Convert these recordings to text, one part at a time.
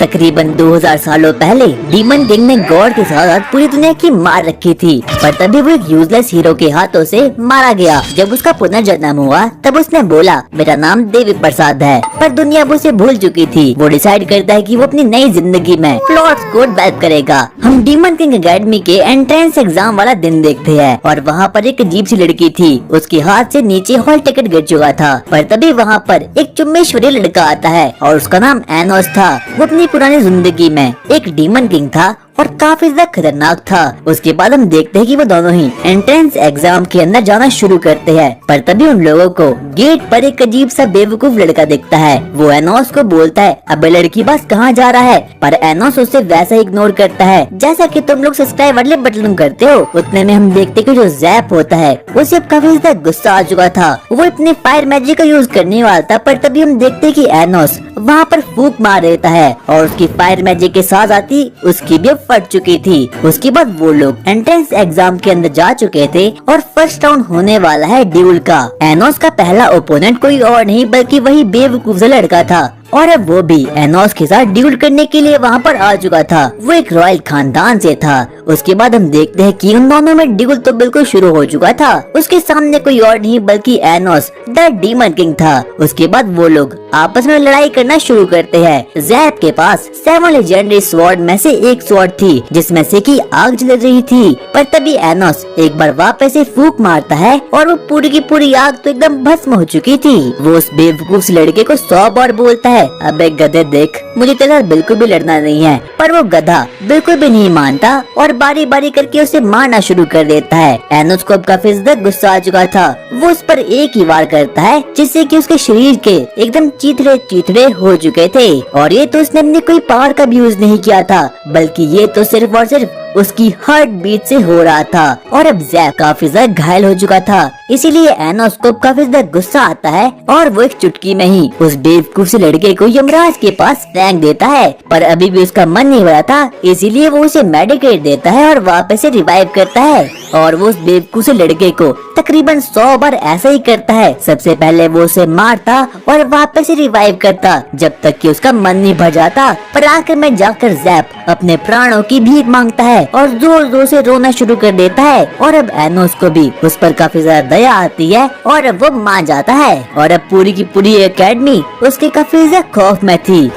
तकरीबन 2000 सालों पहले डीमन किंग ने गॉड के साथ पूरी दुनिया की मार रखी थी, पर तभी वो एक यूजलेस हीरो के हाथों से मारा गया। जब उसका पुनर्जन्म हुआ तब उसने बोला मेरा नाम देवी प्रसाद है, पर दुनिया वो उसे भूल चुकी थी। वो डिसाइड करता है कि वो अपनी नई जिंदगी में फ्लॉट्स को डेवलप करेगा। हम डीमन किंग एकेडमी के एंट्रेंस एग्जाम वाला दिन देखते हैं और वहाँ पर एक अजीब सी लड़की थी। उसके हाथ से नीचे हॉल टिकट गिर चुका था, पर तभी वहाँ पर एक चुम्बेश्वरी लड़का आता है और उसका नाम एनोस था। वो अपनी पुरानी जिंदगी में एक डीमन किंग था और काफी ज्यादा खतरनाक था। उसके बाद हम देखते हैं कि वो दोनों ही एंट्रेंस एग्जाम के अंदर जाना शुरू करते हैं, पर तभी उन लोगों को गेट पर एक अजीब सा बेवकूफ लड़का दिखता है। वो एनोस को बोलता है अबे लड़की बस कहाँ जा रहा है, पर एनोस उसे वैसा इग्नोर करता है जैसा कि तुम लोग सब्सक्राइब वाले बटन करते हो। उतने में हम देखते कि जो जैप होता है उसे अब काफी ज्यादा गुस्सा आ चुका था। वो अपने फायर मैजिक का यूज करने वाला था, पर तभी हम देखते कि एनोस वहाँ पर फूंक मार देता है और उसकी फायर मैजिक के साथ आती उसकी भी फट चुकी थी। उसके बाद वो लोग एंट्रेंस एग्जाम के अंदर जा चुके थे और फर्स्ट राउंड होने वाला है ड्यूल का। एनोस का पहला ओपोनेंट कोई और नहीं बल्कि वही बेवकूफ सा लड़का था और अब वो भी एनोस के साथ ड्यूल करने के लिए वहाँ पर आ चुका था। वो एक रॉयल खानदान से था। उसके बाद हम देखते हैं कि उन दोनों में ड्यूल तो बिल्कुल शुरू हो चुका था। उसके सामने कोई और नहीं बल्कि एनोस द डीमन किंग था। उसके बाद वो लोग आपस में लड़ाई करना शुरू करते हैं। जैप के पास 7 लेजेंडरी स्वॉर्ड में से एक स्वॉर्ड थी जिसमें से की आग जल रही थी, पर तभी एनोस एक बार वापस से फूंक मारता है और वो पूरी की पूरी आग तो एकदम भस्म हो चुकी थी। वो उस बेवकूफ लड़के को 100 बार बोलता है अबे गधे देख मुझे तेरे साथ बिल्कुल भी लड़ना नहीं है, पर वो गधा बिल्कुल भी नहीं मानता और बारी बारी करके उसे मारना शुरू कर देता है। एनोस को अब काफी ज्यादा गुस्सा आ चुका था। वो उस पर एक ही वार करता है जिससे कि उसके शरीर के एकदम चीथड़े चीथड़े हो चुके थे। और ये तो उसने अपने कोई पावर का भी यूज नहीं किया था, बल्कि ये तो सिर्फ और सिर्फ उसकी हार्ट बीट से हो रहा था। और अब जैक काफी ज्यादा घायल हो चुका था, इसीलिए एनोस को काफी ज्यादा गुस्सा आता है और वो एक चुटकी में ही उस बेवकूफ से लड़के को यमराज के पास फेंक देता है। पर अभी भी उसका मन नहीं भरा था, इसीलिए वो उसे मेडिकेट देता है और वापस से रिवाइव करता है। और वो उस बेवकूफ से लड़के को तकरीबन 100 बार ऐसा ही करता है। सबसे पहले वो उसे मारता और वापस से रिवाइव करता जब तक कि उसका मन नहीं भर जाता। पर आखिर में जाकर जैप अपने प्राणों की भीख मांगता है और जोर जोर से रोना शुरू कर देता है। और अब एनोस को भी उस पर काफी ज्यादा दया आती है और अब वो मान जाता है। और अब पूरी की पूरी एकेडमी उसके काफी ज्यादा खौफ में थी।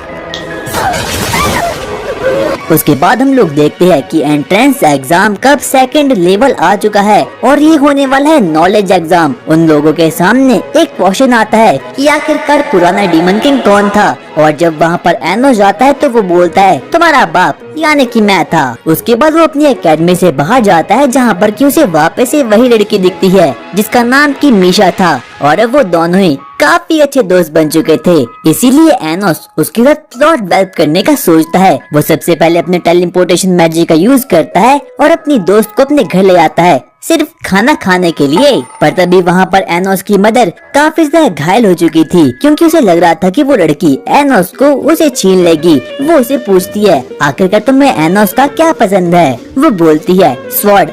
उसके बाद हम लोग देखते हैं कि एंट्रेंस एग्जाम कब सेकंड लेवल आ चुका है और ये होने वाला है नॉलेज एग्जाम। उन लोगों के सामने एक क्वेश्चन आता है कि आखिरकार पुराना डीमन किंग कौन था। और जब वहाँ पर एनोस जाता है तो वो बोलता है तुम्हारा बाप यानी कि मैं था। उसके बाद वो अपनी एकेडमी से बाहर जाता है जहाँ पर कि उसे वापस से वही लड़की दिखती है जिसका नाम की मीशा था। और अब वो दोनों ही काफी अच्छे दोस्त बन चुके थे, इसीलिए एनोस उसके साथ प्लॉट डेवलप करने का सोचता है। वो सबसे पहले अपने टेलीपोर्टेशन मैजिक का यूज करता है और अपनी दोस्त को अपने घर ले आता है सिर्फ खाना खाने के लिए। पर तभी वहाँ पर एनोस की मदर काफी ज्यादा घायल हो चुकी थी क्योंकि उसे लग रहा था कि वो लड़की एनोस को उसे छीन लेगी। वो उसे पूछती है आखिरकार तुम्हें एनोस का क्या पसंद है। वो बोलती है स्वॉर्ड,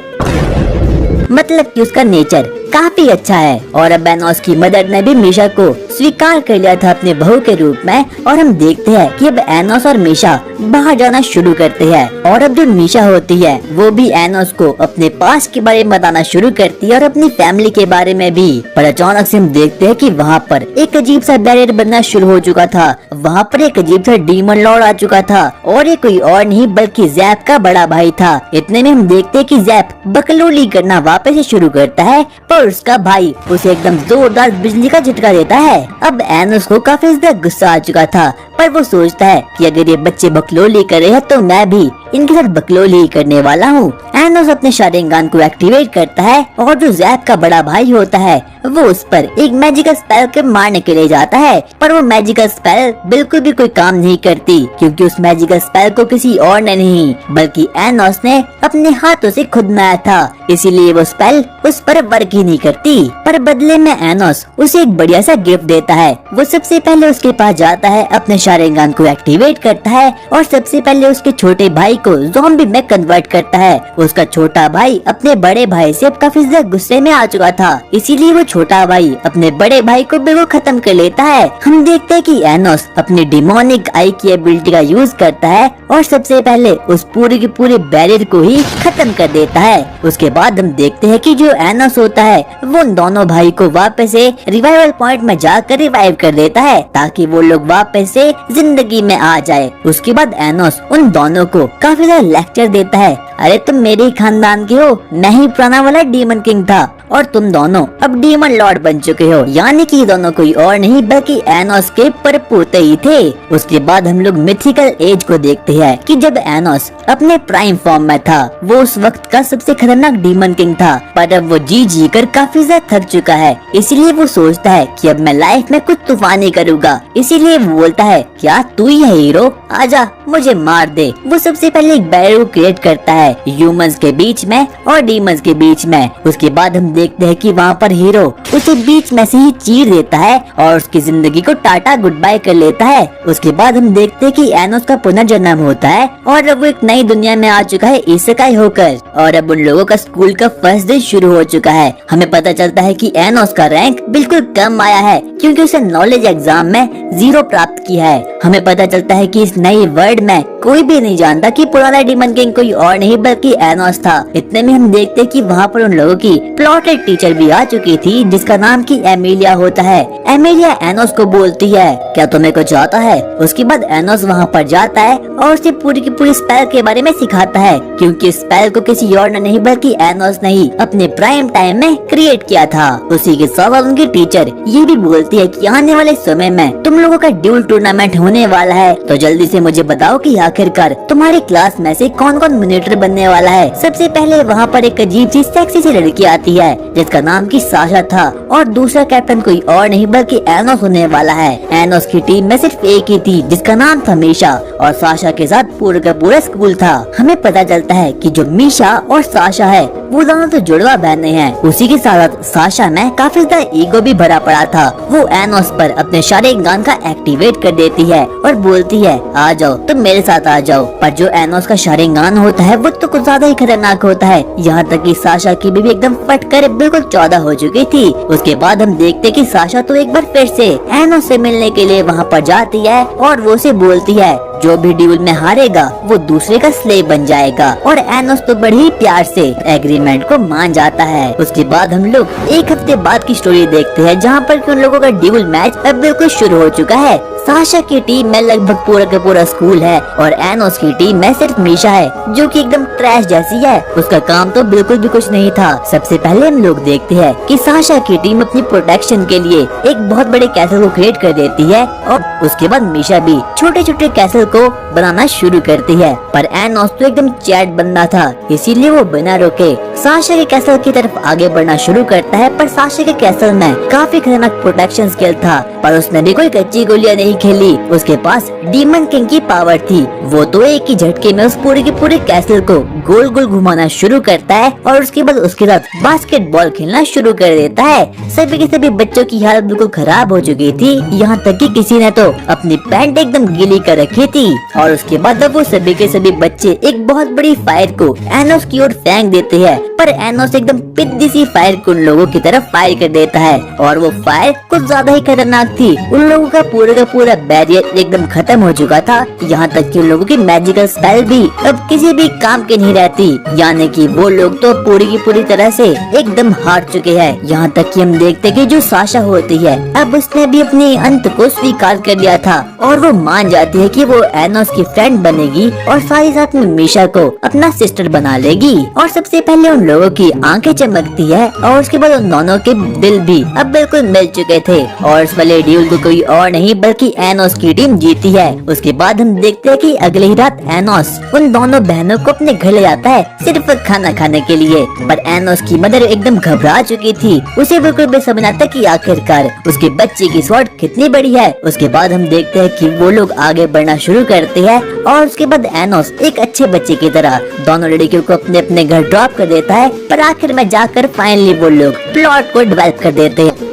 मतलब कि उसका नेचर काफी अच्छा है। और अब एनोस की मदर ने भी मीशा को स्वीकार कर लिया था अपने बहू के रूप में। और हम देखते हैं कि अब एनोस और मीशा बाहर जाना शुरू करते हैं। और अब जो मीशा होती है वो भी एनोस को अपने पास के बारे में बताना शुरू करती है और अपनी फैमिली के बारे में भी। पर अचानक से हम देखते हैं कि वहाँ पर एक अजीब सा बैरियर बनना शुरू हो चुका था। वहाँ पर एक अजीब सा डीमन लॉर्ड आ चुका था और ये कोई और नहीं बल्कि जैप का बड़ा भाई था। इतने में हम देखते हैं कि जैप बकलोली करना वापस से शुरू करता है, पर उसका भाई उसे एकदम जोरदार बिजली का झटका देता है। अब एनोस को काफी ज्यादा गुस्सा आ चुका था, पर वो सोचता है कि अगर ये बच्चे बकलोली कर रहे हैं तो मैं भी इनके साथ बकलोली करने वाला हूँ। एनोस अपने शारिंगान को एक्टिवेट करता है और जो जैप का बड़ा भाई होता है वो उस पर एक मैजिकल स्पेल के मारने के लिए जाता है। पर वो मैजिकल स्पेल बिल्कुल भी कोई काम नहीं करती क्योंकि उस मैजिकल स्पेल को किसी और ने नहीं बल्कि एनोस ने अपने हाथों से खुद बनाया था, इसीलिए वो स्पेल उस पर वर्क ही नहीं नहीं करती, पर बदले में एनोस उसे एक बढ़िया सा गिफ्ट देता है। वो सबसे पहले उसके पास जाता है, अपने शारिंगान को एक्टिवेट करता है और सबसे पहले उसके छोटे भाई को ज़ॉम्बी में कन्वर्ट करता है। उसका छोटा भाई अपने बड़े भाई से अब काफी ज्यादा गुस्से में आ चुका था, इसीलिए वो छोटा भाई अपने बड़े भाई को बिल्कुल खत्म कर लेता है। हम देखते हैं कि एनोस अपनी डिमोनिक आई की एबिलिटी का यूज करता है और सबसे पहले उस पूरे के पूरे बैरियर को ही खत्म कर देता है। उसके बाद हम देखते हैं कि जो एनोस होता है वो उन दोनों भाई को वापस से रिवाइवल पॉइंट में जाकर रिवाइव कर देता है ताकि वो लोग वापस से जिंदगी में आ जाए। उसके बाद एनोस उन दोनों को काफी ज्यादा लेक्चर देता है, अरे तुम मेरे ही खानदान के हो, मैं ही पुराना वाला डीमन किंग था और तुम दोनों अब डीमन लॉर्ड बन चुके हो। यानी कि दोनों कोई और नहीं बल्कि एनोस के परपोते ही थे। उसके बाद हम लोग मिथिकल एज को देखते हैं कि जब एनोस अपने प्राइम फॉर्म में था वो उस वक्त का सबसे खतरनाक डीमन किंग था, पर अब वो जी कर काफी ज्यादा थक चुका है, इसीलिए वो सोचता है कि अब मैं लाइफ में कुछ तूफानी करूँगा। इसीलिए वो बोलता है, क्या तू ही है हीरो, आजा मुझे मार दे। वो सबसे पहले एक बैरियर को क्रिएट करता है ह्यूमंस के बीच में और डीमंस के बीच में। उसके बाद हम देखते हैं कि वहाँ पर हीरो उसे बीच में से ही चीर देता है और उसकी जिंदगी को टाटा गुड बाय कर लेता है। उसके बाद हम देखते हैं कि एनोस का पुनर्जन्म होता है और अब वो एक नई दुनिया में आ चुका है इसेकाई होकर, और अब उन लोगों का स्कूल का फर्स्ट डे शुरू हो चुका है। हमें पता चलता है कि एनोस का रैंक बिल्कुल कम आया है क्योंकि उसे नॉलेज एग्जाम में 0 प्राप्त किया है। हमें पता चलता है कि इस नई वर्ल्ड में कोई भी नहीं जानता कि पुराना डीमन किंग कोई और नहीं बल्कि एनोस था। इतने में हम देखते हैं कि वहाँ पर उन लोगों की प्लॉटेड टीचर भी आ चुकी थी जिसका नाम की एमिलिया होता है। एमिलिया एनोस को बोलती है, क्या तुम्हें कुछ आता है? उसके बाद एनोस वहाँ पर जाता है और उसे पूरी की पूरी स्पेल के बारे में सिखाता है क्योंकि स्पेल को किसी और ने नहीं बल्कि एनोस ने ही अपने प्राइम टाइम में क्रिएट किया था। उसी के साथ उनकी टीचर ये भी बोलती है कि आने वाले समय में तुम लोगों का ड्यूल टूर्नामेंट होने वाला है, तो जल्दी से मुझे बताओ कि आखिरकार तुम्हारी क्लास में से कौन कौन मॉनिटर बनने वाला है। सबसे पहले वहाँ पर एक अजीब सी सेक्सी सी लड़की आती है जिसका नाम की साशा था और दूसरा कैप्टन कोई और नहीं बल्कि एनोस होने वाला है। एनोस की टीम में सिर्फ एक ही थी जिसका नाम था मीशा और साशा के साथ पूरा का पूरा स्कूल था। हमें पता चलता है कि जो मीशा और साशा है वो दोनों तो जुड़वा बहने हैं। उसी के साथ साशा में काफी ज्यादा ईगो भी भरा पड़ा था। वो एनोस पर अपने शारिंगान का एक्टिवेट कर देती है और बोलती है, आ जाओ तुम मेरे साथ आ जाओ। पर जो एनोस का शारिंगान होता है वो तो कुछ ज्यादा ही खतरनाक होता है, यहाँ तक कि साशा की भी एकदम फट कर बिल्कुल 14 हो चुकी थी। उसके बाद हम देखते कि साशा तो एक बार फिर से एनोस से मिलने के लिए वहाँ पर जाती है और वो उसे बोलती है जो भी ड्यूल में हारेगा वो दूसरे का स्लेव बन जाएगा, और एनोस तो बड़े ही प्यार से एग्रीमेंट को मान जाता है। उसके बाद हम लोग एक हफ्ते बाद की स्टोरी देखते हैं जहाँ पर उन लोगों का ड्यूल मैच अब बिल्कुल शुरू हो चुका है। साशा की टीम में लगभग पूरा का पूरा स्कूल है और एनोस की टीम में सिर्फ मीशा है जो कि एकदम ट्रैश जैसी है। उसका काम तो बिल्कुल भी कुछ नहीं था। सबसे पहले हम लोग देखते हैं कि साशा की टीम अपनी प्रोटेक्शन के लिए एक बहुत बड़े कैसल को क्रिएट कर देती है और उसके बाद मीशा भी छोटे छोटे कैसल को बनाना शुरू करती है। पर एनोस तो एकदम चैट बंदा था, इसीलिए वो बिना रोके साशा के कैसल की तरफ आगे बढ़ना शुरू करता है। पर साशा के कैसल में काफी खतरनाक प्रोटेक्शन स्किल था, पर उसने भी कोई कच्ची गोलियां नहीं खेली। उसके पास डीमन किंग की पावर थी। वो तो एक ही झटके में उस पूरे के पूरे कैसल को गोल गोल घुमाना शुरू करता है और उसके बाद उसके साथ बास्केटबॉल खेलना शुरू कर देता है। सभी के सभी बच्चों की हालत बिल्कुल खराब हो चुकी थी, यहाँ तक कि किसी ने तो अपनी पैंट एकदम गीली कर रखी थी। और उसके बाद वो सभी के सभी बच्चे एक बहुत बड़ी फायर को एनोस की ओर फेंक देते हैं, पर एनोस एकदम पिद्दी सी फायर को उन लोगों की तरफ फायर कर देता है और वो फायर कुछ ज्यादा ही खतरनाक थी। उन लोगों का पूरा बैरियर एकदम खत्म हो चुका था, यहाँ तक कि उन लोगों की मैजिकल स्पेल भी अब किसी भी काम की नहीं रहती, यानी कि वो लोग तो पूरी की पूरी तरह से एकदम हार चुके हैं। यहाँ तक कि हम देखते कि जो साशा होती है अब उसने भी अपने अंत को स्वीकार कर लिया था और वो मान जाती है कि वो एनोस की फ्रेंड बनेगी और साथ ही साथ में मीशा को अपना सिस्टर बना लेगी। और सबसे पहले उन लोगों की आंखें चमकती है और उसके बाद उन दोनों के दिल भी अब बिल्कुल मिल चुके थे और इस वाले ड्यूल को कोई और नहीं बल्कि एनोस की टीम जीती है। उसके बाद हम देखते हैं कि अगले ही रात एनोस उन दोनों बहनों को अपने घर ले जाता है सिर्फ खाना खाने के लिए, पर एनोस की मदर एकदम घबरा चुकी थी। उसे बिल्कुल भी समझ आता कि आखिरकार उसके बच्चे की स्वॉर्ड कितनी बड़ी है। उसके बाद हम देखते हैं कि वो लोग आगे बढ़ना शुरू करते हैं और उसके बाद एनोस एक अच्छे बच्चे की तरह दोनों लड़कियों को अपने अपने घर ड्रॉप कर देता है, पर आखिर में जाकर फाइनली वो लोग प्लॉट को डेवलप कर देते हैं।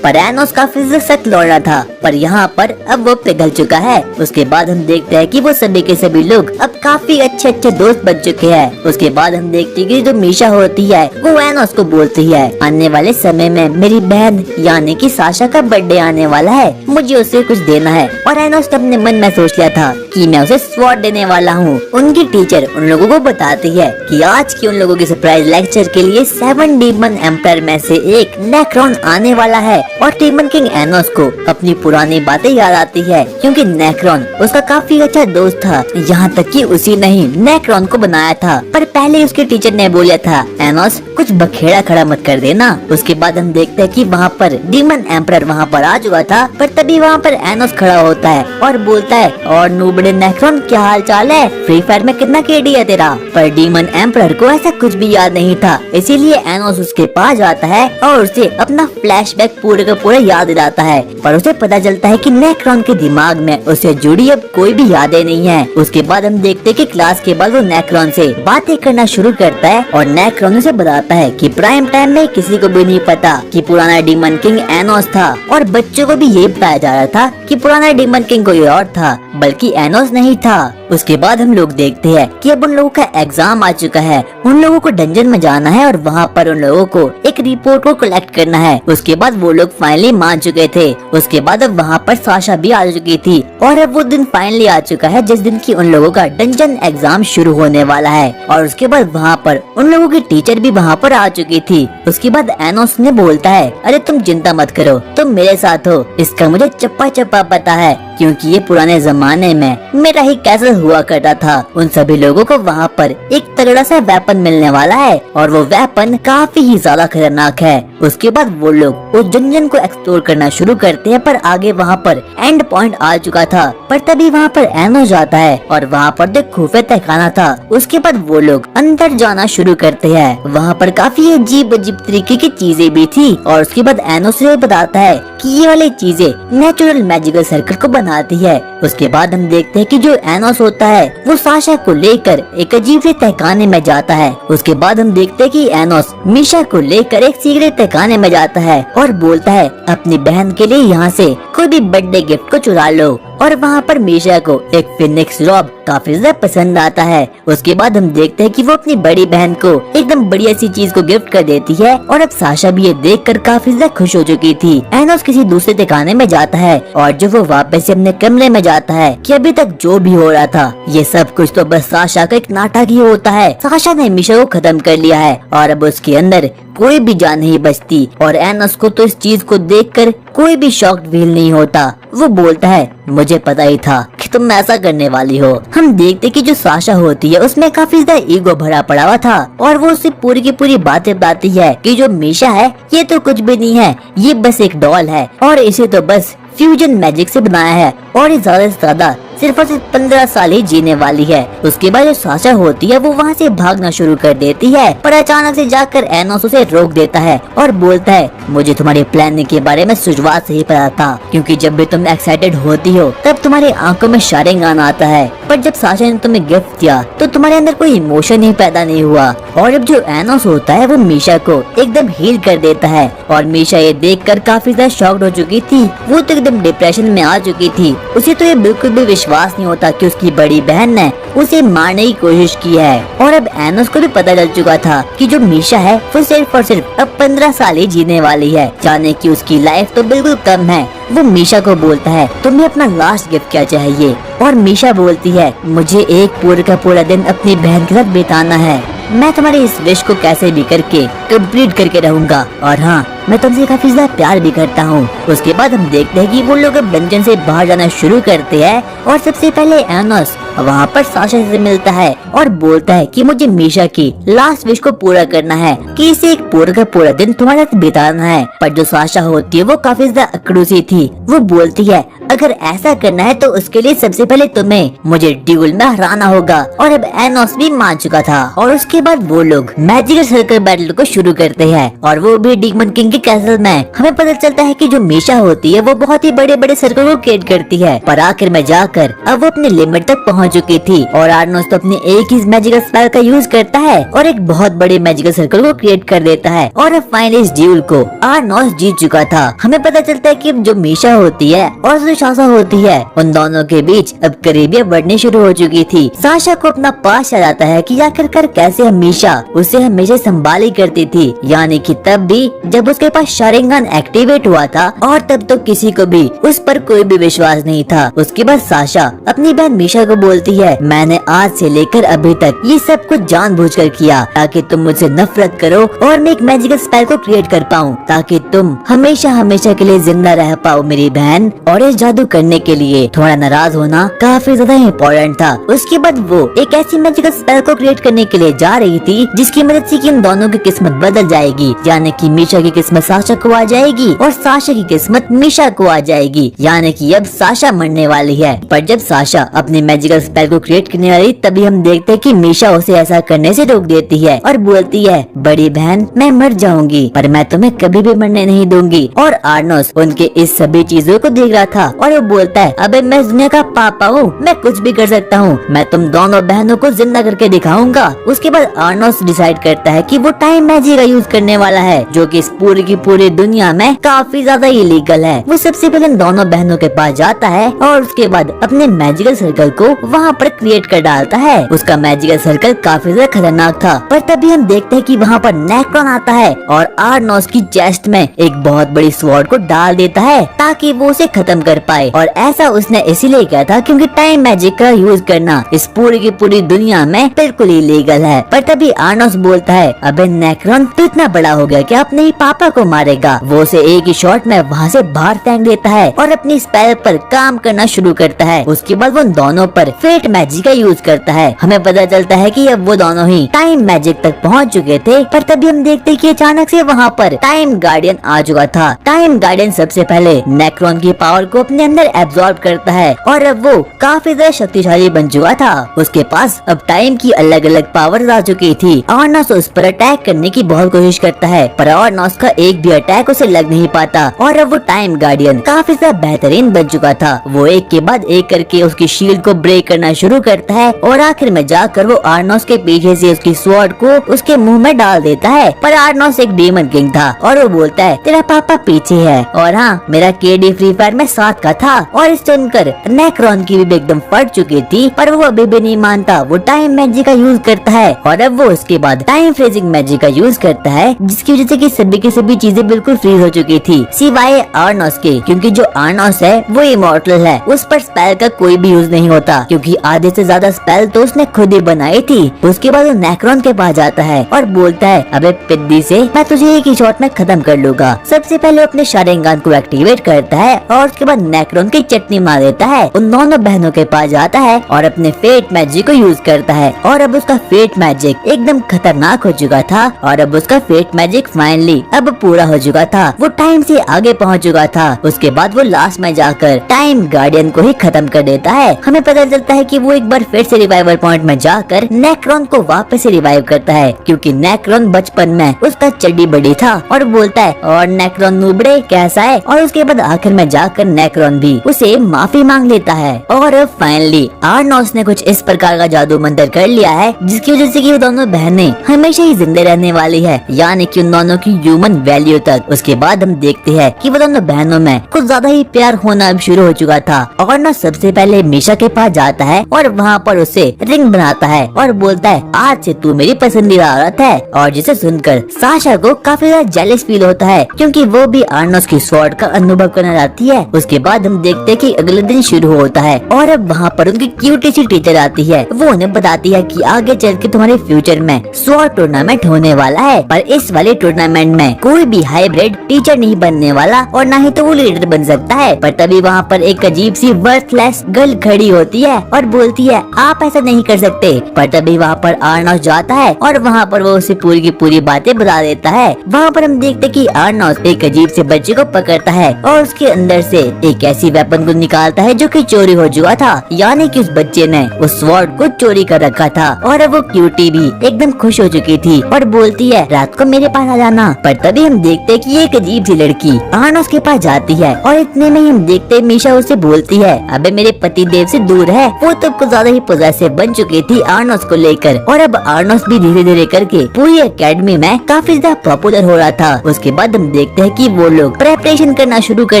पर एनोस काफी सख्त लौड़ा था, पर यहाँ पर अब वो पिघल चुका है। उसके बाद हम देखते हैं कि वो सभी के सभी लोग अब काफी अच्छे अच्छे दोस्त बन चुके हैं। उसके बाद हम देखते हैं कि जो मीशा होती है वो एनोस को बोलती है, आने वाले समय में मेरी बहन यानी कि साशा का बर्थडे आने वाला है, मुझे उसे कुछ देना है। और एनोस ने अपने मन में सोच लिया था कि मैं उसे स्वॉर्ड देने वाला हूँ। उनकी टीचर उन लोगों को बताती है कि आज की उन लोगों की सरप्राइज लेक्चर के लिए 7 डीमन एम्पायर में से एक नेक्रोन आने वाला है। और डीमन किंग एनोस को अपनी पुरानी बातें याद आती है, क्योंकि नेक्रोन उसका काफी अच्छा दोस्त था। यहाँ तक कि उसी ने ही नेक्रोन को बनाया था, पर पहले उसके टीचर ने बोला था एनोस कुछ बखेड़ा खड़ा मत कर देना। उसके बाद हम देखते हैं कि वहाँ पर डीमन एम्परर वहाँ पर आ चुका था, पर तभी वहाँ पर एनोस खड़ा होता है और बोलता है, और नूबड़े नेक्रोन क्या हाल चाल है, फ्री फायर में कितना केडी है तेरा। पर डीमन एम्परर को ऐसा कुछ भी याद नहीं था, इसीलिए एनोस उसके पास जाता है और उसे अपना फ्लैशबैक पूरे का पूरा याद दिलाता है। पर उसे पता चलता है कि नेक्रोन के दिमाग में उससे जुड़ी अब कोई भी यादें नहीं है। उसके बाद हम देखते हैं कि क्लास के बाद वो नेक्रोन से बातें करना शुरू करता है और नेक्रोन उसे बताता है कि प्राइम टाइम में किसी को भी नहीं पता कि पुराना डीमन किंग एनोस था, और बच्चों को भी ये बताया जा रहा था कि पुराना डीमन किंग कोई और था, बल्कि एनोस नहीं था। उसके बाद हम लोग देखते हैं कि अब उन लोगों का एग्जाम आ चुका है, उन लोगों को डंजन में जाना है और वहाँ पर उन लोगों को एक रिपोर्ट को कलेक्ट करना है। उसके बाद वो लोग फाइनली मान चुके थे। उसके बाद अब वहाँ पर साशा भी आ चुकी थी और अब वो दिन फाइनली आ चुका है जिस दिन की उन लोगों का डंजन एग्जाम शुरू होने वाला है। और उसके बाद वहाँ पर उन लोगों की टीचर भी वहाँ पर आ चुकी थी। उसके बाद एनोस ने बोलता है, अरे तुम चिंता मत करो, तुम मेरे साथ हो, इसका मुझे चप्पा चप्पा पता है, क्योंकि ये पुराने जमाने में मेरा ही कैसल हुआ करता था। उन सभी लोगों को वहाँ पर एक तगड़ा सा वेपन मिलने वाला है और वो वेपन काफी ही ज्यादा खतरनाक है। उसके बाद वो लोग उस डंजन को एक्सप्लोर करना शुरू करते हैं, पर आगे वहाँ पर एंड पॉइंट आ चुका था। पर तभी वहाँ पर एनोस जाता है और वहाँ पर जो खुफिया तहखाना था, उसके बाद वो लोग अंदर जाना शुरू करते हैं। वहाँ पर काफी अजीब अजीब तरीके की चीजें भी थी और उसके बाद एनोस से बताता है कि ये वाली चीजें नेचुरल मैजिकल सर्कल को बनाती है। उसके बाद हम देखते हैं कि जो एनोस होता है वो साशा को लेकर एक अजीब से तहखाने में जाता है। उसके बाद हम देखते हैं कि एनोस मीशा को लेकर एक सीक्रेट तहखाने में जाता है और बोलता है अपनी बहन के लिए यहाँ से कोई भी बर्थडे गिफ्ट को चुरा लो। और वहाँ पर मीशा को एक फिनिक्स रॉब काफी ज्यादा पसंद आता है। उसके बाद हम देखते हैं कि वो अपनी बड़ी बहन को एकदम बढ़िया सी चीज को गिफ्ट कर देती है और अब साशा भी ये देखकर काफी ज्यादा खुश हो चुकी थी। एनोस किसी दूसरे ठिकाने में जाता है और जब वो वापस से अपने कमरे में जाता है कि अभी तक जो भी हो रहा था ये सब कुछ तो बस साशा का एक नाटक ही होता है। साशा ने मीशा को खत्म कर लिया है और अब उसके अंदर कोई भी जान नहीं बचती। और एनोस को तो इस चीज को देखकर कोई भी शॉक्ड फील नहीं होता। वो बोलता है मुझे पता ही था कि तुम ऐसा करने वाली हो। हम देखते कि जो साशा होती है उसमें काफी ज्यादा ईगो भरा पड़ा हुआ था और वो उसे पूरी की पूरी बातें बताती है कि जो मीशा है ये तो कुछ भी नहीं है, ये बस एक डॉल है और इसे तो बस फ्यूजन मैजिक से बनाया है और ये ज्यादा से ज्यादा सिर्फ और सिर्फ 15 साल ही जीने वाली है। उसके बाद जो साशा होती है वो वहाँ से भागना शुरू कर देती है, पर अचानक से जाकर एनोस उसे रोक देता है और बोलता है मुझे तुम्हारे प्लान के बारे में शुरुआत से ही पता था, क्योंकि जब भी तुम एक्साइटेड होती हो तब तुम्हारी आंखों में शायरिंग आना आता है, पर जब साशा ने तुम्हें गिफ्ट दिया तो तुम्हारे अंदर कोई इमोशन ही पैदा नहीं हुआ। और अब जो एनोस होता है वो मीशा को एकदम हील कर देता है और मीशा ये देखकर काफी ज्यादा शॉक्ड हो चुकी थी। वो तो एकदम डिप्रेशन में आ चुकी थी। उसे तो ये बिल्कुल भी विश्वास नहीं होता कि उसकी बड़ी बहन ने उसे मारने की कोशिश की है। और अब एनोस को भी पता चल चुका था कि जो मीशा है वो सिर्फ और सिर्फ अब 15 साल ही जीने वाली है, जाने की उसकी लाइफ तो बिल्कुल कम है। वो मीशा को बोलता है तुम्हें अपना लास्ट गिफ्ट क्या चाहिए, और मीशा बोलती है मुझे एक पूरा का पूरा दिन अपनी बहन के साथ बिताना है, मैं तुम्हारी इस विश को कैसे भी करके कंप्लीट करके रहूंगा, और हाँ मैं तुमसे काफी ज्यादा प्यार भी करता हूँ। उसके बाद हम देखते हैं कि वो लोग अब डंजन से बाहर जाना शुरू करते हैं और सबसे पहले एनोस वहाँ पर साशा से मिलता है और बोलता है कि मुझे मीशा की लास्ट विश को पूरा करना है, कि इसे एक पूरा का पूरा दिन तुम्हारे साथ बिताना है। पर जो साशा होती है वो काफी ज्यादा अकड़ूसी थी। वो बोलती है अगर ऐसा करना है तो उसके लिए सबसे पहले तुम्हें मुझे ड्यूल में हराना होगा। और अब एनोस भी मान चुका था और उसके बाद वो लोग मैजिकल सर्कल बैटल को शुरू करते हैं और वो भी डीमन किंग के कैसल में। हमें पता चलता है कि जो मीशा होती है वो बहुत ही बड़े बड़े सर्कल को क्रिएट करती है, पर आखिर में जाकर अब वो अपने लिमिट तक पहुंच चुकी थी। और आर्नोस तो अपने एक ही मैजिकल स्पेल का यूज करता है और एक बहुत बड़े मैजिकल सर्कल को क्रिएट कर देता है और अब फाइनली इस ड्यूल को आर्नोस जीत चुका था। हमें पता चलता है कि जो मीशा होती है और जो साशा होती है उन दोनों के बीच अब करीबियां बढ़नी शुरू हो चुकी थी। साशा को अपना पास याद आता है कि आखिरकार कैसे मीशा उसे हमेशा संभाली करती थी, यानी कि तब भी जब उसके पास शारिंगन एक्टिवेट हुआ था और तब तो किसी को भी उस पर कोई भी विश्वास नहीं था। उसके बाद साशा अपनी बहन मीशा को बोलती है मैंने आज से लेकर अभी तक ये सब कुछ जानबूझकर किया ताकि तुम मुझसे नफरत करो और मैं एक मैजिकल स्पेल को क्रिएट कर पाऊँ ताकि तुम हमेशा हमेशा के लिए जिंदा रह पाओ मेरी बहन। और इस जादू करने के लिए थोड़ा नाराज होना काफी ज्यादा इम्पोर्टेंट था। उसके बाद वो एक ऐसी मैजिकल स्पेल को क्रिएट करने के लिए जा रही थी जिसकी मदद से कि इन दोनों की किस्मत बदल जाएगी, यानी कि मीशा की किस्मत साशा को आ जाएगी और साशा की किस्मत मीशा को आ जाएगी, यानी कि अब साशा मरने वाली है। पर जब साशा अपनी मैजिकल स्पेल को क्रिएट करने वाली तभी हम देखते हैं कि मीशा उसे ऐसा करने से रोक देती है और बोलती है बड़ी बहन मैं मर जाऊंगी पर मैं तुम्हें कभी भी मरने नहीं दूंगी। और आर्नोस उनके इस सभी चीजों को देख रहा था और वो बोलता है अबे मैं इस दुनिया का पापा हूँ, मैं कुछ भी कर सकता हूँ, मैं तुम दोनों बहनों को जिंदा करके दिखाऊंगा। उसके बाद आर्नोस डिसाइड करता है कि वो टाइम मैजिक का यूज करने वाला है जो कि इस पूरी की पूरी दुनिया में काफी ज्यादा इलीगल है। वो सबसे पहले दोनों बहनों के पास जाता है और उसके बाद अपने मैजिकल सर्कल को वहाँ पर क्रिएट कर डालता है। उसका मैजिकल सर्कल काफी ज्यादा खतरनाक था, पर तभी हम देखते हैं कि वहाँ पर नेक्रोन आता है और आर्नोस की चेस्ट में एक बहुत बड़ी स्वॉर्ड को डाल देता है ताकि वो उसे खत्म कर पाए। और ऐसा उसने इसीलिए किया था क्योंकि टाइम मैजिक का यूज करना इस पूरी की पूरी दुनिया में बिल्कुल इलीगल है। पर तभी आर्नोस बोलता है अबे नेक्रोन तू इतना बड़ा हो गया कि अपने ही पापा को मारेगा। वो उसे एक ही शॉट में वहाँ से बाहर फेंक देता है और अपनी स्पेल पर काम करना शुरू करता है। उसके बाद वो दोनों पर फेट मैजिक का यूज करता है। हमें पता चलता है कि अब वो दोनों ही टाइम मैजिक तक पहुँच चुके थे, पर तभी हम देखते हैं कि अचानक से वहाँ पर टाइम गार्डियन आ चुका था। टाइम गार्डियन सबसे पहले नेक्रोन की पावर को अपने अंदर एब्जॉर्ब करता है और अब वो काफी ज्यादा शक्तिशाली बन चुका था। उसके पास अब टाइम की अलग अलग पावर आ चुकी थी। आर्नोस उस पर अटैक करने की बहुत कोशिश करता है पर आर्नोस का एक भी अटैक उसे लग नहीं पाता और अब वो टाइम गार्डियन काफी ज्यादा बेहतरीन बन चुका था। वो एक के बाद एक करके उसकी शील्ड को ब्रेक करना शुरू करता है और आखिर में जाकर वो आर्नोस के पीछे से उसकी स्वॉर्ड को उसके मुंह में डाल देता है। पर आर्नोस एक डीमन किंग था और वो बोलता है तेरा पापा पीछे है और हाँ मेरा केडी फ्री फायर में साथ का था। और इस सुनकर नेक्रोन की भी एकदम फट चुकी थी, पर वो अभी भी नहीं मानता। वो टाइम मैजिक का यूज करता है और अब वो उसके बाद टाइम फ्रीजिंग मैजिक का यूज करता है जिसकी वजह से कि सभी की सभी चीजें बिल्कुल फ्रीज हो चुकी थी सिवाय आर्नोस के, क्योंकि जो आर्नोस है वो इमॉर्टल है। उस पर स्पेल का कोई भी यूज नहीं होता क्योंकि आधे से ज्यादा स्पेल तो उसने खुद ही बनाई थी। उसके बाद वो नेक्रोन के पास जाता है और बोलता है अबे पिद्दी से मैं तुझे एक ही शॉट में खत्म कर लूंगा। सबसे पहले अपने शारिंगन को एक्टिवेट करता है और उसके बाद नेक्रोन की चटनी मार देता है। उन दोनों बहनों के पास जाता है और अपने फेट मैजिक को यूज करता है और अब उसका फेट मैजिक एकदम खतरनाक हो चुका था और अब उसका फेट मैजिक फाइनली अब पूरा हो चुका था। वो टाइम से आगे पहुंच चुका था। उसके बाद वो लास्ट में जाकर टाइम गार्डियन को ही खत्म कर देता है। हमें पता चलता है कि वो एक बार फिर से रिवाइवल पॉइंट में जाकर नेक्रोन को वापस से रिवाइव करता है क्योंकि नेक्रोन बचपन में उसका चड्डी बड़ी था और बोलता है और नेक्रोन नूबड़े कैसा है। और उसके बाद आखिर में जाकर नेक्रोन भी उसे माफी मांग लेता है। और अब फाइनली आर्नोस ने कुछ इस प्रकार का जादू मंत्र कर लिया है जिसकी वजह से कि वो दोनों बहनें हमेशा ही जिंदे रहने वाली है, यानी कि उन दोनों की ह्यूमन वैल्यू तक। उसके बाद हम देखते हैं कि वो दोनों बहनों में कुछ ज्यादा ही प्यार होना अब शुरू हो चुका था। आर्नोस सबसे पहले मीशा के पास जाता है और वहाँ पर उसे रिंग बनाता है और बोलता है आज से तू मेरी पसंदीदा औरत है। और जिसे सुनकर साशा को काफी ज्यादा जेलस फील होता है क्योंकि वो भी आर्नोस की स्वॉर्ड का अनुभव करना चाहती है। उसके बाद हम देखते हैं कि अगले दिन शुरू होता है और अब वहाँ पर उनकी क्यूटी सी टीचर आती है। वो उन्हें बताती है कि आगे चल के तुम्हारे फ्यूचर में स्वॉर्ड टूर्नामेंट होने वाला है, पर इस वाले टूर्नामेंट में कोई भी हाइब्रिड टीचर नहीं बनने वाला और न ही तो वो लीडर बन सकता है। पर तभी वहाँ पर एक अजीब सी वर्थलेस गर्ल खड़ी होती है और बोलती है आप ऐसा नहीं कर सकते। पर तभी वहाँ पर आर्नोस जाता है और वहाँ पर वो उसे पूरी की पूरी बातें बता देता है। वहाँ पर हम देखते कि आर्नोस एक अजीब से बच्चे को पकड़ता है और उसके अंदर से एक ऐसी वेपन को निकालता है जो कि चोरी हो चुका था, यानी कि उस बच्चे ने उस स्वॉर्ड को चोरी कर रखा था। और अब वो क्यूटी भी एकदम खुश हो चुकी थी और बोलती है रात को मेरे पास आ जाना। पर तभी हम देखते हैं कि एक अजीब सी लड़की आर्नोस के पास जाती है और इतने में ही हम देखते हैं मीशा उसे बोलती है अबे मेरे पति देव से दूर है। वो तो कुछ ज्यादा ही पोजेसिव बन चुकी थी आर्नोस को लेकर और अब आर्नोस भी धीरे धीरे करके पूरी एकेडमी में काफी ज्यादा पॉपुलर हो रहा था। उसके बाद हम देखते हैं कि वो लोग प्रेपरेशन करना शुरू कर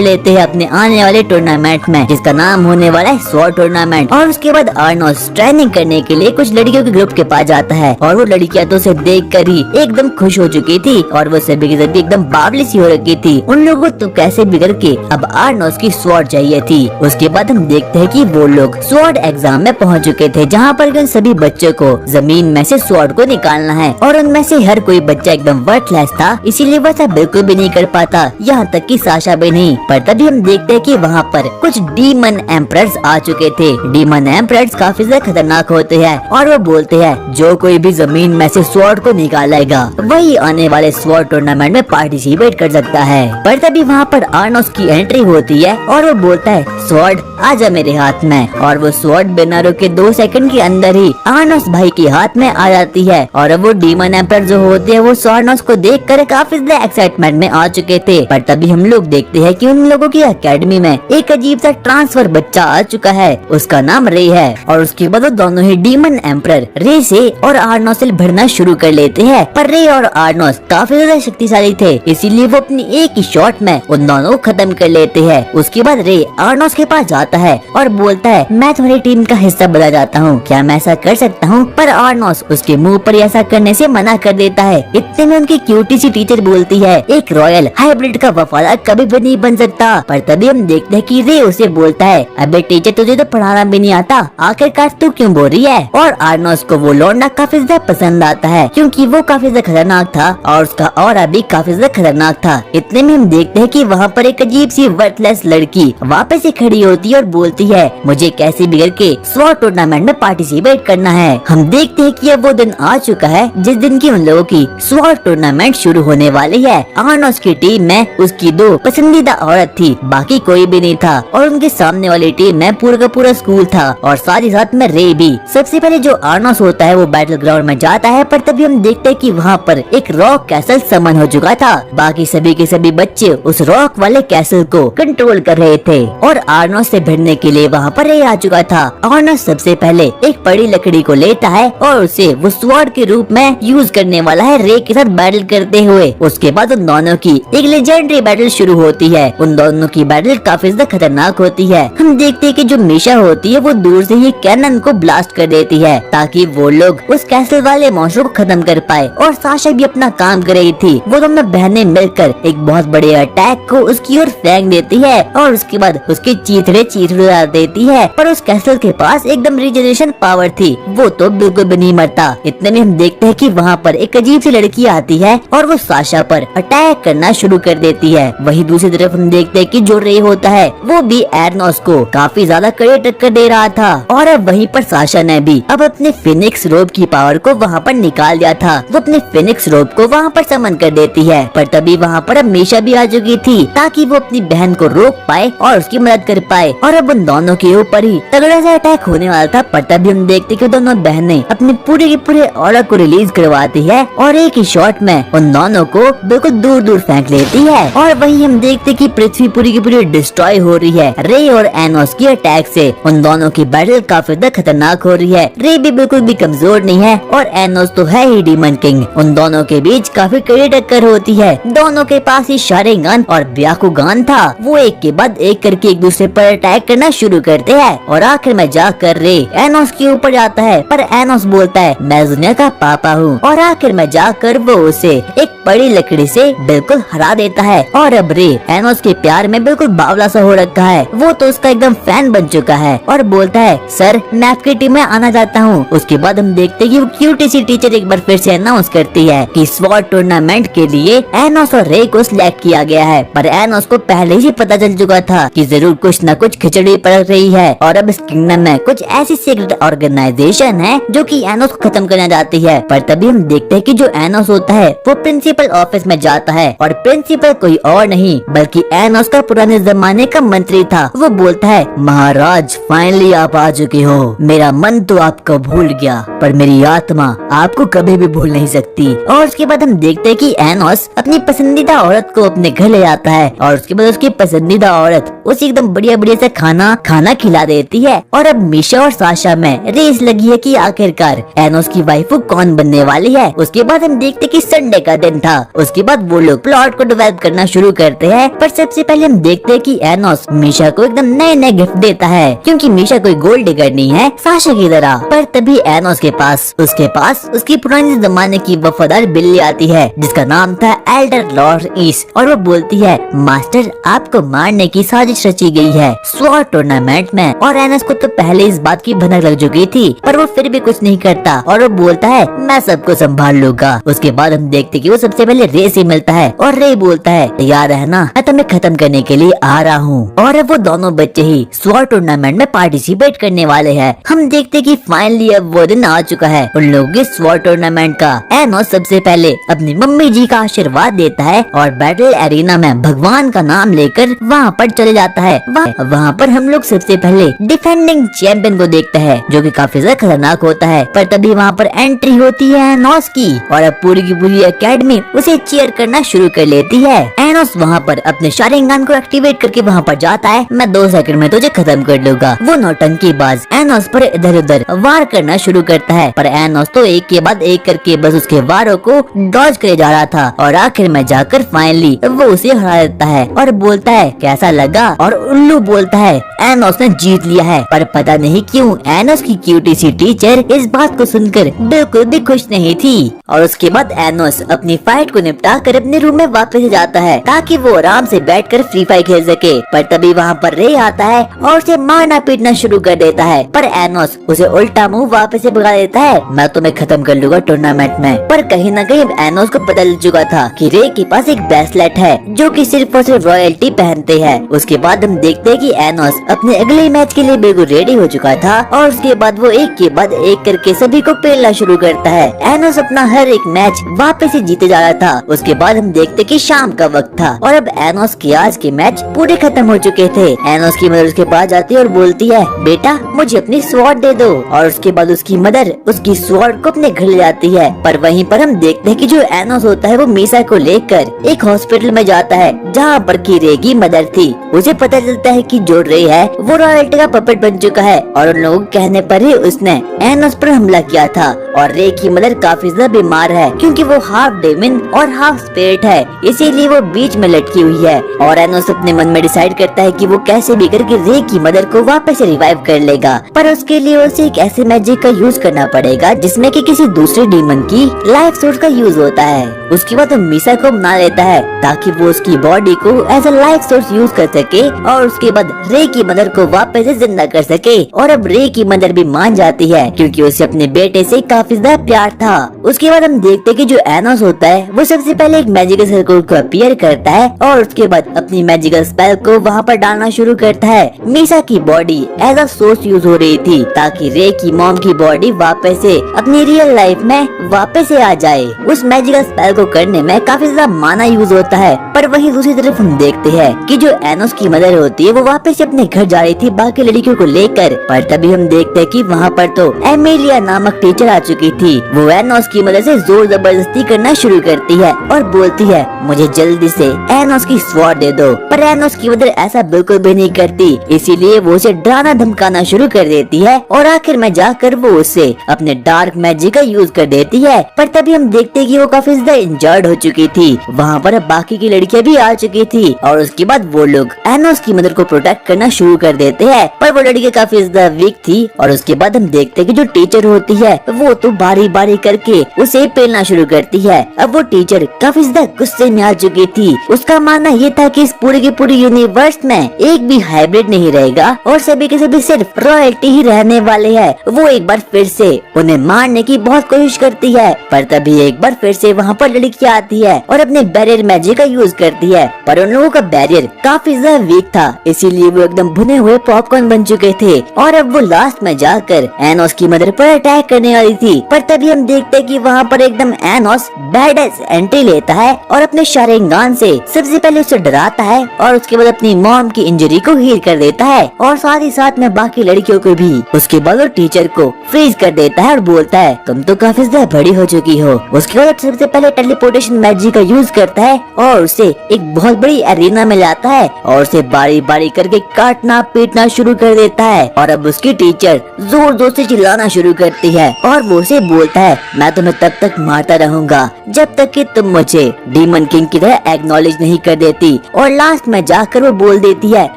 लेते हैं अपने आने वाले टूर्नामेंट में, जिसका नाम होने वाला है स्वॉर्ड टूर्नामेंट। और उसके बाद आर्नोस ट्रेनिंग करने के लिए कुछ लड़कियों के ग्रुप के पास जाता है और वो लड़कियां तो उसे देख कर ही एकदम खुश हो चुकी थी और वो सभी की सभी एकदम बावली सी हो रखी थी। उन लोगों को तो कैसे बिगड़ के अब आर्नोस की स्वॉर्ड चाहिए थी। उसके बाद हम देखते हैं कि वो लोग स्वॉर्ड एग्जाम में पहुंच चुके थे, जहाँ पर उन सभी बच्चों को जमीन में से स्वॉर्ड को निकालना है और उनमें से हर कोई बच्चा एकदम वर्थलेस था, इसीलिए वो ऐसा बिल्कुल भी नहीं कर पाता, यहाँ तक कि साशा भी नहीं। पर तभी हम देखते हैं कि वहाँ पर कुछ डीमन एम्परर्स आ चुके थे। डीमन एम्परर्स काफी ज्यादा खतरनाक होते हैं और वो बोलते हैं जो कोई भी जमीन में से स्वॉर्ड को निकालेगा वही आने वाले स्वॉर्ड टूर्नामेंट में पार्टिसिपेट कर सकता है। पर तभी वहाँ पर आर्नोस की एंट्री होती है और वो बोलता है स्वॉर्ड आजा मेरे हाथ में, और वो स्वॉर्ड बिना रुके 2 सेकंड के अंदर ही आर्नोस भाई के हाथ में आ जाती है। और अब वो डीमन एम्पर जो होते हैं वो आर्नोस को देखकर काफी ज्यादा एक्साइटमेंट में आ चुके थे। पर तभी हम लोग देखते हैं कि उन लोगों की एकेडमी में एक अजीब सा ट्रांसफर बच्चा आ चुका है, उसका नाम रे है। और उसके बाद वो दोनों ही डीमन एम्पर रे से और आर्नोस से भिड़ना शुरू कर लेते हैं। पर रे और आर्नोस काफी ज्यादा शक्तिशाली थे, इसीलिए वो अपनी एक ही शॉट में उन दोनों को खत्म कर लेते हैं। उसके बाद रे आर्नोस के पास जाता है और बोलता है मैं तुम्हारी टीम का हिस्सा बना जाता हूँ, क्या मैं ऐसा कर सकता हूँ? पर आर्नोस उसके मुंह पर ऐसा करने से मना कर देता है। इतने में उनकी क्यूटी सी टीचर बोलती है एक रॉयल हाइब्रिड का वफादार कभी भी नहीं बन सकता। पर तभी हम देखते हैं कि रे उसे बोलता है अबे टीचर तुझे तो पढ़ाना भी नहीं आता, आखिरकार तू क्यों बोल रही है? और आर्नोस को वो लौंडा काफी ज्यादा पसंद आता है क्योंकि वो काफी ज्यादा खतरनाक था और उसका ऑरा भी काफी ज्यादा खतरनाक था। इतने में हम देखते हैं कि वहाँ पर एक अजीब सी वर्थलेस लड़की वापस से खड़ी होती है और बोलती है मुझे कैसे बिगड़ के स्वॉर्ड टूर्नामेंट में पार्टिसिपेट करना है। हम देखते हैं कि अब वो दिन आ चुका है जिस दिन की उन लोगों की स्वॉर्ड टूर्नामेंट शुरू होने वाली है। आर्नोस की टीम में उसकी 2 पसंदीदा औरत थी, बाकी कोई भी नहीं था। और उनके सामने वाली टीम में पूरा का पूरा स्कूल था और साथ ही साथ में रे भी। सबसे पहले जो आर्नोस होता है वो बैटल ग्राउंड में जाता है, पर तभी हम देखते हैं कि वहाँ पर एक रॉक कैसल समन हो चुका था। बाकी सभी के सभी बच्चे उस रॉक वाले कैसल को कंट्रोल कर रहे थे और आर्नोस से भिड़ने के लिए वहाँ पर रे आ चुका था। आर्नोस सबसे पहले एक बड़ी लकड़ी को लेता है और उसे वो स्वॉर्ड के रूप में यूज करने वाला है रे के साथ बैटल करते हुए। उसके बाद उन दोनों की एक लेजेंडरी बैटल शुरू होती है। उन दोनों की बैटल काफी ज्यादा खतरनाक होती है। हम देखते हैं कि जो मीशा होती है वो दूर से ही कैनन को ब्लास्ट कर देती है ताकि वो लोग उस कैसल वाले मॉन्स्टर को खत्म कर पाए। और साशा भी अपना काम कर रही थी, वो दोनों बहनें मिलकर एक बहुत बड़े अटैक को उसकी ओर फेंक देती है और उसके बाद उसके चीथड़े उड़ा देती है। पर उस कैसल के पास एकदम रिजनरेशन पावर थी, वो तो बिल्कुल भी नहीं मरता। इतने में हम देखते हैं कि वहाँ पर एक अजीब सी लड़की आती है और वो साशा पर अटैक करना शुरू कर देती है। वही दूसरी तरफ हम देखते हैं कि जो रे होता है वो भी आर्नोस को काफी ज्यादा कड़ी टक्कर दे रहा था। और अब वहीं पर साशा ने भी अब अपने फिनिक्स रोब की पावर को वहाँ पर निकाल दिया था। वो अपने फिनिक्स रोब को वहाँ पर समन कर देती है। पर तभी वहाँ पर अब मीशा भी आ चुकी थी ताकि वो अपनी बहन को रोक पाए और उसकी मदद कर पाए। और अब उन दोनों के ऊपर ही तगड़ा सा अटैक होने वाला था। पर तभी हम देखते कि दोनों बहनें अपने पूरे के पूरे ऑरा को रिलीज करवाती है और एक ही शॉट में उन दोनों को बिल्कुल दूर दूर फेंक लेती है। और वही हम देखते कि पृथ्वी पूरी की पूरी डिस्ट्रॉय हो रही है रे और आर्नोस की अटैक से। उन दोनों की बैटल काफी ज्यादा खतरनाक हो रही है। रे भी बिल्कुल भी कमजोर नहीं है और आर्नोस तो है ही डीमन किंग। उन दोनों के बीच काफी कड़ी टक्कर होती है। दोनों के पास ही शारिंगन और ब्याकुगान था। वो एक के बाद एक करके एक दूसरे पर अटैक करना शुरू करते हैं और आखिर में जाकर रे आर्नोस के ऊपर जाता है। पर आर्नोस बोलता है मैं दुनिया का पापा हूँ और आखिर में जाकर वो उसे एक बड़ी लकड़ी से बिल्कुल हरा देता है। और अब रे आर्नोस के प्यार में बिल्कुल बावला सा हो रखा है। वो तो उसका एकदम फैन बन चुका है और बोलता है सर मैं आपकी टीम में आना चाहता हूँ। उसके बाद हम देखते हैं कि वो क्यूटी सी टीचर एक बार फिर से अनाउंस करती है कि स्वॉर्ड टूर्नामेंट के लिए आर्नोस और रे को सिलेक्ट किया गया है। पर आर्नोस को पहले ही पता चल चुका था कि जरूर कुछ न कुछ खिचड़ी पड़ रही है और अब इस किंगडम में कुछ ऐसी सीक्रेट ऑर्गेनाइजेशन है जो कि एनोस को खत्म करना चाहती है। पर तभी हम देखते हैं कि जो एनोस होता है वो प्रिंसिपल ऑफिस में जाता है और प्रिंसिपल कोई और नहीं बल्कि एनोस का पुराने जमाने का मंत्री था। वो बोलता है, महाराज फाइनली आप आ चुके हो। मेरा मन तो आपको भूल गया पर मेरी आत्मा आपको कभी भी भूल नहीं सकती। और उसके बाद हम देखते हैं कि एनोस अपनी पसंदीदा औरत को अपने घर ले आता है और उसके बाद उसकी पसंदीदा औरत उसे एकदम बढ़िया बढ़िया से खाना खिला देती है। और अब मीशा और साशा में रेस लगी है कि आखिरकार एनोस की वाइफ कौन बनने वाली है। उसके बाद हम देखते कि संडे का दिन था। उसके बाद वो लोग प्लॉट को डेवलप करना शुरू करते हैं। पर सबसे पहले हम देखते हैं कि एनोस मीशा को एकदम नए नए गिफ्ट देता है क्योंकि मीशा कोई गोल्ड डिगर नहीं है साशा की तरह। पर तभी एनोस के पास उसकी पुरानी जमाने की वफादार बिल्ली आती है जिसका नाम था एल्डर लॉर्ड ईस। और वो बोलती है, मास्टर आपको मारने की साजिश रची गई है स्वॉर्ड टूर्नामेंट में। और एनोस को तो पहले इस बात की भनक लग चुकी थी पर वो फिर भी कुछ नहीं करता और वो बोलता है, मैं सबको संभाल लूंगा। उसके बाद हम देखते कि वो सबसे पहले रे से मिलता है और रे बोलता है, तैयार है ना, मैं तुम्हें खत्म करने के लिए आ रहा हूँ। और अब वो दोनों बच्चे ही स्वॉर्ड टूर्नामेंट में पार्टिसिपेट करने वाले हैं। हम देखते कि फाइनली अब वो दिन आ चुका है उन लोगों के स्वॉर्ड टूर्नामेंट का। एनोस सबसे पहले अपनी मम्मी जी का आशीर्वाद देता है और बैटल एरिना में भगवान का नाम लेकर वहाँ पर चले जाता है। वहाँ पर हम लोग सबसे पहले डिफेंडिंग चैंपियन को देखते हैं जो कि काफी ज्यादा खतरनाक होता है। पर तभी वहाँ पर एंट्री होती है एनोस की और अब पूरी की पूरी एकेडमी उसे चीयर करना शुरू कर लेती है। एनोस वहाँ पर अपने शारिंगान को एक्टिवेट करके वहाँ पर जाता है, मैं 2 सेकंड में तुझे खत्म कर लूंगा। वो नौटंकीबाज एनोस पर इधर उधर वार करना शुरू करता है पर एनोस तो एक के बाद एक करके बस उसके वारों को डॉज करे जा रहा था और आखिर में जाकर फाइनली वो उसे हरा देता है और बोलता है, कैसा लगा। और उल्लू बोलता है, एनोस ने जीत लिया है। पर पता नहीं क्यों एनोस की क्यूटी सी टीचर इस बात को सुनकर बिल्कुल भी खुश नहीं थी। और उसके बाद एनोस अपनी फाइट को निपटा कर अपने रूम में वापस जाता है ताकि वो आराम से बैठकर फ्री फायर खेल सके। पर तभी वहाँ पर रे आता है और उसे मारना पीटना शुरू कर देता है पर एनोस उसे उल्टा मुंह वापस से भगा देता है, मैं तुम्हें खत्म कर लूंगा टूर्नामेंट में। पर कहीं न कहीं एनोस को पता चल चुका था कि रे के पास एक ब्रेसलेट है जो कि सिर्फ और सिर्फ रॉयल्टी पहनते हैं। उसके बाद हम देखते हैं कि एनोस अपने अगले मैच के लिए बिल्कुल रेडी हो चुका था और उसके बाद वो एक के बाद एक करके सभी को पेलना शुरू करता है। एनोस अपना हर एक मैच वापस से जीते जा रहा था। उसके बाद हम देखते कि शाम का वक्त था और अब एनोस के आज के मैच पूरे खत्म हो चुके थे। एनोस की मदर उसके पास जाती है और बोलती है, बेटा मुझे अपनी स्वॉर्ड दे दो। और उसके बाद उसकी मदर उसकी स्वॉर्ड को अपने घर ले जाती है। पर वहीं पर हम देखते हैं कि जो एनोस होता है वो मीसा को लेकर एक हॉस्पिटल में जाता है जहाँ पर की रे की मदर थी। उसे पता चलता है कि जो रे है वो रॉयल्टी का पपेट बन चुका है और उन लोगों के कहने पर ही उसने एनोस पर हमला किया था। और रे की मदर काफी ज्यादा बीमार है क्योंकि वो हाफ डेमन और हाफ स्पिरिट है, इसीलिए वो बीच में लटकी हुई है। और एनोस अपने मन में डिसाइड करता है कि वो कैसे भी करके रे की मदर को वापस से रिवाइव कर लेगा। पर उसके लिए उसे एक ऐसे मैजिक का यूज करना पड़ेगा जिसमें कि किसी दूसरे डीमन की लाइफ सोर्स का यूज होता है। उसके बाद वो मीसा को बना लेता है ताकि वो उसकी बॉडी को as a life source use कर सके और उसके बाद रे की मदर को वापस से जिंदा कर सके। और अब रे की मदर भी मान जाती है क्योंकि उसे अपने बेटे से काफी ज्यादा प्यार था। उसके बाद हम देखते हैं कि जो एनोस होता है वो सबसे पहले एक मैजिकल सर्कल को अपीयर करता है और उसके बाद अपनी मैजिकल स्पेल को वहाँ पर डालना शुरू करता है। मीसा की body as a source use हो रही थी ताकि रे की मॉम की बॉडी वापस से अपनी रियल लाइफ में वापस से आ जाए। उस मैजिकल स्पेल को करने में काफी ज्यादा माना यूज होता है। पर वहीं दूसरी तरफ हम देखते हैं कि जो एनोस की मदर होती है वो वापस से अपने घर जा रही थी बाकी लड़कियों को लेकर। पर तभी हम देखते हैं कि वहाँ पर तो एमिलिया नामक टीचर आ चुकी थी। वो एनोस की मदर से जोर जबरदस्ती करना शुरू करती है और बोलती है, मुझे जल्दी से एनोस की स्वॉर्ड दे दो। पर एनोस की मदर ऐसा बिल्कुल भी नहीं करती, इसीलिए वो उसे डराना धमकाना शुरू कर देती है और आखिर में जाकर वो उसे अपने डार्क मैजिक का यूज कर देती है। पर तभी हम देखते हैं कि वो काफी ज्यादा इंजर्ड हो चुकी थी। वहाँ पर बाकी की लड़कियां भी आ चुकी थी और उसके बाद वो लोग एनोस की मदर को प्रोटेक्ट करना शुरू कर देते हैं। पर वो लड़की काफी ज्यादा वीक थी और उसके बाद हम देखते हैं कि जो टीचर होती है वो तो बारी बारी करके उसे पेलना शुरू करती है। अब वो टीचर काफी ज्यादा गुस्से में आ चुकी थी। उसका मानना ये था कि इस पूरे के पूरे यूनिवर्स में एक भी हाइब्रिड नहीं रहेगा और सभी के सभी सिर्फ रॉयल्टी ही रहने वाले हैं। वो एक बार फिर से उन्हें मारने की बहुत कोशिश करती है। पर तभी एक बार फिर से वहाँ पर लड़की आती है और अपने बैरियर मैजिक का यूज करती है। पर उन लोगों का बैरियर काफी ज्यादा वीक था, इसीलिए वो एकदम भुने हुए पॉपकॉर्न बन चुके चुके थे और अब वो लास्ट में जाकर एनोस की मदर पर अटैक करने वाली थी। पर तभी हम देखते हैं कि वहाँ पर एकदम एनोस बैडेस एंट्री लेता है और अपने शारिंगान से सबसे पहले उसे डराता है और उसके बाद अपनी मॉम की इंजरी को हील कर देता है और साथ ही साथ में बाकी लड़कियों को भी। उसके बाद वो टीचर को फ्रीज कर देता है और बोलता है तुम तो काफी ज्यादा बड़ी हो चुकी हो। उसके बाद सबसे पहले टेलीपोर्टेशन मैजिक का यूज करता है और उसे एक बहुत बड़ी एरिना में लाता है और उसे बारी बारी करके काटना पीटना शुरू कर देता है। और अब उसकी टीचर जोर जोर से चिल्लाना शुरू करती है और वो उसे बोलता है मैं तुम्हें तब तक मारता रहूंगा जब तक कि तुम मुझे डीमन किंग की तरह एक्नॉलेज नहीं कर देती। और लास्ट में जाकर वो बोल देती है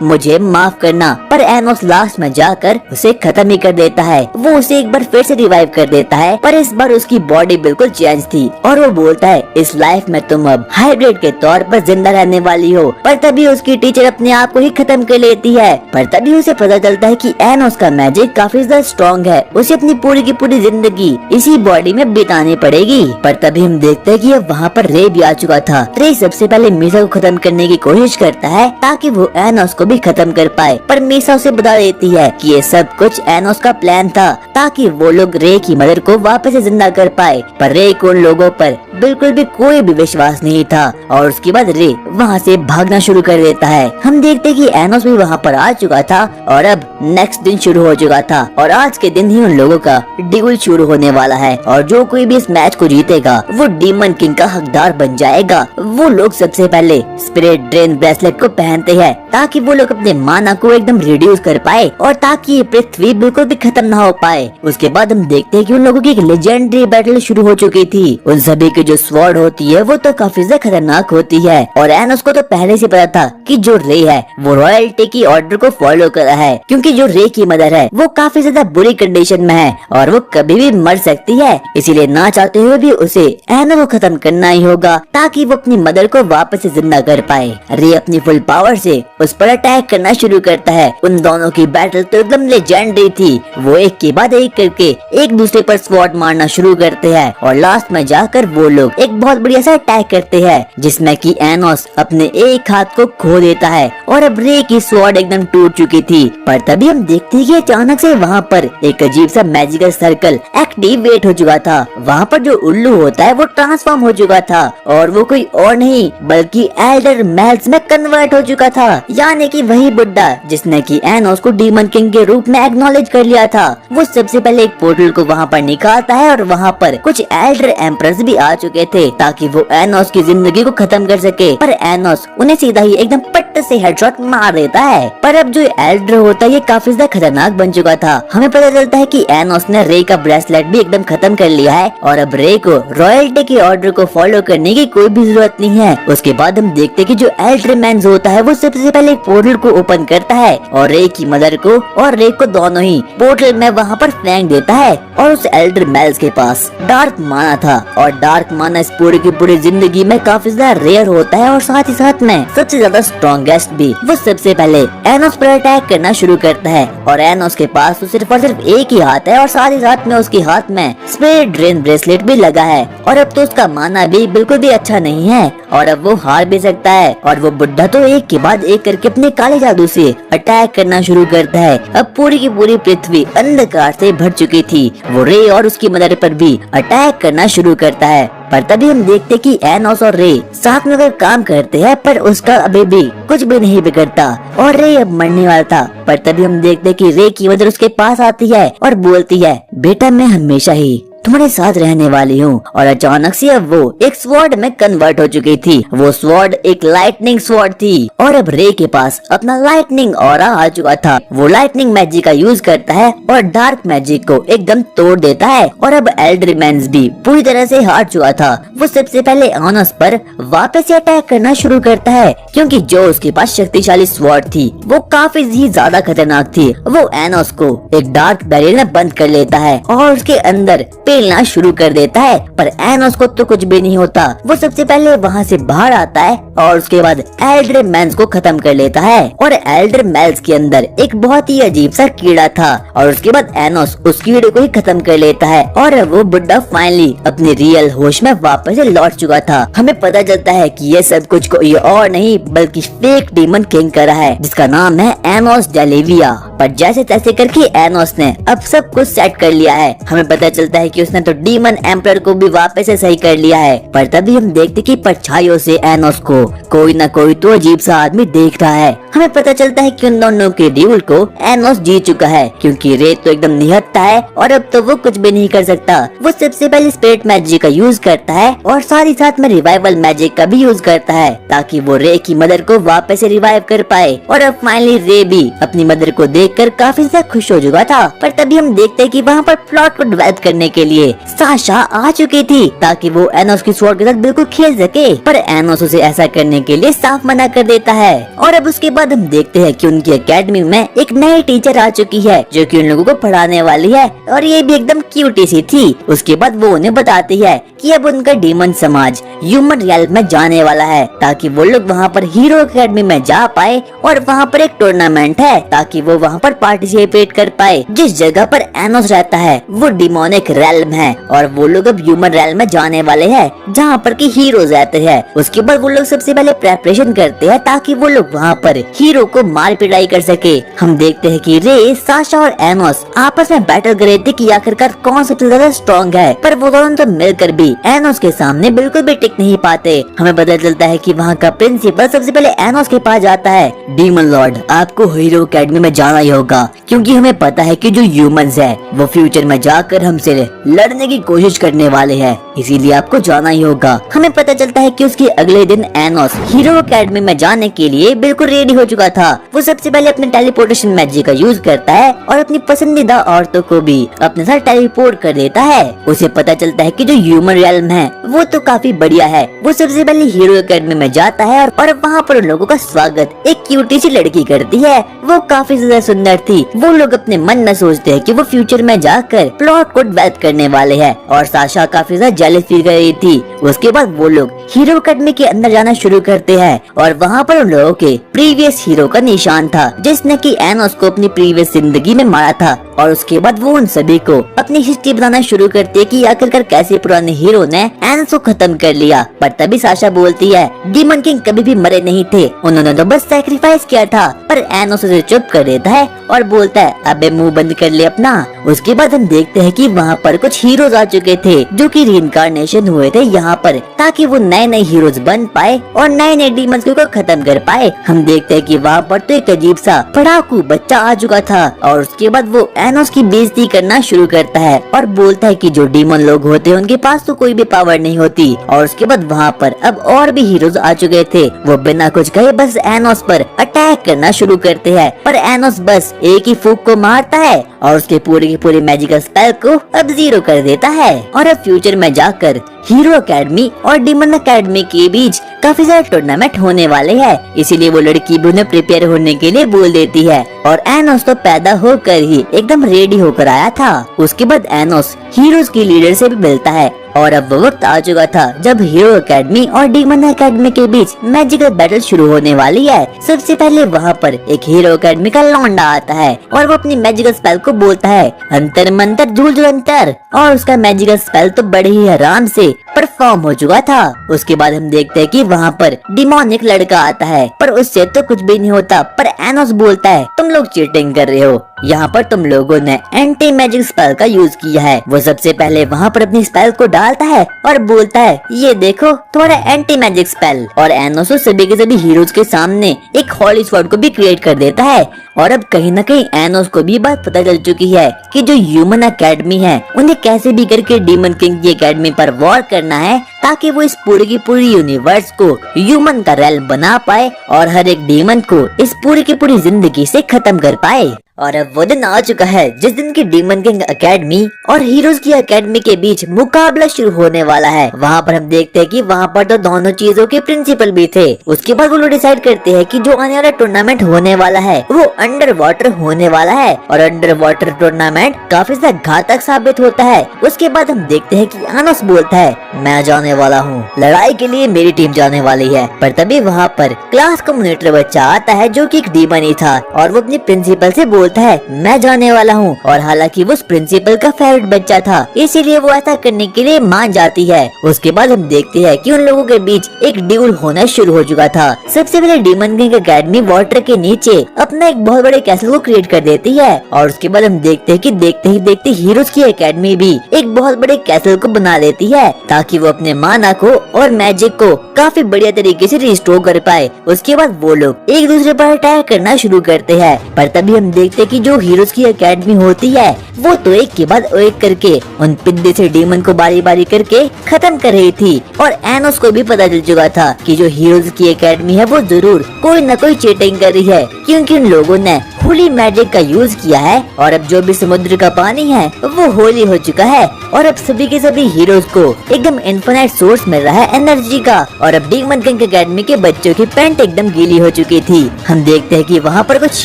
मुझे माफ करना। पर एनोस लास्ट में जाकर उसे खत्म ही कर देता है। वो उसे एक बार फिर से रिवाइव कर देता है पर इस बार उसकी बॉडी बिल्कुल चेंज थी और वो बोलता है इस लाइफ में तुम अब हाइब्रिड के तौर पर जिंदा रहने वाली हो। पर तभी उसकी टीचर अपने आप को ही खत्म कर लेती है। पर तभी उसे पता चलता है कि एनोस का मैजिक काफी ज्यादा स्ट्रॉन्ग है, उसे अपनी पूरी की पूरी जिंदगी इसी बॉडी में बितानी पड़ेगी। पर तभी हम देखते हैं कि अब वहाँ पर रे भी आ चुका था। रे सबसे पहले मीसा को खत्म करने की कोशिश करता है ताकि वो एनोस को भी खत्म कर पाए। पर मीसा उसे बता देती है कि ये सब कुछ एनोस का प्लान था ताकि वो लोग रे की मदर को वापस से जिंदा कर पाए। पर रे को उन लोगों पर बिल्कुल भी कोई भी विश्वास नहीं था और उसके बाद रे वहाँ से भागना शुरू कर देता है। हम देखते कि एनोस भी वहाँ पर आ चुका था और अब नेक्स्ट दिन शुरू हो चुका था और आज के दिन ही उन लोगों का ड्यूल शुरू होने वाला है और जो कोई भी इस मैच को जीतेगा वो डीमन किंग का हकदार बन जाएगा। वो लोग सबसे पहले स्पिरिट ड्रेन ब्रेसलेट को पहनते हैं ताकि वो लोग अपने माना को एकदम रिड्यूस कर पाए और ताकि ये पृथ्वी बिल्कुल भी खत्म ना हो पाए। उसके बाद हम देखते हैं कि उन लोगों की एक लेजेंडरी बैटल शुरू हो चुकी थी। उन सभी की जो स्वॉर्ड होती है वो तो काफी ज्यादा खतरनाक होती है और एनोस को तो पहले से पता था कि जो रे है वो रॉयल्टी की ऑर्डर को फॉलो कर रहा है क्योंकि जो रे की मदर है वो काफी ज्यादा बुरी कंडीशन में है और वो कभी भी मर सकती है। इसीलिए ना चाहते हुए भी उसे एनोस को खत्म करना ही होगा ताकि वो अपनी मदर को वापस से जिंदा कर पाए। रे अपनी फुल पावर से उस पर अटैक करना शुरू करता है। उन दोनों की बैटल तो एकदम लेजेंडरी थी। वो एक के बाद एक करके एक दूसरे पर स्वॉर्ड मारना शुरू करते हैं और लास्ट में जाकर वो लोग एक बहुत बढ़िया सा अटैक करते हैं जिसमें कि एनोस अपने एक हाथ को खो देता है और अब रे की स्वॉर्ड एकदम टूट चुकी थी। पर तभी हम देखते हैं कि अचानक से वहाँ पर एक अजीब सा मैजिकल सर्कल एक्टिवेट हो चुका था। वहाँ पर जो उल्लू होता है वो ट्रांसफॉर्म हो चुका था और वो कोई और नहीं बल्कि एल्डर मेल्स में कन्वर्ट हो चुका था, यानी कि वही बुड्ढा जिसने कि एनोस को डीमन किंग के रूप में एक्नॉलेज कर लिया था। वो सबसे पहले एक पोर्टल को वहाँ पर निकालता है और वहाँ पर कुछ एल्डर एम्परर्स भी आ चुके थे ताकि वो एनोस की जिंदगी को खत्म कर सके। पर एनोस उन्हें सीधा ही एकदम पट्ट से हेडशॉट मार देता है। पर अब जो एल्डर होता है ये काफी ज्यादा खतरनाक बन चुका था। हमें पता चलता है कि एनोस ने रे का ब्रेसलेट भी एकदम खत्म कर लिया है और अब रे को रॉयल्टी के ऑर्डर को फॉलो करने की कोई भी जरूरत नहीं है। उसके बाद हम देखते हैं कि जो एल्डर मैन होता है वो सबसे पहले एक पोर्टल को ओपन करता है और रे की मदर को और रे को दोनों ही पोर्टल में वहाँ पर फेंक देता है और उस एल्डर मेल्स के पास डार्क माना था और डार्क माना इस पूरी की पूरी जिंदगी में काफी ज्यादा रेयर होता है और साथ ही साथ में सबसे ज्यादा स्ट्रॉन्गेस्ट भी। वो सबसे पहले एनोस पर अटैक करना शुरू करता है और एनोस के पास तो सिर्फ और सिर्फ एक ही हाथ है और साथ ही साथ में उसके हाथ में स्पिरिट ड्रेन ब्रेसलेट भी लगा है और अब तो उसका माना भी बिल्कुल भी अच्छा नहीं है और अब वो हार भी सकता है। और वो बुड्ढा तो एक के बाद एक करके अपने काले जादू से अटैक करना शुरू करता है। अब पूरी की पूरी पृथ्वी अंधकार से भर चुकी थी। वो रे और उसकी मदर पर भी अटैक करना शुरू करता है। पर तभी हम देखते कि एनोस और रे साथ में काम करते हैं पर उसका अभी भी कुछ भी नहीं बिगड़ता और रे अब मरने वाला था। पर तभी हम देखते कि रे की मदर उसके पास आती है और बोलती है बेटा मैं हमेशा ही तुम्हारे साथ रहने वाली हूँ। और अचानक से अब वो एक स्वॉर्ड में कन्वर्ट हो चुकी थी। वो स्वॉर्ड एक लाइटनिंग स्वॉर्ड थी और अब रे के पास अपना लाइटनिंग ऑरा आ चुका था। वो लाइटनिंग मैजिक का यूज करता है और डार्क मैजिक को एकदम तोड़ देता है और अब एल्डर मैन भी पूरी तरह से हार चुका था। वो सबसे पहले एनोस पर वापस से अटैक करना शुरू करता है क्योंकि जो उसके पास शक्तिशाली स्वॉर्ड थी वो काफी ही ज्यादा खतरनाक थी। वो एनोस को एक डार्क बैरियर में बंद कर लेता है और उसके अंदर पेलना शुरू कर देता है। पर एनोस को तो कुछ भी नहीं होता। वो सबसे पहले वहाँ से बाहर आता है और उसके बाद एल्डर मैल्स को खत्म कर लेता है। और एल्डर मैल्स के अंदर एक बहुत ही अजीब सा कीड़ा था और उसके बाद एनोस उस कीड़े को ही खत्म कर लेता है और वो बुड्ढा फाइनली अपने रियल होश में वापस से लौट चुका था। हमें पता चलता है कि ये सब कुछ कोई और नहीं बल्कि फेक डीमन किंग कर रहा है जिसका नाम है एनोस डेलेविया। पर जैसे तैसे करके एनोस ने अब सब कुछ सेट कर लिया है। हमें पता चलता है कि उसने तो डीमन एम्परर को भी वापस से सही कर लिया है। पर तभी हम देखते कि परछाइयों से एनोस को कोई न कोई तो अजीब सा आदमी देख रहा है। हमें पता चलता है कि उन दोनों के ड्यूल को एनोस जीत चुका है क्योंकि रेत तो एकदम निहत्था है और अब तो वो कुछ भी नहीं कर सकता। वो सबसे पहले स्पिरिट मैजिक का यूज करता है और साथ ही साथ में रिवाइवल मैजिक का भी यूज करता है ताकि वो रे की मदर को वापस से रिवाइव कर पाए। और अब फाइनली रे भी अपनी मदर को देखकर काफी ज्यादा खुश हो चुका था। पर तभी हम देखते हैं कि वहाँ पर प्लॉट को डेवलप करने के लिए साशा आ चुकी थी ताकि वो एनोस की स्वॉर्ड के साथ बिल्कुल खेल सके। पर एनोस उसे ऐसा करने के लिए साफ मना कर देता है। और अब उसके बाद हम देखते हैं कि उनकी एकेडमी में एक नई टीचर आ चुकी है जो कि उन लोगों को पढ़ाने वाली है और ये भी एकदम क्यूटी सी थी। उसके बाद वो उन्हें बताती है कि अब उनका डीमन समाज ह्यूमन रियल्म में जाने वाला है ताकि वो लोग वहाँ पर हीरो एकेडमी में जा पाए और वहाँ पर एक टूर्नामेंट है ताकि वो वहाँ पर पार्टिसिपेट कर पाए। जिस जगह पर एनोस रहता है वो डिमोनिक रेल्म है और वो लोग अब ह्यूमन रेल्म में जाने वाले हैं जहाँ पर की हीरोज रहते हैं। उसके बाद वो लोग सबसे पहले प्रेपरेशन करते हैं ताकि वो लोग वहाँ पर हीरो को मार पिटाई कर सके। हम देखते हैं कि रे, साशा और एनोस आपस में बैटल कर रहे थे कि आखिरकार कौन सबसे ज्यादा स्ट्रॉन्ग है। पर वो दोनों तो मिलकर भी एनोस के सामने बिल्कुल भी टिक नहीं पाते। हमें पता चलता है कि वहाँ का प्रिंसिपल सबसे पहले एनोस के पास जाता है। डीमन लॉर्ड, आपको हीरो एकेडमी में जाना ही होगा क्योंकि हमें पता है कि जो ह्यूमंस है वो फ्यूचर में जाकर हमसे लड़ने की कोशिश करने वाले हैं, इसीलिए आपको जाना ही होगा। हमें पता चलता है कि उसके अगले दिन एनोस हीरो एकेडमी में जाने के लिए बिल्कुल रेडी हो चुका था। वो सबसे पहले अपने टेलीपोर्टेशन मैजिक का यूज करता है और अपनी पसंदीदा औरतों को भी अपने साथ टेलीपोर्ट कर देता है। उसे पता चलता है कि जो ह्यूमन रियल्म है वो तो काफी बढ़िया है। वो सबसे पहले हीरो एकेडमी में जाता है और वहाँ पर उन लोगों का स्वागत एक क्यूटी सी लड़की करती है। वो काफी ज्यादा सुंदर थी। वो लोग अपने मन में सोचते हैं कि वो फ्यूचर में जाकर प्लॉट को डेवलप करने वाले हैं और साशा काफी ज्यादा जेलस फील कर रही थी। उसके बाद वो लोग हीरो एकेडमी के अंदर जाना शुरू करते हैं और वहाँ पर उन लोगों के प्रीवियस हीरो का निशान था जिसने कि एनोस को अपनी प्रीवियस जिंदगी में मारा था। और उसके बाद वो उन सभी को अपनी हिस्ट्री बताना शुरू करती है कि आखिरकार कैसे पुराने हीरो ने एनोस को खत्म कर लिया। पर तभी साशा बोलती है डीमन किंग कभी भी मरे नहीं थे, उन्होंने तो बस सैक्रिफाइस किया था। पर एनोस उसे चुप कर देता है और बोलता है अबे मुंह बंद कर ले अपना। उसके बाद हम देखते हैं कि वहाँ पर कुछ हीरोज आ चुके थे जो कि रीइंकार्नेशन हुए थे यहाँ पर ताकि वो नए नए हीरोज बन पाए और नए नए डीमंस को खत्म कर पाए। हम देखते हैं कि वहाँ पर तो एक अजीब सा पढ़ाकू बच्चा आ चुका था और उसके बाद वो एनोस की बेइज्जती करना शुरू करता है और बोलता है कि जो डीमन लोग होते हैं उनके पास तो कोई भी पावर नहीं होती। और उसके बाद वहाँ पर अब और भी हीरोज आ चुके थे। वो बिना कुछ कहे बस एनोस पर अटैक करना शुरू करते हैं। पर एनोस बस एक ही फूक को मारता है और उसके पूरे के पूरे मैजिकल स्पेल को अब जीरो कर देता है। और अब फ्यूचर में जाकर हीरो एकेडमी और डीमन एकेडमी के बीच काफी सारे टूर्नामेंट होने वाले हैं, इसीलिए वो लड़की भी उन्हें प्रिपेयर होने के लिए बोल देती है। और एनोस तो पैदा होकर ही एकदम रेडी होकर आया था। उसके बाद एनोस हीरोज की लीडर से भी मिलता है और अब वो वक्त आ चुका था जब हीरो एकेडमी और डीमन एकेडमी के बीच मैजिकल बैटल शुरू होने वाली है। सबसे पहले वहाँ पर एक हीरो एकेडमी का लौंडा आता है और वो अपनी मैजिकल स्पेल को बोलता है अंतर मंतर झूल झूल अंतर, और उसका मैजिकल स्पेल तो बड़े ही आराम से परफॉर्म हो चुका था। उसके बाद हम देखते हैं कि वहाँ पर डिमोनिक लड़का आता है पर उससे तो कुछ भी नहीं होता। पर एनोस बोलता है तुम लोग चीटिंग कर रहे हो, यहाँ पर तुम लोगों ने एंटी मैजिक स्पेल का यूज किया है। वो सबसे पहले वहाँ पर अपनी स्पेल को डालता है और बोलता है ये देखो तुम्हारा एंटी मैजिक स्पेल। और एनोस सभी के सभी हीरोज के सामने एक हॉली स्वॉर्ड को भी क्रिएट कर देता है। और अब कहीं न कहीं एनोस को भी बात पता चल चुकी है कि जो ह्यूमन एकेडमी है उन्हें कैसे भी करके डीमन किंग की एकेडमी पर वॉर करना है ताकि वो इस पूरी की पूरी यूनिवर्स को ह्यूमन का रेल्म बना पाए और हर एक डीमन को इस पूरी की पूरी जिंदगी से खत्म कर पाए। और अब वो दिन आ चुका है जिस दिन की डीमन किंग एकेडमी और हीरोज की एकेडमी के बीच मुकाबला शुरू होने वाला है। वहाँ पर हम देखते हैं कि वहाँ पर तो दोनों चीजों के प्रिंसिपल भी थे। उसके बाद वो लोग डिसाइड करते हैं कि जो आने वाला टूर्नामेंट होने वाला है वो अंडर वाटर होने वाला है और अंडर वाटर टूर्नामेंट काफी ज्यादा घातक साबित होता है। उसके बाद हम देखते हैं कि एनोस बोलता है मैं जाने वाला हूँ, लड़ाई के लिए मेरी टीम जाने वाली है। पर तभी वहाँ पर क्लास का मॉनिटर बच्चा आता है जो कि एक डीमन ही था और वो अपने प्रिंसिपल से बोलता है मैं जाने वाला हूँ। और हालांकि वो उस प्रिंसिपल का फेवरेट बच्चा था इसीलिए वो ऐसा करने के लिए मान जाती है। उसके बाद हम देखते हैं कि उन लोगों के बीच एक ड्यूल होना शुरू हो चुका था। सबसे पहले डीमन किंग एकेडमी वाटर के नीचे अपना एक बहुत बड़े कैसल को क्रिएट कर देती है और उसके बाद हम देखते हैं कि देखते ही देखते हीरोज की एकेडमी भी एक बहुत बड़े कैसल को बना लेती है ताकि वो अपने माना को और मैजिक को काफी बढ़िया तरीके से रिस्टोर कर पाए। उसके बाद वो लोग एक दूसरे पर अटैक करना शुरू करते हैं। पर तभी हम देखते हैं कि जो हीरोज की एकेडमी होती है वो तो एक के बाद एक करके उन पिद्दे से डीमन को बारी बारी करके खत्म कर रही थी और एनोस को भी पता चल चुका था कि जो हीरोज की एकेडमी है वो जरूर कोई न कोई चीटिंग कर रही है क्योंकि उन लोगों ने होली मैजिक का यूज किया है और अब जो भी समुद्र का पानी है वो होली हो चुका है और अब सभी के सभी हीरोज को एकदम इन्फिनिट सोर्स मिल रहा है एनर्जी का। और अब डीमन किंग एकेडमी के बच्चों की पैंट एकदम गीली हो चुकी थी। हम देखते हैं कि वहाँ पर कुछ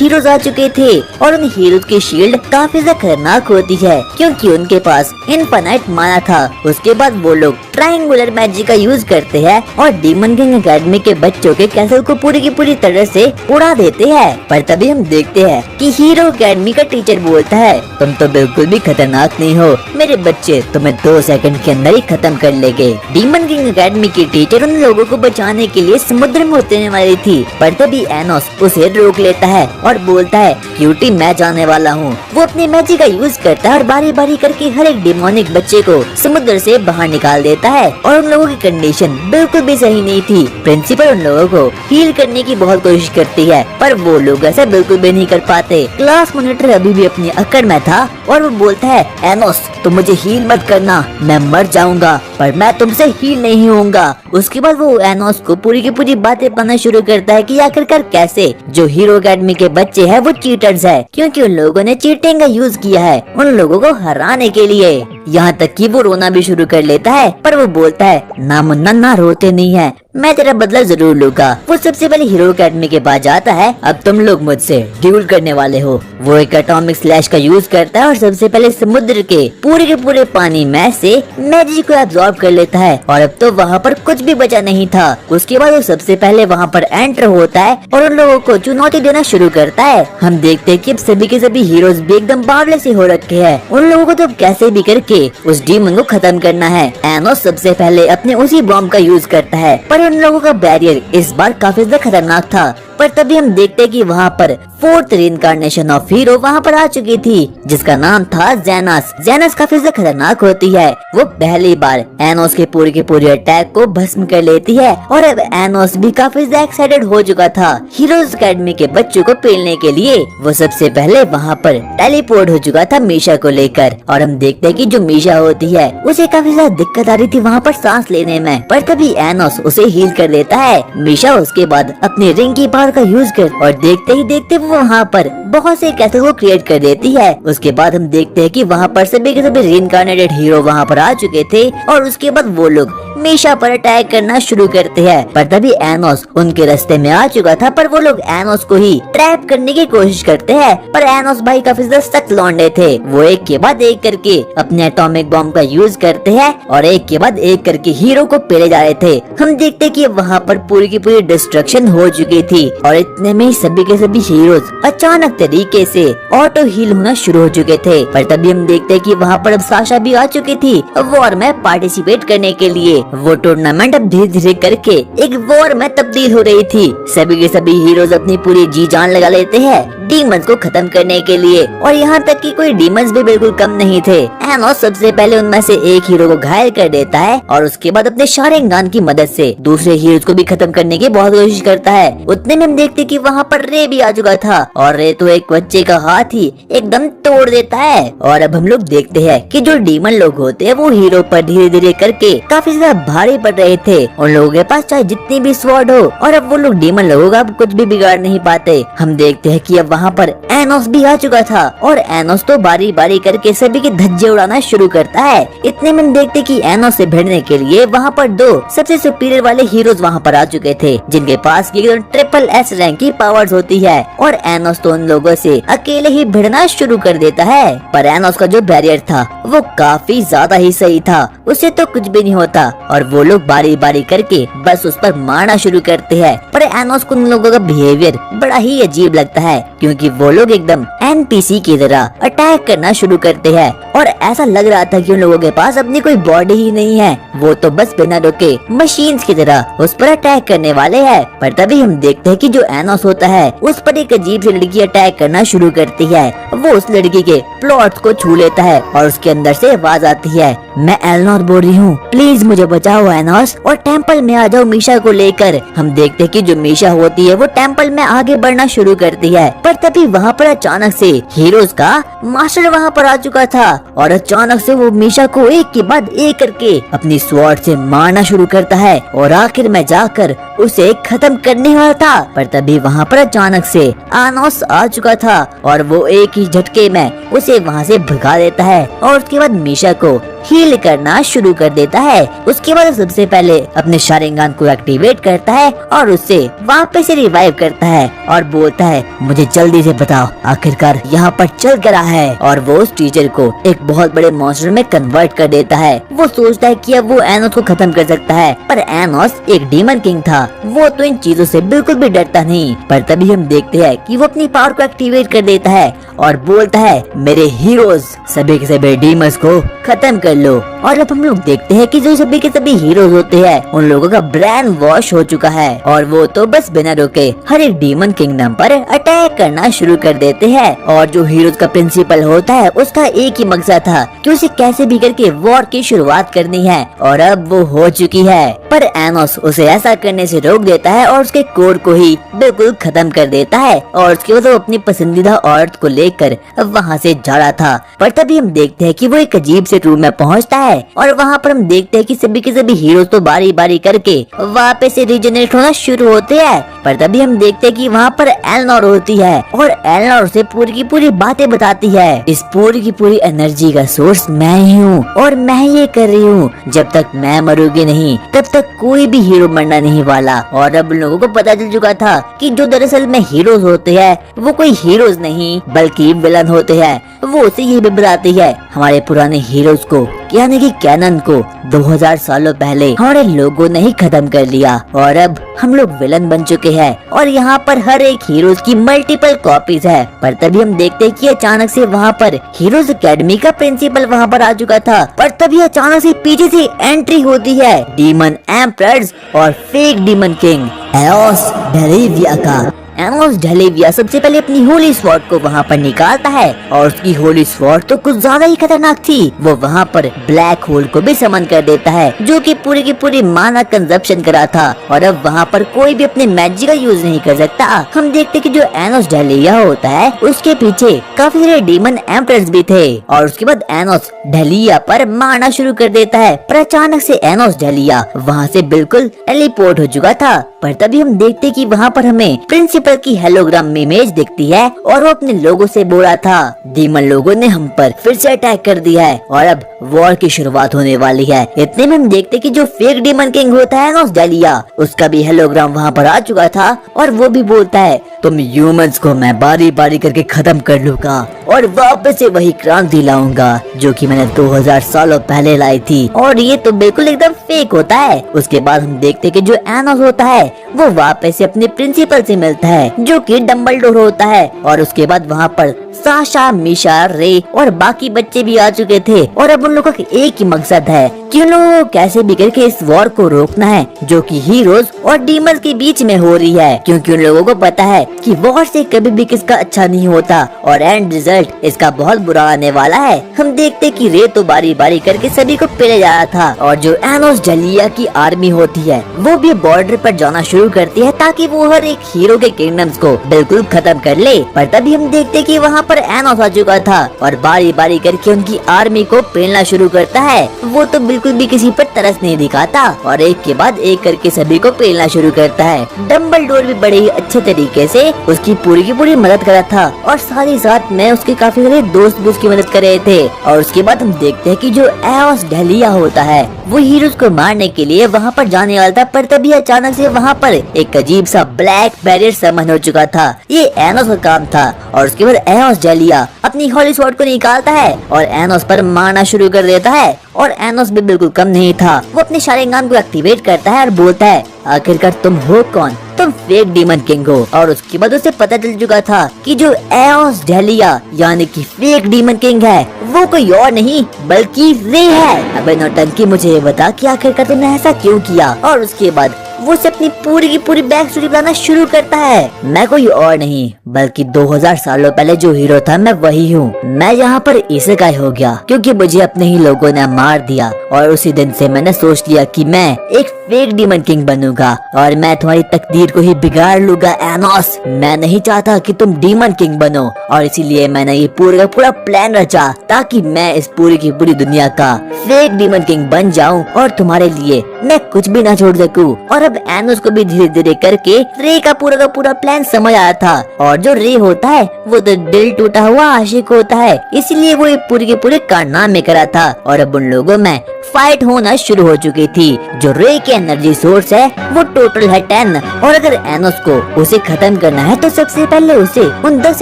हीरोज आ चुके थे और उन हीरोज की शील्ड काफी ज्यादा खतरनाक होती है क्योंकि उनके पास इन्फिनिट माना था। उसके बाद वो लोग ट्रायंगुलर मैजिक का यूज करते हैं और डीमन किंग एकेडमी के बच्चों के कैसल को पूरी की पूरी तरह से उड़ा देते हैं। पर तभी हम देखते हैं कि हीरो एकेडमी का टीचर बोलता है तुम तो बिल्कुल भी खतरनाक नहीं हो मेरे बच्चे, तुम्हें 2 सेकंड के अंदर ही खत्म कर लेंगे। डीमन किंग एकेडमी की टीचर उन लोगों को बचाने के लिए समुद्र में उतरने वाली थी पर तभी एनोस उसे रोक लेता है और बोलता है क्यूटी मैं जाने वाला हूँ। वो अपने मैजिक का यूज करता है और बारी बारी करके हर एक डिमोनिक बच्चे को समुद्र से बाहर निकाल देता है और उन लोगों की कंडीशन बिल्कुल भी सही नहीं थी। प्रिंसिपल उन लोगों को हील करने की बहुत कोशिश करती है पर वो लोग ऐसा बिल्कुल भी नहीं कर पाते। क्लास मॉनिटर अभी भी अपनी अकड़ में था और वो बोलता है एनोस तुम मुझे हील मत करना, मैं मर जाऊंगा पर मैं तुमसे हील नहीं होऊंगा। उसके बाद वो एनोस को पूरी की पूरी बातें पढ़ना शुरू करता है कि आखिरकार कैसे जो हीरो एकेडमी के बच्चे हैं वो चीटर्स है क्योंकि उन लोगों ने चीटिंग का यूज किया है उन लोगों को हराने के लिए। यहाँ तक कि वो रोना भी शुरू कर लेता है पर वो बोलता है ना मुन्ना ना रोते नहीं है, मैं तेरा बदला जरूर लूंगा। वो सबसे पहले हीरो एकेडमी के पास जाता है अब तुम लोग मुझसे ड्यूल करने वाले हो। वो एक एटॉमिक स्लैश का यूज करता है और सबसे पहले समुद्र के पूरे पानी में से मैजिक को एब्जॉर्ब कर लेता है और अब तो वहाँ पर कुछ भी बचा नहीं था। उसके बाद वो सबसे पहले वहाँ पर एंटर होता है और उन लोगों को चुनौती देना शुरू करता है। हम देखते हैं कि अब सभी के सभी हीरोज भी एकदम बावले से हो रखे हैं। उन लोगों को तो कैसे भी करके उस डीमन को खत्म करना है। एनोस सबसे पहले अपने उसी बॉम्ब का यूज करता है पर उन लोगों का बैरियर इस बार काफी ज्यादा खतरनाक था। पर तभी हम देखते हैं कि वहाँ पर 4th रीइंकार्नेशन ऑफ हीरो वहाँ पर आ चुकी थी जिसका नाम था जेनस। जेनस काफी ज्यादा खतरनाक होती है। वो पहली बार एनोस के पूरे अटैक को भस्म कर लेती है और अब एनोस भी काफी ज्यादा एक्साइटेड हो चुका था हीरोज एकेडमी के बच्चों को पेलने के लिए। वो सबसे पहले वहाँ पर टेलीपोर्ट हो चुका था मीशा को लेकर और हम देखते हैं कि जो मीशा होती है उसे काफी ज्यादा दिक्कत आ रही थी वहाँ पर सांस लेने में पर तभी एनोस उसे हील कर देता है। मीशा उसके बाद अपनी रिंग की पावर का यूज कर और देखते ही देखते वो वहाँ पर बहुत से कैसल को क्रिएट कर देती है। उसके बाद हम देखते हैं कि वहाँ पर सभी के सभी रीइंकार्नेटेड हीरो वहाँ पर आ चुके थे और उसके बाद वो लोग मीशा पर अटैक करना शुरू करते हैं पर तभी एनोस उनके रास्ते में आ चुका था पर वो लोग एनोस को ही ट्रैप करने की कोशिश करते हैं पर एनोस भाई काफी ज्यादा सख्त लौंडे थे। वो एक के बाद एक करके अपने एटॉमिक बॉम्ब का यूज करते हैं और एक के बाद एक करके हीरो को पेले जा रहे थे। हम देखते कि वहाँ पर पूरी की पूरी डिस्ट्रक्शन हो चुकी थी और इतने में ही सभी के सभी हीरोज अचानक तरीके से ऑटो हील होना शुरू हो चुके थे। पर तभी हम देखते कि वहाँ पर अब साशा भी आ चुकी थी वॉर में पार्टिसिपेट करने के लिए। वो टूर्नामेंट अब धीरे धीरे करके एक वॉर में तब्दील हो रही थी। सभी के सभी हीरोज अपनी पूरी जी जान लगा लेते हैं डीमंस को खत्म करने के लिए और यहाँ तक कि कोई डीमंस भी बिल्कुल कम नहीं थे। एनोस सबसे पहले उनमें से एक हीरो को घायल कर देता है और उसके बाद अपने शारिंगान की मदद से दूसरे हीरोज को भी खत्म करने की बहुत कोशिश करता है। उतने में हम देखते कि वहाँ पर रे भी आ चुका था और रे तो एक बच्चे का हाथ ही एकदम तोड़ देता है। और अब हम लोग देखते हैं कि जो डीमन लोग होते हैं वो हीरो पर धीरे धीरे करके काफी ज्यादा भारी पड़ रहे थे। उन लोगों के पास चाहे जितनी भी स्वॉर्ड हो और अब वो लोग डीमन लोगों का कुछ भी बिगाड़ नहीं पाते। हम देखते हैं कि अब वहाँ पर एनोस भी आ चुका था और एनोस तो बारी बारी करके सभी के धज्जे उड़ाना शुरू करता है। इतने में देखते कि एनोस से भिड़ने के लिए वहाँ पर दो सबसे सुपीरियर वाले हीरोज वहाँ पर आ चुके थे, जिनके पास ट्रिपल एस रैंक की पावर्स होती है। और एनोस तो उन लोगों से अकेले ही भिड़ना शुरू कर देता है। पर एनोस का जो बैरियर था वो काफी ज्यादा ही सही था, उससे तो कुछ भी नहीं होता और वो लोग बारी बारी करके बस उस पर मारना शुरू करते हैं। पर एनोस को उन लोगों का बिहेवियर बड़ा ही अजीब लगता है, क्योंकि वो लोग एकदम एनपीसी की तरह अटैक करना शुरू करते हैं और ऐसा लग रहा था कि उन लोगों के पास अपनी कोई बॉडी ही नहीं है, वो तो बस बिना रुके मशीन्स की तरह उस पर अटैक करने वाले हैं। पर तभी हम देखते हैं कि जो एनोस होता है उस पर एक अजीब सी लड़की अटैक करना शुरू करती है। वो उस लड़की के प्लॉट्स को छू लेता है और उसके अंदर से आवाज आती है, मैं एलनोर बोल रही हूँ, प्लीज मुझे बचाओ एनोस और टेम्पल में आ जाओ मीशा को लेकर। हम देखते हैं कि जो मीशा होती है वो टेम्पल में आगे बढ़ना शुरू करती है। पर तभी वहाँ पर अचानक से हीरोज का मास्टर वहाँ पर आ चुका था और अचानक से वो मीशा को एक के बाद एक करके अपनी स्वॉर्ड से मारना शुरू करता है और आखिर में जाकर उसे खत्म करने वाला था। पर तभी वहाँ पर अचानक से एनोस आ चुका था और वो एक ही झटके में उसे वहाँ से भगा देता है और उसके बाद मीशा को हील करना शुरू कर देता है। उसके बाद सबसे पहले अपने शारिंगान को एक्टिवेट करता है और उससे वापस से रिवाइव करता है और बोलता है, मुझे जल्दी से बताओ आखिरकार यहाँ पर चल क्या रहा है। और वो उस टीचर को एक बहुत बड़े मॉन्स्टर में कन्वर्ट कर देता है। वो सोचता है कि अब वो एनोस को खत्म कर सकता है, पर एनोस एक डीमन किंग था, वो तो इन चीजों से बिल्कुल भी डरता नहीं। पर तभी हम देखते हैं कि वो अपनी पावर को एक्टिवेट कर देता है और बोलता है, मेरे हीरोज सभी के सभी डीमंस को खत्म कर लो। और अब हम लोग देखते हैं कि जो सभी के सभी हीरोज होते हैं उन लोगों का ब्रेन वॉश हो चुका है और वो तो बस बिना रुके हर एक डीमन किंगडम पर अटैक करना शुरू कर देते हैं। और जो हीरोज का प्रिंसिपल होता है उसका एक ही मकसद था कि उसे कैसे भी करके वॉर की शुरुआत करनी है और अब वो हो चुकी है। पर एनोस उसे ऐसा करने से रोक देता है और उसके कोर को ही बिल्कुल खत्म कर देता है और उसके बाद वो अपनी पसंदीदा औरत को लेकर वहाँ से जा रहा था। पर तभी हम देखते हैं कि वो एक अजीब से रूम में पहुँचता है और वहाँ पर हम देखते हैं कि सभी के सभी हीरोज तो बारी बारी करके वापस से रीजनरेट होना शुरू होते हैं। पर तभी हम देखते हैं कि वहाँ पर एलनोर होती है और एलनोर उसे पूरी की पूरी बातें बताती है। इस पूरी की पूरी एनर्जी का सोर्स मैं ही हूँ और मैं ये कर रही हूँ, जब तक मैं मरूंगी नहीं तब तक कोई भी हीरो मरना नहीं वाला। और अब लोगों को पता चल चुका था कि जो दरअसल में हीरोज होते हैं वो कोई हीरोज नहीं बल्कि विलन होते हैं। वो उसे ये भी बताती है, हमारे पुराने हीरोज को यानी कि कैनन को 2000 सालों पहले हमारे लोगों ने ही खत्म कर लिया और अब हम लोग विलन बन चुके हैं और यहाँ पर हर एक हीरोज की मल्टीपल कॉपीज है। पर तभी हम देखते हैं कि अचानक से वहाँ पर हीरोज एकेडमी का प्रिंसिपल वहाँ पर आ चुका था। पर तभी अचानक से पीछे से एंट्री होती है डीमन एम्परर्स और फेक डीमन किंग एओस डेरिविया का। एनोस डेलिविया सबसे पहले अपनी होली स्वॉर्ड को वहाँ पर निकालता है और उसकी होली स्वॉर्ड तो कुछ ज्यादा ही खतरनाक थी। वो वहाँ पर ब्लैक होल को भी समन कर देता है जो कि पूरी की पूरी माना कंजप्शन करा था और अब वहाँ पर कोई भी अपने मैजिक का यूज नहीं कर सकता। हम देखते कि जो एनोस डेलिविया होता है उसके पीछे काफी सारे डीमन एम्परर्स भी थे और उसके बाद एनोस डेलिविया पर मारना शुरू कर देता है। पर अचानक से एनोस डेलिविया वहाँ से बिल्कुल टेलीपोर्ट हो चुका था। पर तभी हम देखते कि वहाँ पर हमें प्रिंसिपल की हेलोग्राम इमेज दिखती है और वो अपने लोगों से बोला था, डीमन लोगों ने हम पर फिर से अटैक कर दिया है और अब वॉर की शुरुआत होने वाली है। इतने में हम देखते कि जो फेक डीमन किंग होता है एनोस डेलिविया उसका भी हेलोग्राम वहाँ पर आ चुका था और वो भी बोलता है, तुम ह्यूमंस को मैं बारी बारी करके खत्म कर लूंगा और वापस से वही क्रांति लाऊंगा जो कि मैंने 2000 सालों पहले लाई थी। और ये तो बिल्कुल एकदम फेक होता है। उसके बाद हम देखते कि जो एनोस होता है वो वापस से अपने प्रिंसिपल से मिलता है जो कि डम्बलडोर होता है और उसके बाद वहाँ पर साशा, मिशा, रे और बाकी बच्चे भी आ चुके थे और अब उन लोगों का एक ही मकसद है कि उन लोगों को कैसे भी करके इस वॉर को रोकना है जो कि हीरोज और डीमंस के बीच में हो रही है, क्योंकि उन लोगों को पता है कि वॉर से कभी भी किसका अच्छा नहीं होता और एंड रिजल्ट इसका बहुत बुरा आने वाला है। हम देखते कि रे तो बारी बारी करके सभी को पेले जा रहा था और जो एनोस डेलिविया की आर्मी होती है वो भी बॉर्डर पर जाना शुरू करती है ताकि वो हर एक हीरो के किंगडम्स को बिल्कुल खत्म कर ले। पर तभी हम देखते कि वहाँ पर एनोस आ चुका था और बारी बारी करके उनकी आर्मी को पेलना शुरू करता है। वो तो बिल्कुल भी किसी पर तरस नहीं दिखाता और एक के बाद एक करके सभी को पेलना शुरू करता है। डम्बलडोर भी बड़े ही अच्छे तरीके से उसकी पूरी की पूरी मदद कर रहा था और साथ ही साथ में उसके काफी सारे दोस्त भी उसकी मदद कर रहे थे। और उसके बाद हम देखते हैं कि जो एओस डेलिया होता है वो हीरोज को मारने के लिए वहाँ पर जाने वाला था, पर तभी अचानक से वहाँ पर एक अजीब सा ब्लैक बैरियर समन हो चुका था। ये एनोस का काम था और उसके बाद एओस डेलिया अपनी होली स्वॉर्ड को निकालता है और एनोस पर मारना शुरू कर देता है। और एनोस भी बिल्कुल कम नहीं था, वो अपने शारिंगान को एक्टिवेट करता है और बोलता है, आखिरकार तुम हो कौन? तुम फेक डीमन किंग हो। और उसके बाद उसे पता चल चुका था कि जो एओस डेलिया यानी कि फेक डीमन किंग है वो कोई और नहीं बल्कि रे है। अबे नौटंकी, मुझे ये बता कि आखिरकार तुमने ऐसा क्यों किया? और उसके बाद वो से अपनी पूरी की पूरी बैक स्टोरी बताना शुरू करता है। मैं कोई और नहीं बल्कि 2000 सालों पहले जो हीरो था मैं वही हूँ। मैं यहाँ पर इसेकाई हो गया क्योंकि मुझे अपने ही लोगों ने मार दिया और उसी दिन से मैंने सोच लिया कि मैं एक फेक डीमन किंग बनूंगा और मैं तुम्हारी तकदीर को ही बिगाड़ लूंगा एनोस। मैं नहीं चाहता कि तुम डीमन किंग बनो और इसीलिए मैंने ये पूरा का पूरा प्लान रचा ताकि मैं इस पूरी की पूरी दुनिया का फेक डीमन किंग बन जाऊं और तुम्हारे लिए मैं कुछ भी ना छोड़ सकूं। और अब एनोस को भी धीरे धीरे करके रे का पूरा प्लान समझ आया था और जो रे होता है वो तो दिल टूटा हुआ आशिक होता है, इसीलिए वो ये पूरे के पूरे कारनामे करा था। और अब उन लोगों में फाइट होना शुरू हो चुकी थी। जो रे के एनर्जी सोर्स है वो टोटल है 10 और अगर एनोस को उसे खत्म करना है तो सबसे पहले उसे उन 10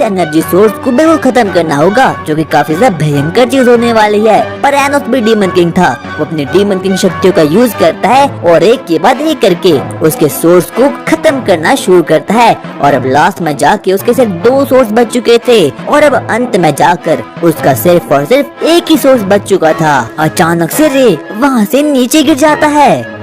एनर्जी सोर्स को बिल्कुल खत्म करना होगा, जो कि काफी ज्यादा भयंकर चीज होने वाली है। पर एनोस भी डीमन किंग था, वो अपनी डीमन किंग शक्तियों का यूज करता है और एक के बाद एक करके उसके सोर्स को खत्म करना शुरू करता है। और अब लास्ट में जाके उसके सिर्फ 2 सोर्स बच चुके थे और अब अंत में जाकर उसका सिर्फ और सिर्फ एक ही सोर्स बच चुका था। अचानक से रे वहाँ से नीचे गिर जाता है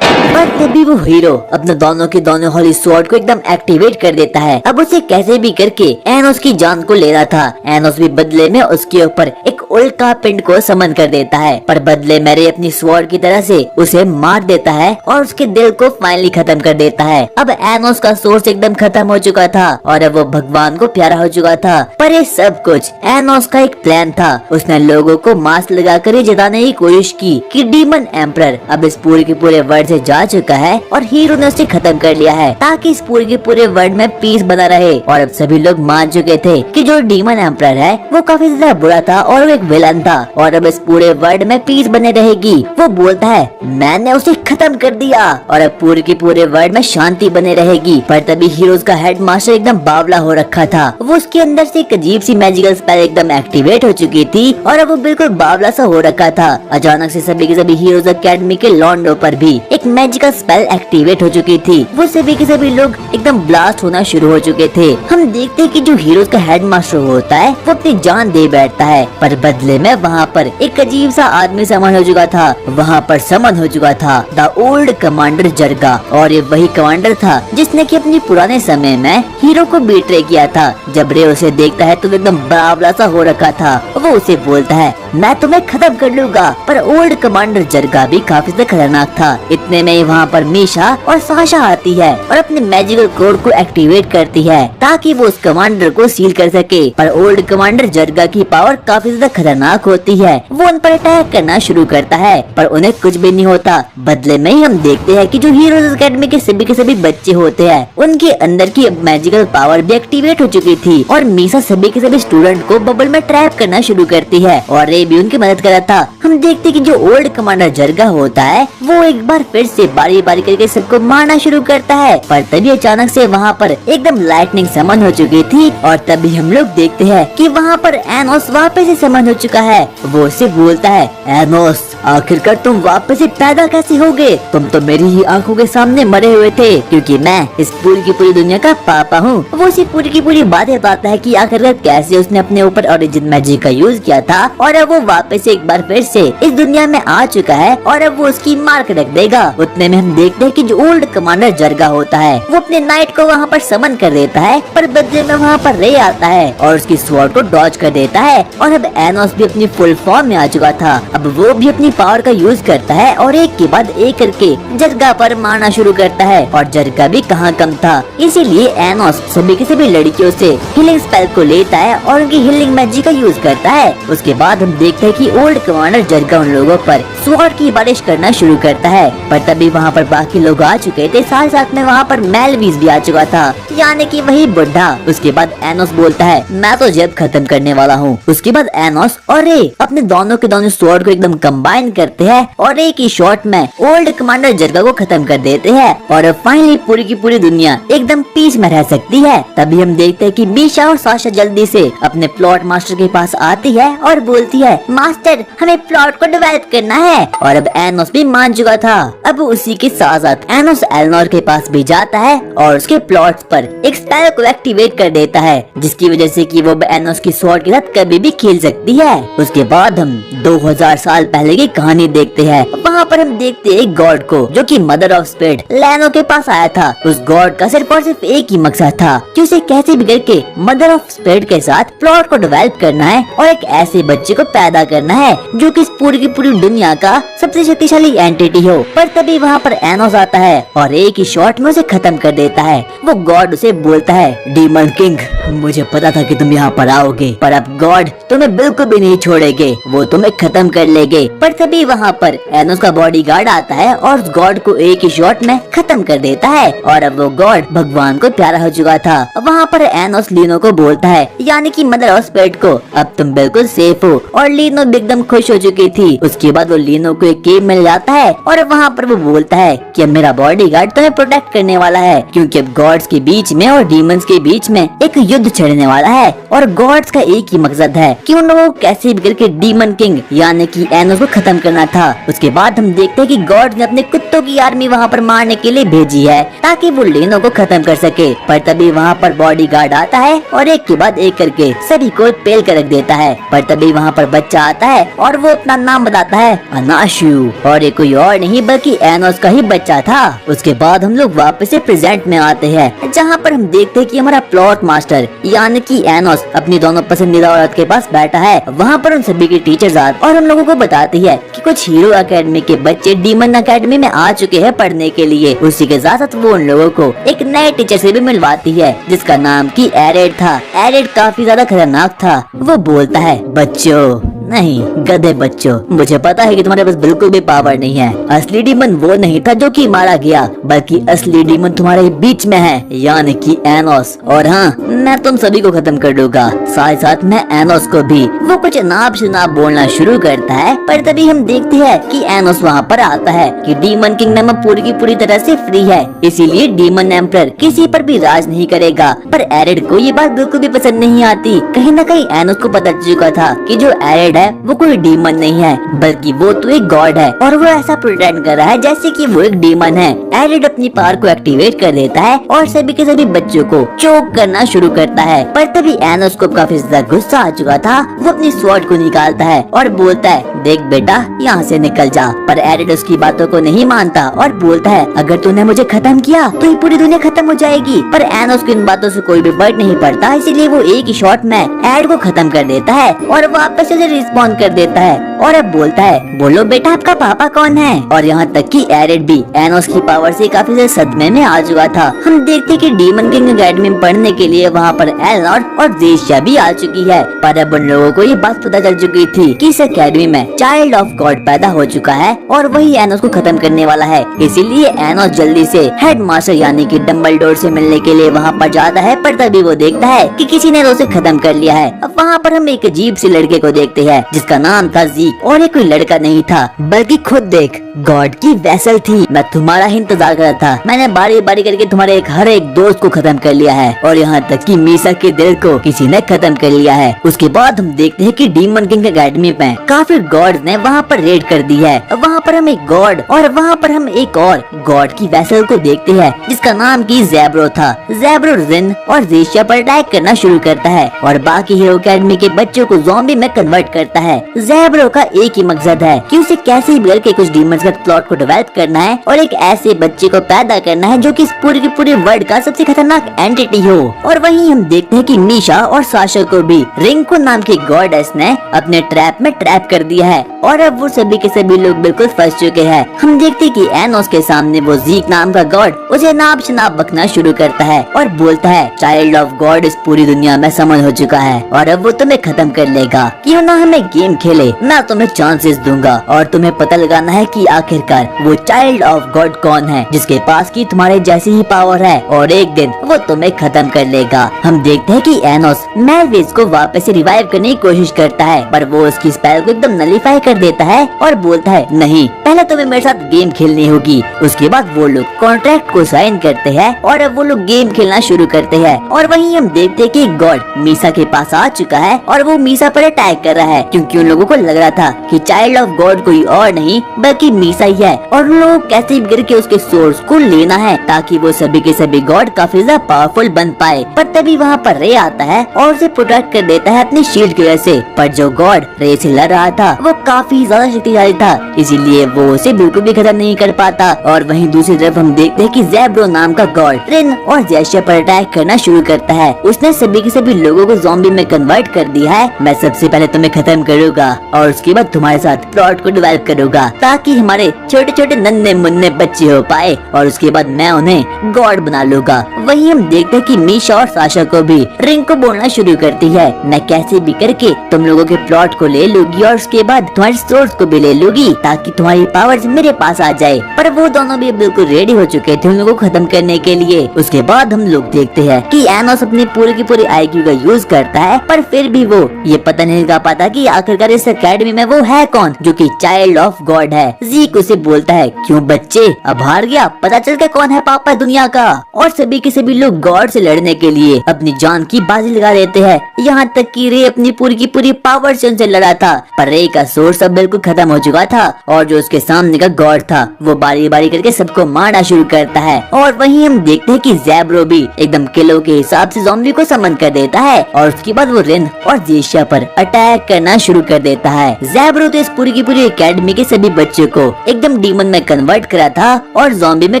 पर तभी वो हीरो अपने दोनों के दोनों होली स्वॉर्ड को एकदम एक्टिवेट कर देता है। अब उसे कैसे भी करके एनोस की जान को ले रहा था। एनोस भी बदले में उसके ऊपर एक उल्का पिंड को समन कर देता है, पर बदले में रे अपनी स्वॉर्ड की तरह से उसे मार देता है और उसके दिल को फाइनली खत्म कर देता है। अब एनोस का सोर्स एकदम खत्म हो चुका था और अब वो भगवान को प्यारा हो चुका था। पर ये सब कुछ एनोस का एक प्लान था। उसने लोगों को मास्क लगाकर ये जताने की कोशिश की कि डीमन एम्परर अब इस पूरे के पूरे वर्ल्ड से जा चुका है और हीरो ने उसे खत्म कर लिया है ताकि इस पूरे के पूरे वर्ल्ड में पीस बना रहे। और अब सभी लोग मान चुके थे कि जो डीमन एम्परर है वो काफी ज्यादा बुरा था और वो एक विलन था और अब इस पूरे वर्ल्ड में पीस बने रहेगी। वो बोलता है मैंने उसे खत्म कर दिया और अब पूरे के पूरे वर्ल्ड में शांति बने रहेगी। पर तभी हीरोज का हेड मास्टर एकदम बावला हो रखा था। वो उसके अंदर से एक अजीब सी मैजिकल स्पेल एकदम एक्टिवेट हो चुकी थी और अब वो बिल्कुल बावला सा हो रखा था। अचानक से सभी के सभी हीरोज अकेडमी के लॉन्डो पर भी एक मैजिकल स्पेल एक्टिवेट हो चुकी थी। वो सभी के सभी लोग एकदम ब्लास्ट होना शुरू हो चुके थे। हम देखते कि जो हीरोज का हेड मास्टर होता है वो अपनी जान दे बैठता है, पर बदले में वहाँ पर एक अजीब सा आदमी समन हो चुका था। वहाँ पर समन हो चुका था द ओल्ड कमांडर जरगा और ये वही कमांडर था जिसने कि अपनी पुराने समय में हीरो को बीट्रे किया था। जब रे उसे देखता है तो एकदम बावला सा हो रखा था। वो उसे बोलता है मैं तुम्हें खत्म कर लूंगा। पर ओल्ड कमांडर जरगा भी काफी ज्यादा खतरनाक था। इतने में वहाँ पर मीशा और साशा आती है और अपने मैजिकल कोड को एक्टिवेट करती है ताकि वो उस कमांडर को सील कर सके। पर ओल्ड कमांडर जरगा की पावर काफी ज्यादा खतरनाक होती है। वो उन पर अटैक करना शुरू करता है पर उन्हें कुछ भी नहीं होता। बदले में ही हम देखते हैं कि जो हीरोज अकेडमी के सभी बच्चे होते हैं उनके अंदर की मैजिकल पावर भी एक्टिवेट हो चुकी थी और मीशा सभी के सभी स्टूडेंट को बबल में ट्रैप करना शुरू करती है और रे भी उनकी मदद कर रहा था। हम देखते कि जो ओल्ड कमांडर जरगा होता है वो एक बार फिर से बारी बारी करके सबको मारना शुरू करता है। पर तभी अचानक से वहाँ पर एकदम लाइटनिंग समन हो चुकी थी और तभी हम लोग देखते हैं कि वहाँ पर एनोस वापस से समन हो चुका है। वो उससे बोलता है एनोस आखिरकार तुम वापस से पैदा कैसे हो गए? तुम तो मेरी ही आंखों के सामने मरे हुए थे क्योंकि मैं इस पूरी की पूरी दुनिया का पापा हूँ। वो उसी पूरी की पूरी बातें बताता है कि आखिरकार कैसे उसने अपने ऊपर ओरिजिन मैजिक का यूज किया था और अब वो वापस से एक बार फिर से इस दुनिया में आ चुका है और अब वो उसकी मार के रख देगा। उतने में हम देखते हैं कि जो ओल्ड कमांडर जरगा होता है वो अपने नाइट को वहाँ पर समन कर देता है पर बदले में वहाँ पर रे आता है और उसकी स्वॉर्ड को डॉज कर देता है। और अब एनोस भी अपनी फुल फॉर्म में आ चुका था। अब वो भी अपनी पावर का यूज करता है और एक के बाद एक करके जरगा पर मारना शुरू करता है और जरगा भी कहाँ कम था। इसीलिए एनोस सभी की सभी लड़कियों से हीलिंग स्पेल को लेता है और उनकी हीलिंग मैजिक का यूज करता है। उसके बाद हम देखते हैं कि ओल्ड कमांडर जरगा उन लोगों पर स्वॉर्ड की बारिश करना शुरू करता है। पर तभी वहाँ पर बाकी लोग आ चुके थे, साथ साथ में वहाँ पर मेलविस भी आ चुका था, यानी कि वही बुढ़ा। उसके बाद एनोस बोलता है मैं तो जब खत्म करने वाला हूँ। उसके बाद एनोस और रे अपने दोनों के दोनों स्वॉर्ड को एकदम कंबाइन करते हैं और एक ही शॉट में ओल्ड कमांडर जरगा को खत्म कर देते हैं और फाइनली पूरी की पूरी दुनिया एकदम पीस में रह सकती है। तभी हम देखते हैं कि मीशा और साशा जल्दी से अपने प्लॉट मास्टर के पास आती है और बोलती है मास्टर हमें प्लॉट को डेवलप करना है। और अब एनोस भी मान चुका था। अब उसी के साथ साथ एनोस एल्नोर के पास भी जाता है और उसके प्लॉट पर एक स्पेल को एक्टिवेट कर देता है, जिसकी वजह से कि वो एनोस की स्वॉर्ड के साथ कभी भी खेल सकती है। उसके बाद हम 2000 साल पहले की कहानी देखते हैं। वहाँ पर हम देखते हैं एक गॉड को जो कि मदर ऑफ स्पिरिट लैनो के पास आया था। उस गॉड का सिर्फ और सिर्फ एक ही मकसद था कि उसे कैसे भी करके मदर ऑफ स्पिरिट के साथ प्लॉट को डेवलप करना है और एक ऐसे बच्चे को पैदा करना है जो कि इस पूरी की पूरी दुनिया का सबसे शक्तिशाली एंटिटी हो। पर तभी वहाँ पर एनोस आता है और एक ही शॉट में उसे खत्म कर देता है। वो गॉड उसे बोलता है डीमन किंग मुझे पता था कि तुम यहाँ पर आओगे, पर अब गॉड तुम्हें बिल्कुल भी नहीं छोड़ेंगे, वो तुम्हें खत्म कर लेंगे। पर तभी वहाँ पर एनोस का बॉडीगार्ड आता है और उस गॉड को एक ही शॉट में खत्म कर देता है और अब वो गॉड भगवान को प्यारा हो चुका था। वहाँ पर एनोस लीनो को बोलता है, यानी कि मदर ऑफ स्पिरिट को, अब तुम बिल्कुल सेफ हो। और लीनो भी एकदम खुश हो चुकी थी। उसके बाद वो लीनो को एक केव मिल जाता है और वहाँ पर वो बोलता है कि अब मेरा बॉडीगार्ड तुम्हें प्रोटेक्ट करने वाला है, क्योंकि अब गॉड्स के बीच में और डीमंस के बीच में एक युद्ध छिड़ने वाला है और गॉड्स का एक ही मकसद है कि उन लोगों को कैसे भी करके डीमन किंग यानी कि एनोस को खत्म करना था। उसके बाद हम देखते हैं कि गॉड ने अपने कुत्तों की आर्मी वहाँ पर मारने के लिए भेजी है ताकि वो लीनो को खत्म कर सके। पर तभी वहाँ पर बॉडीगार्ड आता है और एक के बाद एक करके सभी को पेल कर रख देता है। पर तभी वहाँ पर बच्चा आता है और वो अपना नाम बताता है अनाशु, और ये कोई और नहीं बल्कि एनोस का ही बच्चा था। उसके बाद हम लोग वापस से प्रेजेंट में आते हैं, जहाँ पर हम देखते हैं कि हमारा प्लॉट मास्टर यानी कि एनोस अपनी दोनों पसंदीदा औरत के पास बैठा है। वहाँ पर उन सभी के टीचर्स आते और हम लोगों को बताती है कि कुछ हीरो एकेडमी के बच्चे डीमन एकेडमी में आ चुके हैं पढ़ने के लिए। उसी के साथ साथ वो उन लोगों को एक नए टीचर से भी मिलवाती है जिसका नाम की एरेड था। एरेड काफी ज्यादा खतरनाक था। वो बोलता है बच्चों नहीं गधे बच्चों, मुझे पता है कि तुम्हारे पास बिल्कुल भी पावर नहीं है। असली डीमन वो नहीं था जो कि मारा गया, बल्कि असली डीमन तुम्हारे बीच में है यानी कि एनोस। और हाँ, मैं तुम सभी को खत्म कर दूंगा, साथ साथ मैं एनोस को भी। वो कुछ नाप शनाप बोलना शुरू करता है। पर तभी हम देखते हैं कि एनोस वहाँ पर आता है कि डीमन किंगडम पूरी की पूरी तरह से फ्री है, इसीलिए डीमन एम्परर किसी पर भी राज नहीं करेगा। पर एरेड को ये बात बिल्कुल भी पसंद नहीं आती। कहीं न कहीं एनोस को पता चुका था कि जो एरेड वो कोई डीमन नहीं है बल्कि वो तो एक गॉड है और वो ऐसा प्रिटेंड कर रहा है जैसे कि वो एक डीमन है। एरिड अपनी पावर को एक्टिवेट कर देता है और सभी के सभी बच्चों को चोक करना शुरू करता है। पर तभी एनोस को काफी ज्यादा गुस्सा आ चुका था। वो अपनी स्वॉर्ड को निकालता है और बोलता है देख बेटा यहाँ से निकल जा। पर एरिड उसकी बातों को नहीं मानता और बोलता है अगर तूने मुझे खत्म किया तो ये पूरी दुनिया खत्म हो जाएगी। पर एनोस को इन बातों से कोई भी फर्क नहीं पड़ता, इसीलिए वो एक ही शॉट में एरिड को खत्म कर देता है और वापस से रिस्पॉन्ड कर देता है और अब बोलता है बोलो बेटा आपका पापा कौन है। और यहाँ तक कि एरिड भी एनोस की पावर से काफी ज्यादा सदमे में आ चुका था। हम देखते कि डीमन किंग एकेडमी में पढ़ने के लिए वहाँ पर एल्नोर और देशिया भी आ चुकी है। पर अब उन लोगों को ये बात पता चल चुकी थी कि इस एकेडमी में चाइल्ड ऑफ गॉड पैदा हो चुका है और वही एनोस को खत्म करने वाला है। इसीलिए एनोस जल्दी से हेड मास्टर यानी कि डम्बलडोर से मिलने के लिए वहाँ पर जाता है। पर तभी वो देखता है कि किसी ने उसे खत्म कर लिया है। अब वहाँ पर हम एक अजीब सी लड़के को देखते हैं जिसका नाम था जीक, और ये कोई लड़का नहीं था बल्कि खुद देख गॉड की वेसल थी। मैं तुम्हारा ही इंतजार कर रहा था। मैंने बारी बारी करके तुम्हारे हर एक दोस्त को खत्म कर लिया है और यहाँ तक कि मीसा के दिल को किसी ने खत्म कर लिया है। उसके बाद हम देखते हैं कि डीमन किंग एकेडमी में काफी गॉड्स ने वहाँ पर रेड कर दी है। वहाँ पर हम एक गॉड और वहाँ पर हम एक और गॉड की वेसल को देखते हैं जिसका नाम की ज़ेब्रो था। ज़ेब्रो जिन और जेशिया पर अटैक करना शुरू करता है और बाकी हीरो एकेडमी के बच्चों को ज़ॉम्बी में कन्वर्ट करता है। ज़ेब्रो का एक ही मकसद है कि उसे कैसे भी करके कुछ डीमन मजगत प्लॉट को डेवलप करना है और एक ऐसे बच्चे को पैदा करना है जो कि इस पूरे के पूरे वर्ल्ड का सबसे खतरनाक एंटिटी हो। और वहीं हम देखते हैं कि मीशा और साशा को भी रिंको नाम की गॉडेस ने अपने ट्रैप में ट्रैप कर दिया है और अब वो सभी के सभी लोग बिल्कुल फंस चुके हैं। हम देखते हैं कि एनोस के सामने वो ज़ीक नाम का गॉड उसे नाप शनाप बकना शुरू करता है और बोलता है चाइल्ड ऑफ गॉड इस पूरी दुनिया में समझ हो चुका है और अब वो तुम्हें खत्म कर लेगा। क्यों ना हमें गेम खेले, मैं तुम्हें चांसेस दूंगा और तुम्हें पता लगाना है कि आखिरकार वो चाइल्ड ऑफ गॉड कौन है जिसके पास की तुम्हारे जैसी ही पावर है और एक दिन वो तुम्हें खत्म कर लेगा। हम देखते हैं कि एनोस मेलविस को वापस से रिवाइव करने की कोशिश करता है पर वो उसकी स्पेल को एकदम नलीफाई कर देता है और बोलता है नहीं, पहले तुम्हें मेरे साथ गेम खेलनी होगी। उसके बाद वो लोग कॉन्ट्रैक्ट को साइन करते हैं और अब वो लोग गेम खेलना शुरू करते हैं। और वहीं हम देखते हैं कि गॉड मीसा के पास आ चुका है और वो मीसा पर अटैक कर रहा है क्योंकि उन लोगों को लग रहा था कि चाइल्ड ऑफ गॉड कोई और नहीं बल्कि मीसा ही है और उन लोगों को कैसे भी करके उसके सोर्स को लेना है ताकि वो सभी के सभी गॉड काफी ज्यादा पावरफुल बन पाए। पर तभी वहाँ पर रे आता है और उसे प्रोटेक्ट कर देता है अपनी शील्ड की वजह से। पर जो गॉड रे से लड़ रहा था वो काफी ज्यादा शक्तिशाली था, इसीलिए वो उसे बिल्कुल भी खत्म नहीं कर पाता। और वहीं दूसरी तरफ हम देखते हैं कि ज़ेब्रो नाम का गॉड रिन और जैशिया पर अटैक करना शुरू करता है। उसने सभी के सभी लोगों को ज़ॉम्बी में कन्वर्ट कर दिया है। मैं सबसे पहले तुम्हें खत्म करूंगा और उसके बाद तुम्हारे साथ प्लॉट को डेवलप करूंगा ताकि हमारे छोटे छोटे नन्हे मुन्ने बच्चे हो पाए और उसके बाद मैं उन्हें गॉड बना लूंगा। वहीं हम देखते हैं कि मीशा और साशा को भी रिंग को बोलना शुरू करती है मैं कैसे भी करके तुम लोगों के प्लॉट को ले लूंगी और उसके बाद तुम्हारे सोर्स को भी ले लूंगी ताकि तुम्हारी पावर्स मेरे पास आ जाए। पर वो दोनों भी बिल्कुल रेडी हो चुके थे उन लोगों को खत्म करने के लिए। उसके बाद हम लोग देखते हैं कि एनोस अपनी पूरी की पूरी IQ का यूज करता है पर फिर भी वो ये पता नहीं लगा पाता कि आखिरकार इस एकेडमी में वो है कौन जो कि चाइल्ड ऑफ गॉड है। ज़ीक उसे बोलता है क्यों बच्चे अब हार गया, पता चल के कौन है पापा दुनिया का। और सभी के सभी लोग गॉड से लड़ने के लिए अपनी जान की बाजी लगा देते हैं। यहाँ तक कि रे अपनी पूरी की पूरी पावर से उनसे लड़ा था पर रे का सोर्स अब बिल्कुल खत्म हो चुका था और जो उसके सामने का गॉड था वो बारी बारी करके सबको मारना शुरू करता है। और वहीं हम देखते हैं कि ज़ेब्रो भी एकदम किलो के हिसाब से ज़ॉम्बी को समन कर देता है और उसके बाद वो रिन और जेशिया पर अटैक करना शुरू कर देता है। ज़ेब्रो तो इस पूरी की पूरी एकेडमी के सभी बच्चों को एकदम डीमन में कन्वर्ट करा था और ज़ॉम्बी में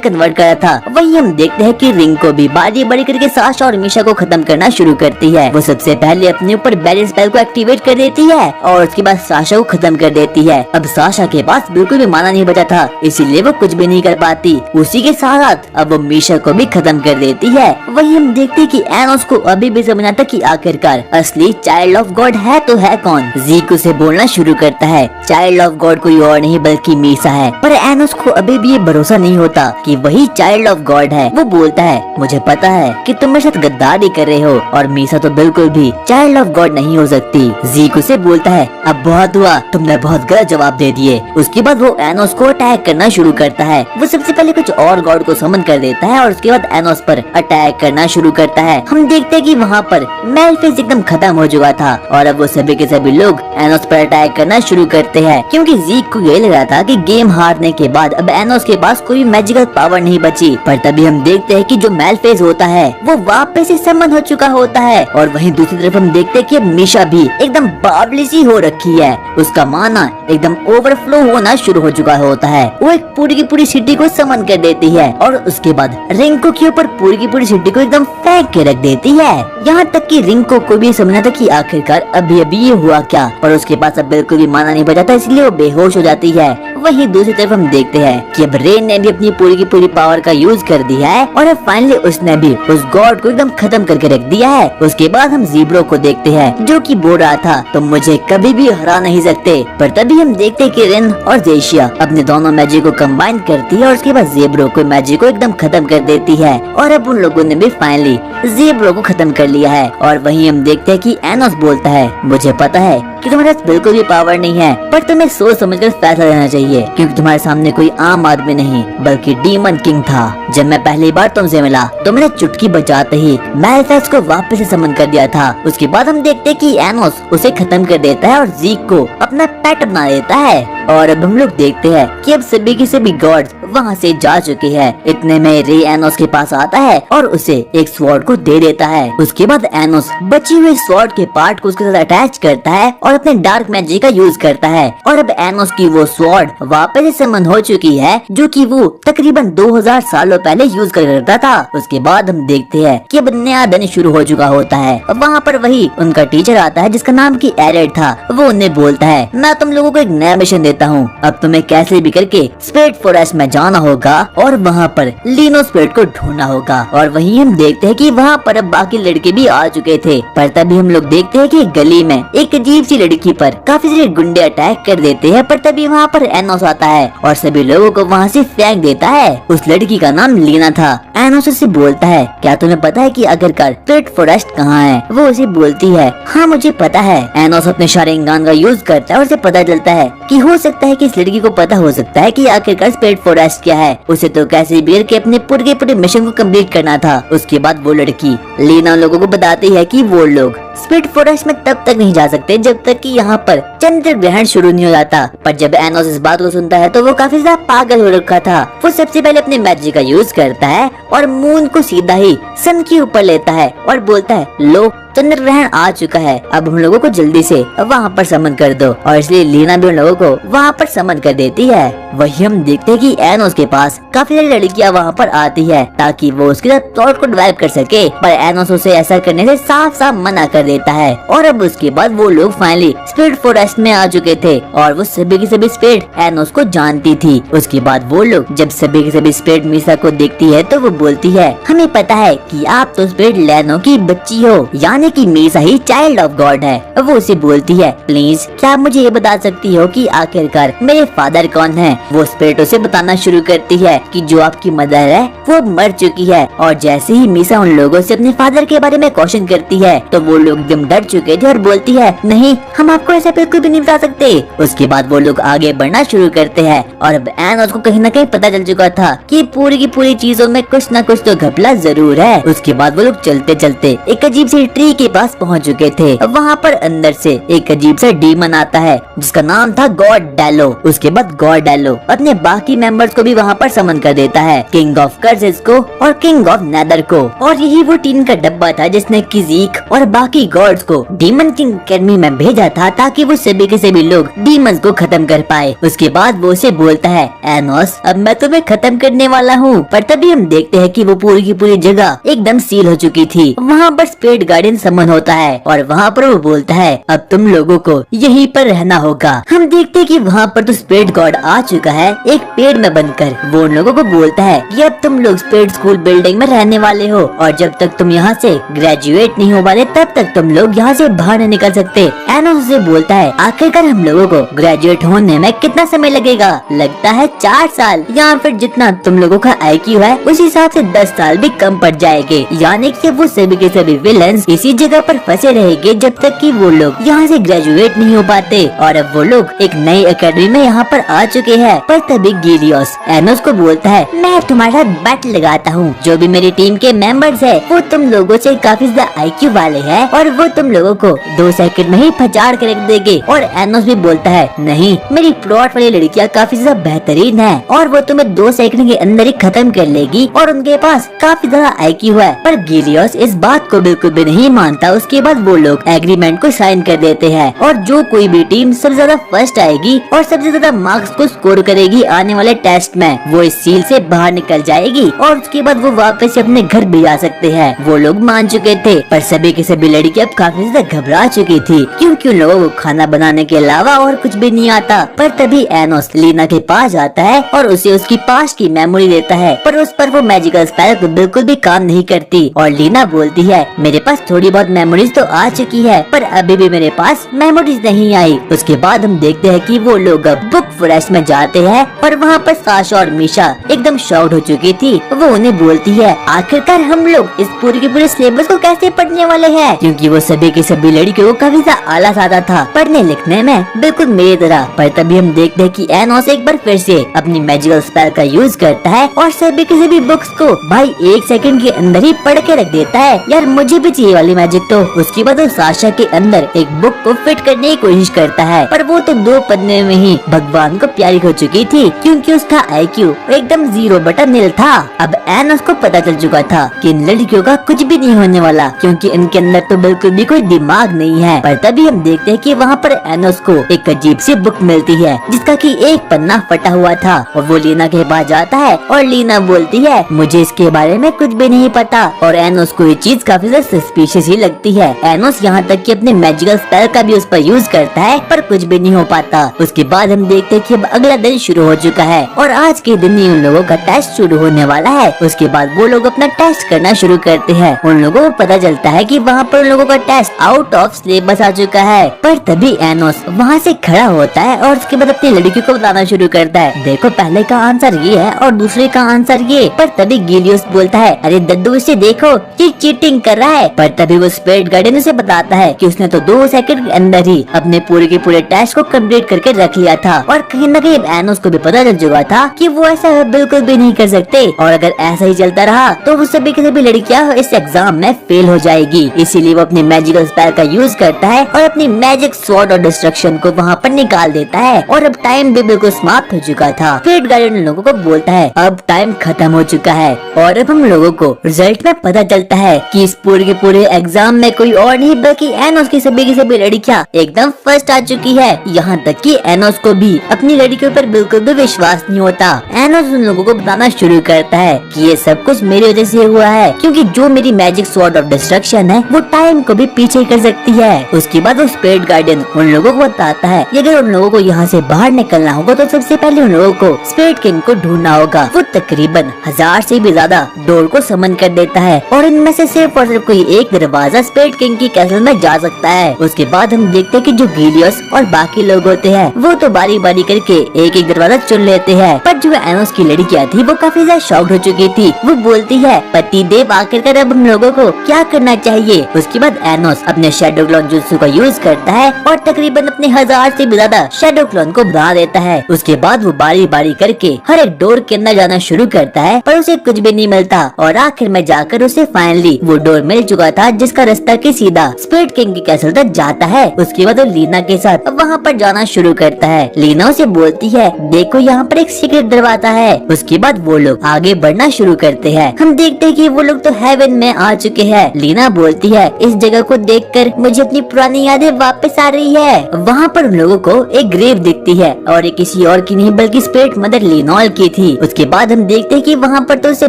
कन्वर्ट करा था। वहीं हम देखते हैं कि रिंग को भी बारी बारी करके साशा और मीशा को खत्म करना शुरू करती है। वो सबसे पहले अपने ऊपर बैरियर स्पेल को एक्टिवेट कर देती है और उसके बाद साशा को खत्म कर देती है। अब साशा के पास बिल्कुल भी माना नहीं बचा था इसीलिए वो कुछ भी नहीं कर पाती। उसी के साथ अब वो मीशा को भी खत्म कर देती है। वहीं हम देखते हैं कि एनोस को अभी भी समझना था कि आखिरकार असली चाइल्ड ऑफ गॉड है तो है कौन। ज़ीक उसे बोलना शुरू करता है चाइल्ड ऑफ गॉड कोई और नहीं बल्कि मीशा है। पर एनोस को अभी भी ये भरोसा नहीं होता कि वही चाइल्ड ऑफ गॉड है। वो बोलता है मुझे पता है कि तुम मेरे साथ गद्दारी कर रहे हो और मीशा तो बिल्कुल भी चाइल्ड ऑफ गॉड नहीं हो सकती। ज़ीक उसे बोलता है अब बहुत हुआ, तुमने बहुत गलत जवाब दे दिए। उसके बाद वो एनोस को अटैक करना शुरू करता है। वो सबसे पहले कुछ और गॉड को समन कर देता है और उसके बाद एनोस पर अटैक करना शुरू करता है। हम देखते हैं कि वहाँ पर मेलफिस एकदम खत्म हो चुका था और अब वो सभी के सभी लोग एनोस पर अटैक करना शुरू करते हैं क्योंकि ज़ीक को ये लग रहा था कि गेम हारने के बाद अब एनोस के पास कोई मैजिकल पावर नहीं बची। पर तभी हम देखते हैं कि जो मेलफिस होता है वो वापस से समन हो चुका होता है। और वहीं दूसरी तरफ हम देखते हैं कि अब मीशा भी एकदम बावली सी हो रखी है। उसका माना एकदम ओवरफ्लो होना शुरू हो चुका होता है। वो एक पूरी की पूरी सिटी को समन कर देती है और उसके बाद रिंको के ऊपर पूरी की पूरी सिटी को एकदम फेंक के रख देती है। यहाँ तक कि रिंको को भी समझना था कि आखिरकार अभी अभी ये हुआ क्या, पर उसके पास अब बिल्कुल भी माना नहीं बचा था इसलिए वो बेहोश हो जाती है। वहीं दूसरी तरफ हम देखते हैं कि अब रेन ने भी अपनी पूरी की पूरी पावर का यूज कर दिया है और अब फाइनली उसने भी उस गॉड को एकदम खत्म करके रख दिया है। उसके बाद हम ज़ीब्रो को देखते हैं जो कि बोल रहा था तुम मुझे कभी भी हरा नहीं सकते। पर तभी हम देखते हैं कि रिन और जेशिया अपने दोनों मैजिक को कंबाइन करती है और उसके बाद ज़ीब्रो को मैजिक को एकदम खत्म कर देती है और अब उन लोगों ने भी फाइनली ज़ीब्रो को खत्म कर लिया है। और वहीं हम देखते हैं कि एनोस बोलता है मुझे पता है कि तुम्हारे पास बिल्कुल भी पावर नहीं है पर तुम्हें सोच समझकर फैसला लेना चाहिए क्योंकि तुम्हारे सामने कोई आम आदमी नहीं बल्कि डीमन किंग था। जब मैं पहली बार तुमसे मिला तो मैंने चुटकी बजाते ही मेलफिस को वापस से समन कर दिया था। उसके बाद हम देखते हैं कि एनोस उसे खत्म कर देता है और ज़ीक को अपना पेट बना देता है। और अब हम लोग देखते हैं कि अब सभी के सभी गॉड्स वहाँ से जा चुकी है। इतने में रे एनोस के पास आता है और उसे एक स्वॉर्ड को दे देता है। उसके बाद एनोस बची हुई स्वॉर्ड के पार्ट को उसके साथ अटैच करता है और अपने डार्क मैजिक का यूज करता है और अब एनोस की वो स्वॉर्ड वापस से समन हो चुकी है जो कि वो तकरीबन 2000 सालों पहले यूज करता था। उसके बाद हम देखते हैं कि अब नया दिन शुरू हो चुका होता है। वहाँ पर वही उनका टीचर आता है जिसका नाम की एरेड था। वो उन्हें बोलता है, मैं तुम लोगों को एक नया मिशन देता हूँ। अब तुम्हें कैसे भी करके स्पेड फॉरेस्ट में जाना होगा और वहाँ पर लीनो स्पेड को ढूंढना होगा। और वही हम देखते हैं कि वहाँ पर अब बाकी लड़के भी आ चुके थे, पर तभी हम लोग देखते हैं कि गली में एक अजीब सी लड़की पर काफी सारे गुंडे अटैक कर देते हैं। पर तभी वहाँ पर एनोस आता है और सभी लोगों को वहाँ से फेंक देता है। उस लड़की का नाम लीना था। एनोस उससे बोलता है, क्या तुम्हें पता है कि आखिरकार स्पेड फॉरेस्ट कहाँ है? वो उसे बोलती है, हाँ मुझे पता है। एनोस अपने शारिंगान का यूज करता है और उसे पता चलता है कि हो सकता है कि इस लड़की को पता हो सकता है कि आखिरकार स्पेड फॉरेस्ट क्या है। उसे तो कैसे भी करके अपने पूरे मिशन को कंप्लीट करना था। उसके बाद वो लड़की लीना लोगों को बताती है कि वो लोग स्पेड फॉरेस्ट में तब तक नहीं जा सकते जब तक कि यहाँ पर चंद्र ग्रहण शुरू नहीं हो जाता। पर जब एनोस इस बात को सुनता है तो वो काफी ज्यादा पागल हो रखा था। वो सबसे पहले अपने मैजिक का यूज करता है और मून को सीधा ही सन के ऊपर लेता है और बोलता है, लो चंद्र ग्रहण आ चुका है, अब हम लोगों को जल्दी से वहाँ पर समन कर दो। और इसलिए लीना भी उन लोगों को वहाँ पर समन कर देती है। वही हम देखते हैं कि एनोस के पास काफी सारी लड़कियाँ वहाँ पर आती है ताकि वो उसके साथ प्लॉट को डिवाइड कर सके, पर एनोस उसे ऐसा करने से साफ साफ मना कर देता है। और अब उसके बाद वो लोग फाइनली स्पेड फॉरेस्ट में आ चुके थे और वो सभी की सभी स्पेड एनोस को जानती थी। उसके बाद वो लोग जब सभी की सभी स्पेड मीसा को देखती है तो वो बोलती है, हमें पता है कि आप तो स्पेड लेनो की बच्ची हो, यानी कि मीसा ही चाइल्ड ऑफ गॉड है। वो उसे बोलती है, प्लीज क्या आप मुझे ये बता सकती हो कि आखिरकार मेरे फादर कौन है? वो स्पेड उसे बताना शुरू करती है कि जो आपकी मदर है वो मर चुकी है। और जैसे ही मीसा उन लोगों से अपने फादर के बारे में क्वेश्चन करती है तो वो लोग एकदम डर चुके थे और बोलती है, नहीं हम आपको ऐसा बिल्कुल भी नहीं बता सकते। उसके बाद वो लोग आगे बढ़ना शुरू करते हैं और अब एनोस को कहीं न कहीं पता चल चुका था कि पूरी की पूरी चीजों में कुछ न कुछ तो घपला जरूर है। उसके बाद वो लोग चलते चलते एक अजीब सी ट्री के पास पहुंच चुके थे। वहाँ पर अंदर से एक अजीब सा डीमन आता है जिसका नाम था गॉड डैलो। उसके बाद गॉड डैलो अपने बाकी मेंबर्स को भी वहाँ पर समन कर देता है, किंग ऑफ कर्सेस को और किंग ऑफ नेदर को। और यही वो टीन का डब्बा था जिसने किजीक और बाकी गॉड्स को डीमन किंग एकेडमी में भेजा था ताकि वो सभी के सभी लोग डीमंस को खत्म कर पाए। उसके बाद वो उसे बोलता है, एनोस अब मैं तुम्हें खत्म करने वाला हूँ। पर तभी हम देखते हैं कि वो पूरी की पूरी जगह एकदम सील हो चुकी थी। वहाँ पर स्पेड गार्डियन समन होता है और वहाँ पर वो बोलता है, अब तुम लोगों को यहीं पर रहना होगा। हम देखते हैं कि वहाँ पर तो स्पेड गॉड आ चुका है एक पेड़ में बनकर। वो उन लोगों को बोलता है कि अब तुम लोग स्पेड स्कूल बिल्डिंग में रहने वाले हो और जब तक तुम यहाँ से ग्रेजुएट नहीं हो वाले तब तक तुम लोग यहाँ से बाहर नहीं निकल सकते। एनोस से बोलता है, आखिरकार हम लोगों को ग्रेजुएट होने में कितना समय लगेगा? लगता है 4 साल या फिर जितना तुम लोगों का IQ है उस हिसाब से 10 साल भी कम पड़ जाएंगे। यानी कि वो सभी के सभी विलेंस इसी जगह पर फंसे रहेंगे जब तक कि वो लोग यहाँ से ग्रेजुएट नहीं हो पाते। और अब वो लोग एक नई एकेडमी में यहाँ पर आ चुके हैं। पर तभी गिलियोस एनोस को बोलता है, मैं तुम्हारे साथ बैट लगाता हूँ। जो भी मेरी टीम के मेंबर्स है वो तुम लोगों से काफी ज्यादा IQ वाले हैं और वो तुम लोगों को 2 सेकंड में ही पछाड़ कर रख देंगे। और एनोस भी बोलता है, नहीं मेरी प्लॉट वाली लड़कियाँ काफी ज्यादा बेहतरीन है और वो तुम्हें 2 सेकंड के अंदर ही खत्म कर लेगी और उनके पास काफी ज्यादा IQ है। पर गिलियोस इस बात को बिल्कुल भी नहीं मानता। उसके बाद वो लोग एग्रीमेंट को साइन कर देते हैं और जो कोई भी टीम सबसे ज्यादा फर्स्ट आएगी और सबसे ज्यादा मार्क्स को स्कोर करेगी आने वाले टेस्ट में वो इस सील से बाहर निकल जाएगी और उसके बाद वो वापस अपने घर भी जा सकते हैं। वो लोग मान चुके थे पर सभी के सभी लड़की अब काफी ज्यादा घबरा चुकी थी क्योंकि उन लोगों को खाना बनाने के अलावा और कुछ भी नहीं आता। पर तभी एनोस लीना के पास जाता है और उसे उसकी पास्ट की मेमोरी देता है पर उस पर वो मैजिकल स्पेल बिल्कुल भी काम नहीं करती। और लीना बोलती है, मेरे पास थोड़ी बहुत मेमोरीज तो आ चुकी है पर अभी भी मेरे पास मेमोरीज नहीं आई। उसके बाद हम देखते हैं कि वो लोग अब बुक फॉरेस्ट में जाते हैं और वहाँ पर साशा और मीशा एकदम शॉक्ड हो चुकी थी। वो उन्हें बोलती है, आखिरकार हम लोग इस पूरे के पूरे सिलेबस को कैसे पढ़ने वाले हैं? क्योंकि वो सभी की सभी लड़कियों को काफी ज्यादा आलस आता था पढ़ने लिखने में बिल्कुल मेरी तरह। पर तभी हम देखते हैं कि एनोस एक बार फिर से अपनी मैजिकल स्पेल का यूज करता है और सभी की सभी बुक्स को भाई 1 सेकंड के अंदर ही पढ़ के रख देता है। यार मुझे भी चाहिए वाली मैजिक तो। उसके बाद वो साशा के अंदर एक बुक को फिट करने की कोशिश करता है पर वो तो 2 पन्ने में ही भगवान भगवान को प्यारी हो चुकी थी, क्योंकि उसका IQ एकदम 0/0 था। अब एनोस को पता चल चुका था कि इन लड़कियों का कुछ भी नहीं होने वाला, क्योंकि इनके अंदर तो बिल्कुल भी कोई दिमाग नहीं है। पर तभी हम देखते हैं कि वहाँ पर एनोस को एक अजीब सी बुक मिलती है, जिसका कि एक पन्ना फटा हुआ था, और वो लीना के पास जाता है और लीना बोलती है मुझे इसके बारे में कुछ भी नहीं पता, और एनोस को ये चीज काफी ज्यादा सस्पिशियस ही लगती है। एनोस यहाँ तक कि अपने मैजिकल स्पेल का भी उस पर यूज करता है, पर कुछ भी नहीं हो पाता। उसके बाद हम देखते हैं कि अब अगला दिन शुरू हो चुका है, और आज के दिन ही उन लोगों का टेस्ट शुरू होने वाला है। उसके बाद वो लोग अपना टेस्ट करना शुरू करते हैं। उन लोगों को पता चलता है कि वहाँ पर उन लोगों का टेस्ट आउट ऑफ सिलेबस आ चुका है। पर तभी एनोस वहाँ से खड़ा होता है और उसके बाद अपनी लड़की को बताना शुरू करता है, देखो पहले का आंसर ये है और दूसरे का आंसर ये। पर तभी गीलियोस बोलता है, अरे दद्दू इसे देखो, ये चीटिंग कर रहा है। पर तभी वो स्पिरिट गार्डियन उसे बताता है कि उसने तो 2 सेकंड के अंदर ही अपने पूरे के पूरे टेस्ट को कंप्लीट करके रख लिया था, और कहीं न कहीं एनोस को भी पता चल चुका था कि वो ऐसा बिल्कुल भी नहीं कर सकते, और अगर ऐसा ही चलता रहा तो वो सभी की सभी लड़कियां इस एग्जाम में फेल हो जाएगी। इसीलिए वो अपनी मैजिकल स्पेल का यूज करता है और अपनी मैजिक स्वॉर्ड और डिस्ट्रक्शन को वहाँ पर निकाल देता है। और अब टाइम भी बिल्कुल समाप्त हो चुका था। स्पिरिट गार्डियन लोगों को बोलता है अब टाइम खत्म हो चुका है, और अब हम लोगों को रिजल्ट में पता चलता है कि इस पूरे के पूरे एग्जाम में कोई और नहीं बल्कि एनोस की सभी लड़कियां एकदम फर्स्ट आ चुकी है। यहाँ तक कि एनोस को भी अपनी लड़कियों पर बिल्कुल भी विश्वास नहीं होता। एनोस उन लोगों को बताना शुरू करता है कि ये सब कुछ मेरी वजह से हुआ है, क्योंकि जो मेरी मैजिक स्वॉर्ड ऑफ डिस्ट्रक्शन है वो टाइम को भी पीछे कर सकती है। उसके बाद वो स्पिरिट गार्डियन उन लोगों को बताता है कि अगर उन लोगों को यहाँ से बाहर निकलना होगा तो सबसे पहले उन लोगों को स्पिरिट किंग को ढूंढना होगा। वो तकरीबन 1000 से भी ज्यादा डोर को समन कर देता है, और इनमें से सिर्फ और सिर्फ कोई एक दरवाजा स्पिरिट किंग की कैसल में जा सकता है। उसके बाद हम देखते हैं कि जो गीलियस और बाकी लोग होते हैं वो तो बारी बारी करके एक एक दरवाजा चुन लेते हैं। पर जो एनोस की लड़कियां थी वो काफी ज्यादा शॉक्ड हो चुकी थी। वो बोलती है पति देव आखिरकार अब हम लोगों को क्या करना चाहिए। उसके बाद एनोस अपने शैडो क्लोन जुत्सु का यूज करता है और तकरीबन अपने 1000 से भी ज्यादा शैडो क्लोन को बढ़ा देता है। उसके बाद वो बारी बारी करके हर एक डोर के अंदर जाना शुरू करता है, पर उसे कुछ भी नहीं मिलता, और आखिर में जाकर उसे फाइनली वो डोर मिल चुका था जिसका रास्ता की सीधा स्पिरिट किंग की कैसल तक जाता है। उसके बाद वो लीना के साथ वहाँ पर जाना शुरू करता है। लीना उसे बोलती है देखो यहाँ पर एक सीक्रेट दरवाजा है। उसके बाद वो लोग आगे बढ़ना शुरू करते हैं। हम देखते हैं कि वो लोग तो हेवन में आ चुके हैं। लीना बोलती है इस जगह को देखकर मुझे अपनी पुरानी यादें वापस आ रही है। वहाँ पर उन लोगों को एक ग्रेव दिखती है, और ये किसी और की नहीं बल्कि स्पिरिट मदर लिनोल की थी। उसके बाद हम देखते हैं कि वहाँ पर तो उसे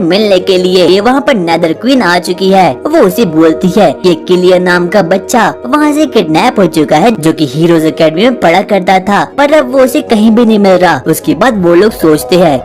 मिलने के लिए ये वहाँ पर नेदर क्वीन आ चुकी है। वो उसे बोलती है कि किलियन नाम का बच्चा वहाँ से किडनैप हो चुका है, जो कि हीरोज एकेडमी में पढ़ा करता था, पर अब वो उसे कहीं भी नहीं मिल रहा। उसके बाद वो लोग सोचते हैं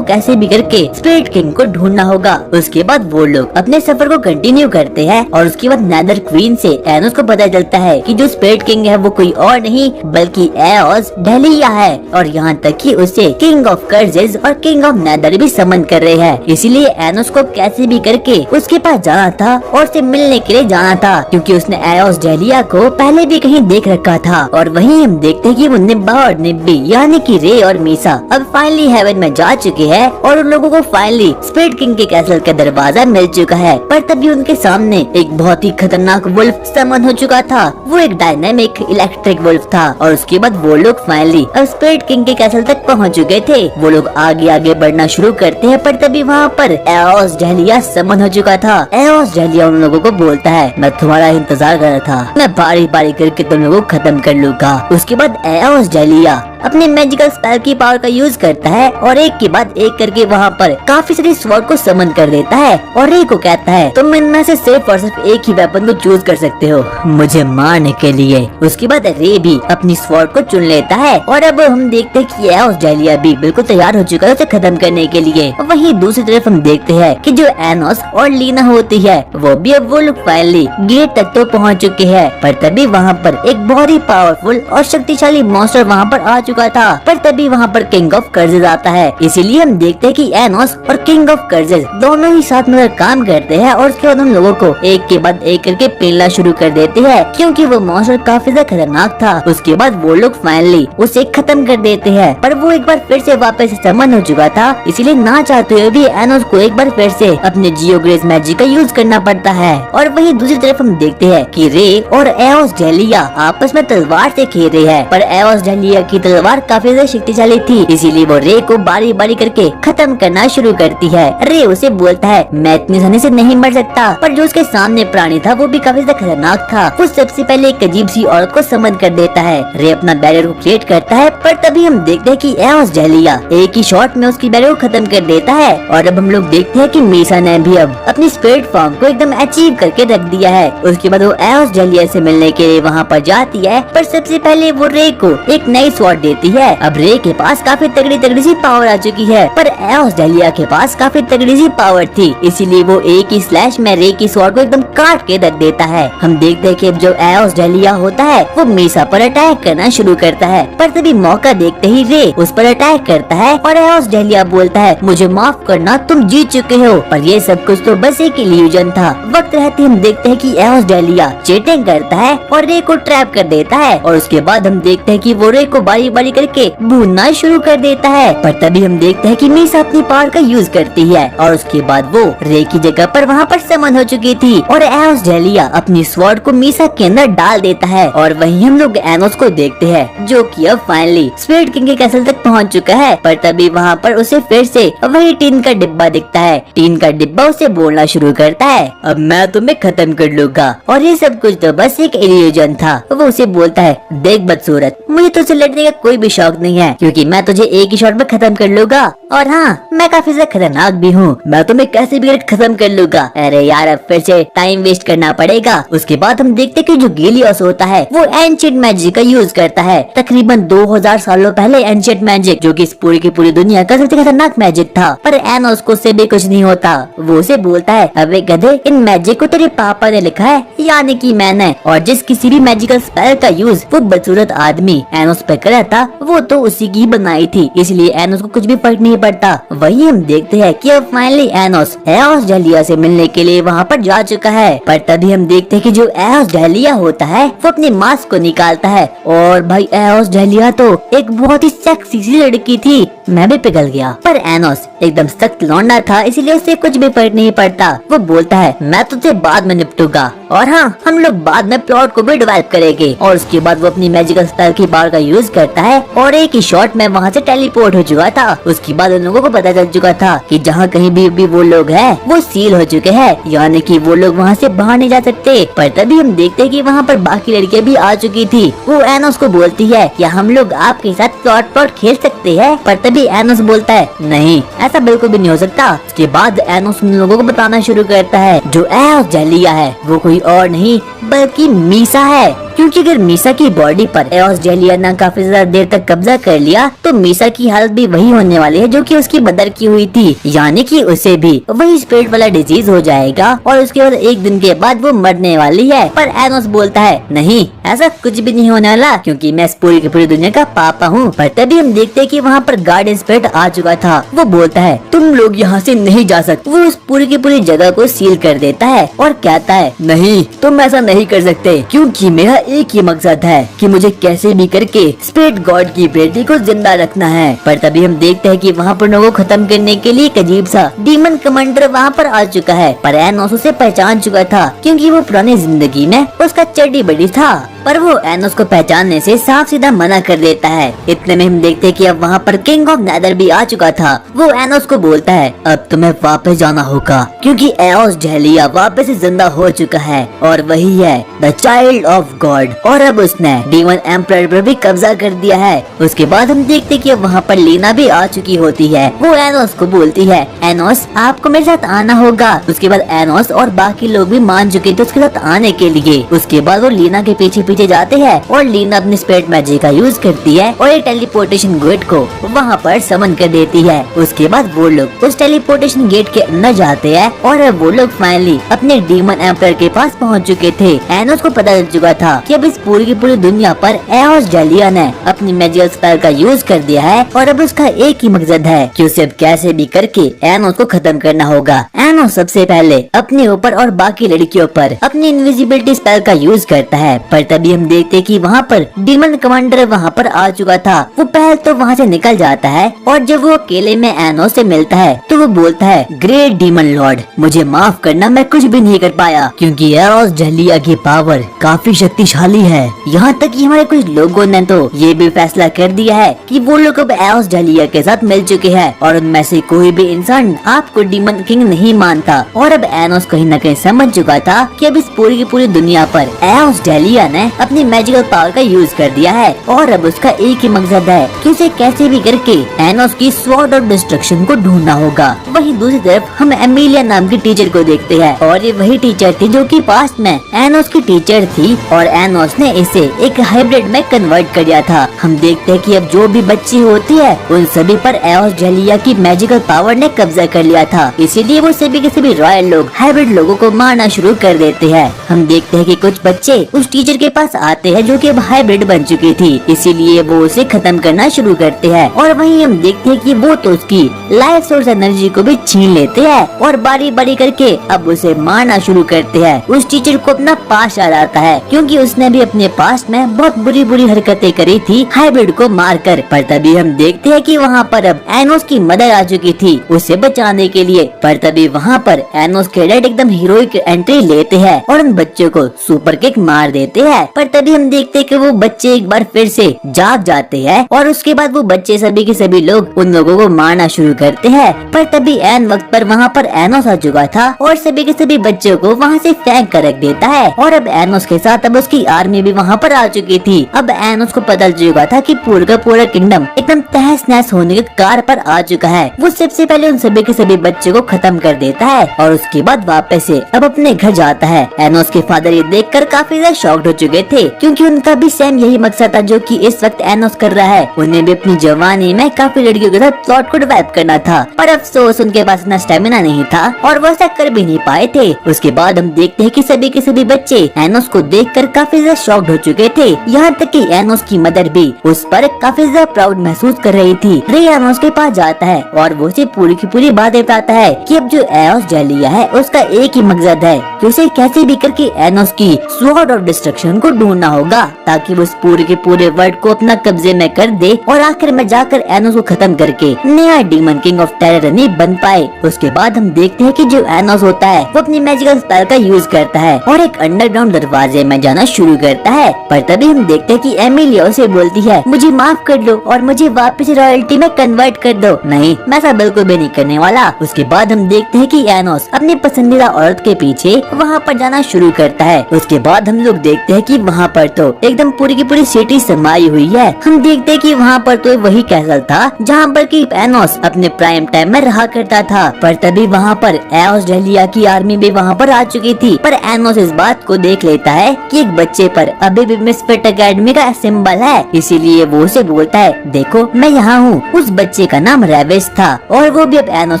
कैसे भी करके स्पिरिट किंग को ढूंढना होगा। उसके बाद वो लोग अपने सफर को कंटिन्यू करते हैं, और उसके बाद नेदर क्वीन से एनोस को पता चलता है कि जो स्पिरिट किंग है वो कोई और नहीं बल्कि एओस डेलिया है, और यहाँ तक कि उसे किंग ऑफ कर्जेस और किंग ऑफ नेदर भी समन कर रहे हैं। इसीलिए एनोस को कैसे भी करके उसके पास जाना था और उसे मिलने के लिए जाना था, क्योंकि उसने एओस डेलिया को पहले भी कहीं देख रखा था। और वहीं हम देखते हैं कि वो निब्बा और निब्बी यानी कि रे और मीसा अब फाइनली हेवन में जा चुके हैं, और उन लोगों को फाइनली स्पिरिट किंग के कैसल का दरवाजा मिल चुका है। पर तभी उनके सामने एक बहुत ही खतरनाक वुल्फ समन हो चुका था। वो एक डायनामिक इलेक्ट्रिक वुल्फ था, और उसके बाद वो लोग फाइनली अब स्पिरिट किंग के कैसल तक पहुंच चुके थे। वो लोग आगे आगे बढ़ना शुरू करते हैं, पर तभी वहाँ पर एओस डेलिया समन हो चुका था। एओस डेलिया उन लोगों को बोलता है मैं तुम्हारा इंतजार कर रहा था, मैं बारी बारी करके तुम लोगों को खत्म कर लूंगा। उसके बाद एओस डेलिया अपने मैजिकल स्पेल की पावर का यूज करता है, और एक के बाद एक करके वहाँ पर काफी सारी स्वॉर्ड को समन कर देता है, और रे को कहता है तुम इनमें से सिर्फ और सिर्फ एक ही वेपन को चूज कर सकते हो मुझे मारने के लिए। उसके बाद रे भी अपनी स्वॉर्ड को चुन लेता है, और अब हम देखते हैं कि एओस डेलिया भी बिल्कुल तैयार हो चुका है उसे खत्म करने के लिए। वहीं दूसरी तरफ हम देखते हैं कि जो एनोस और लीना होती है वो भी अब वो लोग फाइनली गेट तक तो पहुँच चुके हैं। पर तभी वहाँ पर एक बहुत ही पावरफुल और शक्तिशाली मॉन्स्टर वहाँ पर आ चुका था। पर तभी वहाँ पर किंग ऑफ कर्जेस आता है। इसीलिए हम देखते हैं कि एनोस और किंग ऑफ कर्जेस दोनों ही साथ मिलकर काम करते हैं, और उसके बाद उन लोगों को एक के बाद एक करके पेलना शुरू कर देते हैं, क्योंकि वो मॉन्स्टर काफी ज्यादा खतरनाक था। उसके बाद वो लोग फाइनली उसे खत्म कर देते हैं, पर वो एक बार फिर से वापस समन हो चुका था। इसीलिए ना चाहते हुए भी एनोस को एक बार फिर से अपने जियोग्रेस मैजिक का यूज करना पड़ता है। और वहीं दूसरी तरफ हम देखते हैं कि रे और एओस डेलिया आपस में तलवार से खेल रहे हैं, पर एओस डेलिया की तलवार तलवार काफी ज्यादा शक्तिशाली थी, इसीलिए वो रे को बारी बारी करके खत्म करना शुरू करती है। रे उसे बोलता है मैं इतनी आसानी से नहीं मर सकता, पर जो उसके सामने प्राणी था वो भी काफी ज्यादा खतरनाक था। वो सबसे पहले एक अजीब सी औरत को समन कर देता है। रे अपना बैरियर को क्रिएट करता है, पर तभी हम देखते हैं कि एओस जहलिया एक ही शॉट में उसकी बैरियर को खत्म कर देता है। और अब हम लोग देखते हैं कि मीसा ने भी अब अपनी स्पिरिट फॉर्म को एकदम अचीव करके रख दिया है। उसके बाद वो एओस जहलिया से मिलने के लिए वहाँ पर जाती है, पर सबसे पहले वो रे को एक नई स्वॉर्ड देती है। अब रे के पास काफी तगड़ी सी पावर आ चुकी है, पर एओस जहलिया के पास काफी तगड़ी सी पावर थी, इसीलिए वो एक ही स्लैश में रे की स्वॉर्ड को एकदम काट के रख देता है। हम देखते हैं कि अब जो एओस जहलिया होता है वो मीसा पर अटैक करना शुरू करता है, पर तभी मौका देखते ही रे उस पर अटैक करता है और एओस जहलिया बोलता है मुझे माफ करना, तुम जीत चुके हो। पर ये सब कुछ तो बस एक इल्यूजन था। वक्त रहते हम देखते हैं कि एओस जहलिया चीटिंग करता है और रे को ट्रैप कर देता है, और उसके बाद हम देखते हैं कि वो रे को बारी बारी करके भूनना शुरू कर देता है। पर तभी हम देखते हैं कि मीसा अपनी पावर का यूज करती है, और उसके बाद वो रे की जगह पर वहाँ पर समन हो चुकी थी, और एओस जहलिया अपनी स्वॉर्ड को मीसा के अंदर डाल देता है। और वहीं हम लोग एनोस को देखते हैं, जो कि अब फाइनली स्पिरिट किंग के कैसल तक पहुंच चुका है। पर तभी वहाँ पर उसे फिर से वही टीन का डिब्बा दिखता है। टीन का डिब्बा उसे बोलना शुरू करता है अब मैं तुम्हें खत्म कर लूंगा, और ये सब कुछ तो बस एक इल्यूजन था। वो उसे बोलता है देख बदसूरत, मुझे तुझसे लड़ने का कोई भी शौक नहीं है, क्योंकि मैं तुझे एक ही शॉट में खत्म कर लूंगा, और हाँ मैं काफी ज्यादा खतरनाक भी हूँ, मैं तुम्हें कैसे भी खत्म कर लूंगा। अरे यार अब फिर से टाइम वेस्ट करना पड़ेगा। उसके बाद हम देखते कि जो गेलियोस होता है वो एंशिएंट मैजिक का यूज करता है। तकरीबन 2000 सालों पहले एंशिएंट मैजिक, जो कि इस पूरी की पूरी दुनिया का सबसे खतरनाक मैजिक था, पर एनोस को उससे भी कुछ नहीं होता। वो उसे बोलता है अबे गधे, इन मैजिक को तेरे पापा ने लिखा है, यानी कि मैंने, और जिस किसी भी मैजिकल स्पेल का यूज वो बदसूरत आदमी एनोस पे करा था वो तो उसी की बनाई थी, इसलिए एनोस को कुछ भी फर्क नहीं पड़ता। वही हम देखते हैं कि अब फाइनली एनोस एओस जहलिया से मिलने के लिए वहाँ पर जा चुका है। पर तभी हम देखते हैं कि जो एओस जहलिया होता है वो अपने मास्क को निकालता है, और भाई एओस जहलिया तो एक बहुत ही सेक्सी सी लड़की थी, मैं भी पिघल गया। पर एनोस एकदम सख्त लौंडा था, इसीलिए उसे कुछ भी फर्क नहीं पड़ता। वो बोलता है मैं तुझे बाद में निपटूंगा, और हाँ हम लोग बाद में प्लॉट को भी डिवेल्प करेंगे। और उसके बाद वो अपनी मैजिकल स्पेल की पावर का यूज करता है, और एक ही शॉट में वहाँ से टेलीपोर्ट हो चुका था। उसके बाद उन लोगों को पता चल चुका था कि जहाँ कहीं भी वो लोग हैं वो सील हो चुके हैं, यानी कि वो लोग वहाँ से बाहर नहीं जा सकते। पर तभी हम देखते हैं कि वहाँ पर बाकी लड़कियाँ भी आ चुकी थी। वो एनोस को बोलती है क्या हम लोग आपके साथ प्लॉट खेल सकते हैं? पर तभी एनोस बोलता है नहीं, ऐसा बिल्कुल भी नहीं हो सकता। उसके बाद एनोस उन लोगों को बताना शुरू करता है जो एओस जहलिया है वो कोई और नहीं बल्कि मीसा है, क्योंकि अगर मीसा की बॉडी पर एओस जहलिया ने काफी ज्यादा देर तक कब्जा कर लिया तो मीसा की हालत भी वही होने वाली है जो कि उसकी मदर की हुई थी, यानी कि उसे भी वही स्पिरिट वाला डिजीज हो जाएगा, और उसके बाद एक दिन के बाद वो मरने वाली है। पर एनोस बोलता है नहीं, ऐसा कुछ भी नहीं होने वाला, क्योंकि मैं इस पूरी की पूरी दुनिया का पापा हूँ। पर तभी हम देखते हैं कि वहाँ पर गार्डियन स्पिरिट आ चुका था। वो बोलता है तुम लोग यहाँ से नहीं जा सकते। वो उस पूरी की पूरी जगह को सील कर देता है और कहता है नहीं, तुम ऐसा नहीं कर सकते, क्योंकि मेरा एक ही मकसद है कि मुझे कैसे भी करके स्पिरिट गॉड की बेटी को जिंदा रखना है। पर तभी हम देखते हैं कि वहाँ पर लोगों को खत्म करने के लिए एक अजीब सा डीमन कमांडर वहाँ पर आ चुका है। पर एनोस उसे पहचान चुका था, क्योंकि वो पुरानी जिंदगी में उसका चड्डी बड़ी था, पर वो एनोस को पहचानने से साफ सीधा मना कर देता है। इतने में हम देखते हैं कि अब वहाँ पर किंग ऑफ नेदर भी आ चुका था। वो एनोस को बोलता है अब तुम्हें वापस जाना होगा, क्योंकि एओस जहलिया वापस से जिंदा हो चुका है, और वही है द चाइल्ड ऑफ गॉड, और अब उसने डीमन एम्परर पर भी कब्जा कर दिया है। उसके बाद हम देखते हैं कि अब वहाँ पर लीना भी आ चुकी होती है। वो एनोस को बोलती है एनोस आपको मेरे साथ आना होगा। उसके बाद एनोस और बाकी लोग भी मान चुके थे उसके साथ आने के लिए। उसके बाद वो लीना के पीछे पीछे जाते हैं, और लीना अपनी स्पिरिट मैजिक का यूज करती है और एक टेलीपोर्टेशन गेट को वहाँ पर समन कर देती है। उसके बाद वो लोग उस टेलीपोर्टेशन गेट के अंदर जाते हैं, और अब वो लोग फाइनली अपने डीमन एम्परर के पास पहुँच चुके थे। एनोस को पता चल चुका था कि अब इस पूरी की पूरी दुनिया पर एओस जहलिया ने अपनी मैजिकल स्पेल का यूज कर दिया है, और अब उसका एक ही मकसद है कि उसे अब कैसे भी करके एनोस को खत्म करना होगा। एनोस सबसे पहले अपने ऊपर और बाकी लड़कियों पर अपनी इनविजिबिलिटी स्पेल का यूज करता है, पर तभी हम देखते हैं कि वहाँ पर डीमन कमांडर वहाँ पर आ चुका था। वो पहले तो वहाँ से निकल जाता है और जब वो अकेले में एनोस से मिलता है तो वो बोलता है, ग्रेट डीमन लॉर्ड, मुझे माफ करना, मैं कुछ भी नहीं कर पाया क्योंकि एओस जलिया की पावर काफी शक्तिशाली है। यहाँ तक कि हमारे कुछ लोगों ने तो ये भी फैसला कर दिया है कि वो लोग अब एओस जलिया के साथ मिल चुके हैं और उनमें से कोई भी इंसान आपको डीमन किंग नहीं मानता। और अब एनोस कहीं न कहीं समझ चुका था कि अब इस पूरी की पूरी दुनिया पर एओस जलिया ने अपनी मैजिकल पावर का यूज कर दिया है और अब उसका एक ही मकसद है कि उसे कैसे भी करके एनोस की स्वॉर्ड ऑफ डिस्ट्रक्शन को ढूंढना होगा। वहीं दूसरी तरफ हम एमिलिया नाम की टीचर को देखते हैं और ये वही टीचर थी जो कि पास्ट में एनोस की टीचर थी और एनोस ने इसे एक हाइब्रिड में कन्वर्ट कर दिया था। हम देखते हैं कि अब जो भी बच्ची होती है उन सभी पर एओस जलिया की मैजिकल पावर ने कब्जा कर लिया था, इसीलिए वो सभी के सभी रॉयल लोग हाइब्रिड लोगों को मारना शुरू कर देते हैं। हम देखते हैं कि कुछ बच्चे उस टीचर के पास आते हैं जो कि अब हाइब्रिड बन चुकी थी, इसीलिए वो उसे खत्म करना शुरू करते हैं और वहीं हम देखते हैं कि वो तो उसकी लाइफ सोर्स एनर्जी को भी छीन लेते हैं और बारी बारी करके अब उसे मारना शुरू करते हैं। उस टीचर को अपना पास्ट याद आता है क्योंकि उसने भी अपने पास्ट में बहुत बुरी बुरी हरकतें करी थी हाइब्रिड को मारकर। पर तभी हम देखते हैं कि वहाँ पर अब एनोस की मदर आ चुकी थी उसे बचाने के लिए। पर तभी वहाँ पर एनोस के डैड एकदम हीरोइक एंट्री लेते हैं और उन बच्चों को सुपर किक मार देते हैं। पर तभी हम देखते हैं कि वो बच्चे एक बार फिर से जाग जाते हैं और उसके बाद वो बच्चे सभी के सभी लोग उन लोगों को मारना शुरू करते हैं। पर तभी एन वक्त पर वहाँ पर एनोस आ चुका था और सभी के सभी बच्चों को वहाँ से फेंक कर रख देता है और अब एनोस के साथ अब उसकी आर्मी भी वहाँ पर आ चुकी थी। अब एनोस को पता चुका था कि पूरा का पूरा किंगडम एकदम तहस नहस होने के कार पर आ चुका है। वो सबसे पहले उन सभी के सभी बच्चों को खत्म कर देता है और उसके बाद वापस से अब अपने घर जाता है। एनोस के फादर ये देखकर काफी ज्यादा शॉक्ड हो चुके थे क्योंकि उनका भी सेम यही मकसद था जो कि इस वक्त एनोस कर रहा है। उन्हें भी अपनी जवानी में काफी लड़कियों के साथ प्लॉट को डिवेलप करना था, पर अफसोस उनके पास इतना स्टेमिना नहीं था और वो ऐसा कर भी नहीं पाए थे। उसके बाद हम देखते हैं कि सभी के सभी बच्चे एनोस को देखकर काफी ज्यादा शॉक्ड हो चुके थे, यहाँ तक कि एनोस की मदर भी उस पर काफी ज्यादा प्राउड महसूस कर रही थी। रे एनोस के पास जाता है और वो उसे पूरी की पूरी बात बताता है कि अब जो एओस जलिया है उसका एक ही मकसद है कि उसे कैसे भी करके एनोस की स्वॉर्ड ऑफ डिस्ट्रक्शन को ढूंढना होगा ताकि वो इस पूरे के पूरे वर्ल्ड को अपना कब्जे में कर दे और आखिर में जाकर एनोस को खत्म करके नया डीमन किंग ऑफ टेररनी बन पाए। उसके बाद हम देखते हैं कि जो एनोस होता है वो अपनी मैजिकल स्पेल का यूज करता है और एक अंडरग्राउंड दरवाजे में जाना शुरू करता है। पर तभी हम देखते हैं कि एमिलिया उसे बोलती है, मुझे माफ कर लो और मुझे वापस रॉयल्टी में कन्वर्ट कर दो। नहीं, मैं ऐसा बिल्कुल भी नहीं करने वाला। उसके बाद हम देखते हैं कि एनोस अपनी पसंदीदा औरत के पीछे वहाँ पर जाना शुरू करता है। उसके बाद हम लोग देखते हैं कि वहाँ पर तो एकदम पूरी की पूरी सिटी समाई हुई है। हम देखते हैं कि वहाँ पर तो वही कैसल था जहाँ पर कि एनोस अपने प्राइम टाइम में रहा करता था। पर तभी वहाँ पर एओस जलिया की आर्मी भी वहाँ पर आ चुकी थी। पर एनोस इस बात को देख लेता है कि एक बच्चे पर अभी भी मिसफिट एकेडमी का सिंबल है, इसीलिए वो उसे बोलता है, देखो मैं यहाँ हूँ। उस बच्चे का नाम रेविस था और वो भी अब एनोस